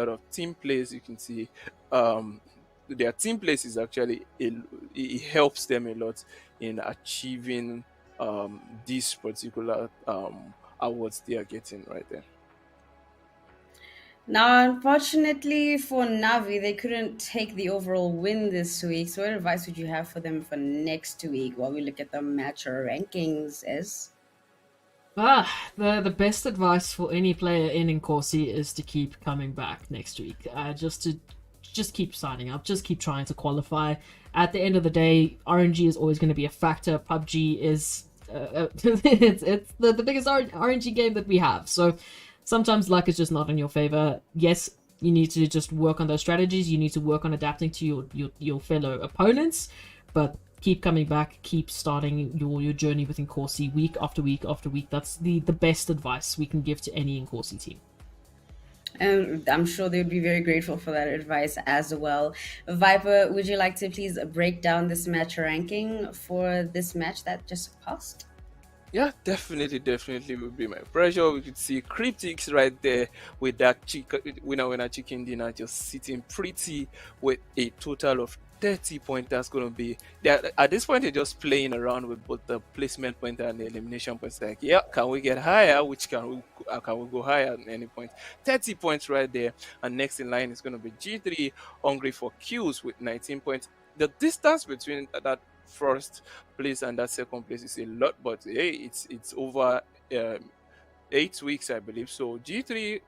of team plays. You can see their team plays is actually it helps them a lot in achieving these particular awards they are getting right there. Now, unfortunately for Navi, they couldn't take the overall win this week. So, what advice would you have for them for next week while we look at the match rankings? Is The best advice for any player in Inkosi is to keep coming back next week. Just keep signing up, just keep trying to qualify. At the end of the day, RNG is always going to be a factor. PUBG is it's the biggest RNG game that we have. So sometimes luck is just not in your favor. Yes, you need to just work on those strategies. You need to work on adapting to your fellow opponents, but keep coming back, keep starting your journey within Inkosi week after week after week. That's the best advice we can give to any Inkosi team. and I'm sure they would be very grateful for that advice as well. Viper, would you like to please break down this match ranking for this match that just passed? Yeah, definitely would be my pleasure. We could see Cryptics right there with that winner chicken dinner just sitting pretty with a total of 30 points. That's going to be at this point they're just playing around with both the placement point and the elimination points. Like, yeah, can we get higher? Which can we go higher at any point? 30 points right there. And next in line is going to be G3, hungry for kills with 19 points. The distance between that first place and that second place is a lot, but hey, it's over 8 weeks, I believe. So G3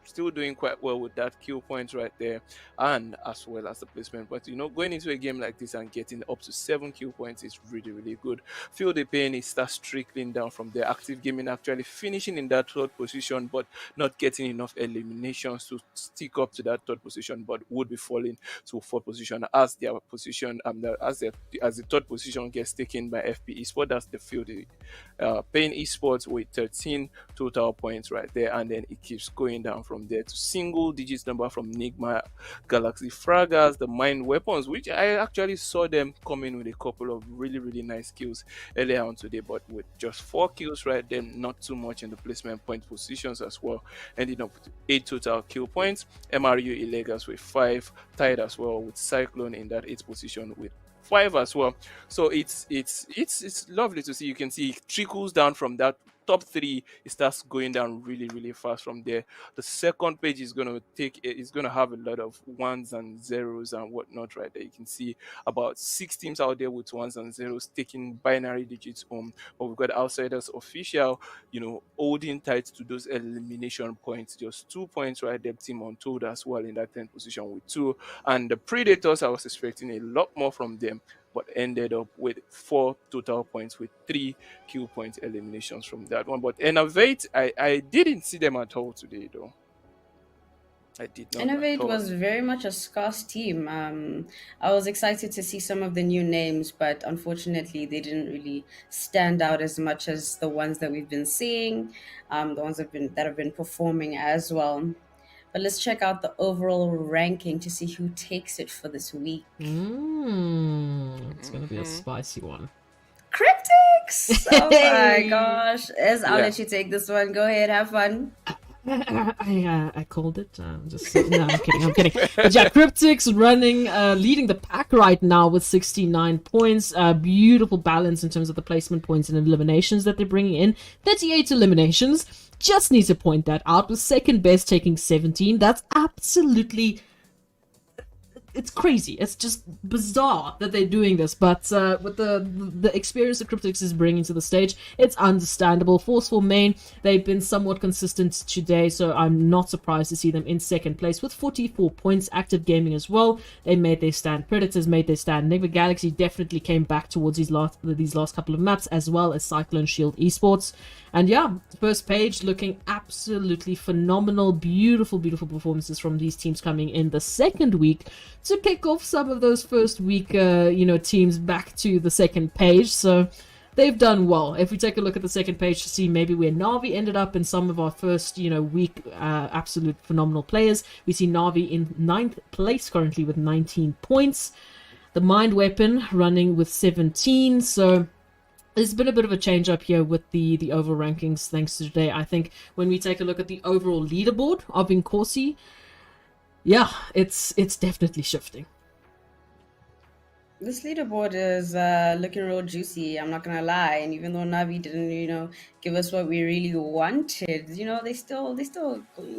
still doing quite well with that kill point right there, and as well as the placement. But going into a game like this and getting up to 7 kill points is really good. Feel the pain, it starts trickling down from there. Active Gaming actually finishing in that third position, but not getting enough eliminations to stick up to that third position, but would be falling to fourth position as their position as the third position gets taken by FP Esports. That's the field. Pain Esports with 13 total points right there, and then it keeps going down from there to single digits number from Nigma, Galaxy Fraggers, the Mind Weapons, which I actually saw them coming with a couple of really nice kills earlier on today, but with just 4 kills right there, not too much in the placement point positions as well, ending up with 8 total kill points. MRU Illegals with 5, tied as well with Cyclone in that 8th position with 5 as well. So it's lovely to see. You can see it trickles down from that top 3. It starts going down really fast from there. The second page is going to have a lot of ones and zeros and whatnot right there. You can see about 6 teams out there with ones and zeros taking binary digits home, but we've got Outsiders Official holding tight to those elimination points, just 2 points right there. Team Untold as well in that 10th position with 2, and the Predators, I was expecting a lot more from them, but ended up with 4 total points with 3 kill point eliminations from that one. But Innovate, I didn't see them at all today, though. I did not. Innovate was very much a scarce team. I was excited to see some of the new names, but unfortunately, they didn't really stand out as much as the ones that we've been seeing, the ones that have been performing as well. But let's check out the overall ranking to see who takes it for this week. It's gonna be a spicy one. Cryptics! Oh my Hey! gosh. I'll let you take this one. Go ahead, have fun. I called it. I'm kidding. But yeah, Cryptics leading the pack right now with 69 points. Beautiful balance in terms of the placement points and eliminations that they're bringing in. 38 eliminations. Just need to point that out. With second best taking 17. That's absolutely it's crazy. It's just bizarre that they're doing this. But with the experience that Cryptix is bringing to the stage, it's understandable. Forceful main, they've been somewhat consistent today, so I'm not surprised to see them in second place with 44 points. Active Gaming as well, they made their stand. Predators made their stand. Neva Galaxy definitely came back towards these last couple of maps, as well as Cyclone Shield Esports. And yeah, first page looking absolutely phenomenal. Beautiful, beautiful performances from these teams coming in the second week to kick off some of those first week, teams back to the second page. So they've done well. If we take a look at the second page to see maybe where Navi ended up in some of our first, week, absolute phenomenal players, we see Navi in 9th place currently with 19 points. The Mind Weapon running with 17. So there's been a bit of a change up here with the overall rankings thanks to today. I think when we take a look at the overall leaderboard of Inkosi, yeah, it's definitely shifting. This leaderboard is looking real juicy. I'm not gonna lie. And even though Navi didn't, give us what we really wanted, they still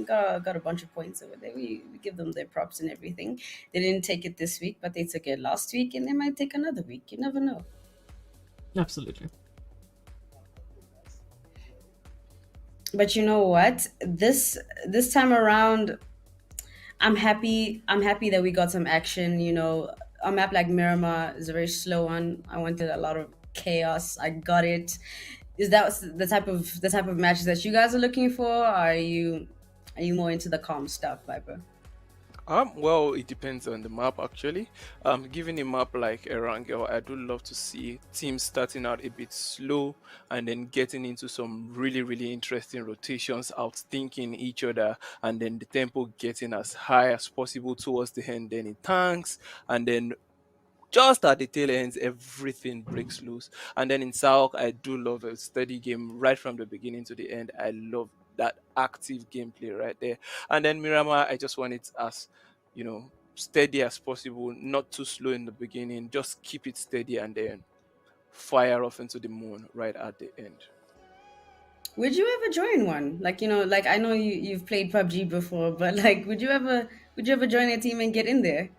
got a bunch of points over there. We give them their props and everything. They didn't take it this week, but they took it last week, and they might take another week. You never know. Absolutely. But you know what? This time around, I'm happy that we got some action. A map like Miramar is a very slow one. I wanted a lot of chaos. I got it. Is that the type of matches that you guys are looking for? Or are you more into the calm stuff, Viper? Well, it depends on the map actually. Given a map like Erangel, I do love to see teams starting out a bit slow and then getting into some really, really interesting rotations, outthinking each other, and then the tempo getting as high as possible towards the end. Then it tanks, and then just at the tail ends, everything breaks loose. And then in Sanhok, I do love a steady game right from the beginning to the end. I love that active gameplay right there. And then Miramar, I just want it as, steady as possible, not too slow in the beginning. Just keep it steady and then fire off into the moon right at the end. Would you ever join one? Like I know you've played PUBG before, but like, would you ever join a team and get in there,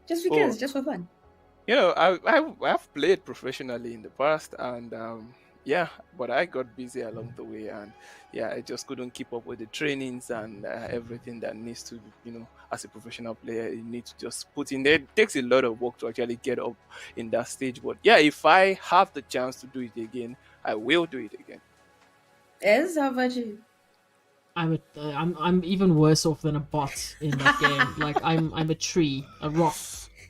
just because, Oh, just for fun? I've played professionally in the past, and yeah, but I got busy along the way, and yeah, I just couldn't keep up with the trainings and everything that needs to, as a professional player, you need to just put in there. It takes a lot of work to actually get up in that stage. But yeah, if I have the chance to do it again, I will do it again. Ez, how about you? I'm even worse off than a bot in that game. Like I'm a tree, a rock.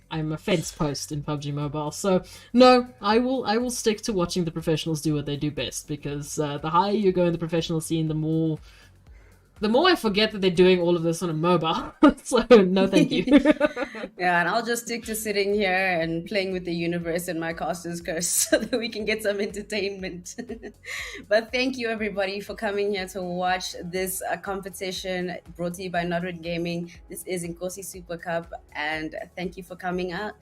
I'm a fence post in PUBG Mobile. So no, I will stick to watching the professionals do what they do best, because the higher you go in the professional scene, the more I forget that they're doing all of this on a mobile. So no, thank you. Yeah, and I'll just stick to sitting here and playing with the universe and my caster's curse so that we can get some entertainment. But thank you everybody for coming here to watch this competition brought to you by Nodred Gaming. This is Inkosi Super Cup, and thank you for coming out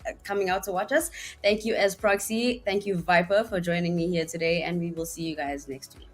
to watch us. Thank you as Proxy. Thank you Viper for joining me here today, and we will see you guys next week.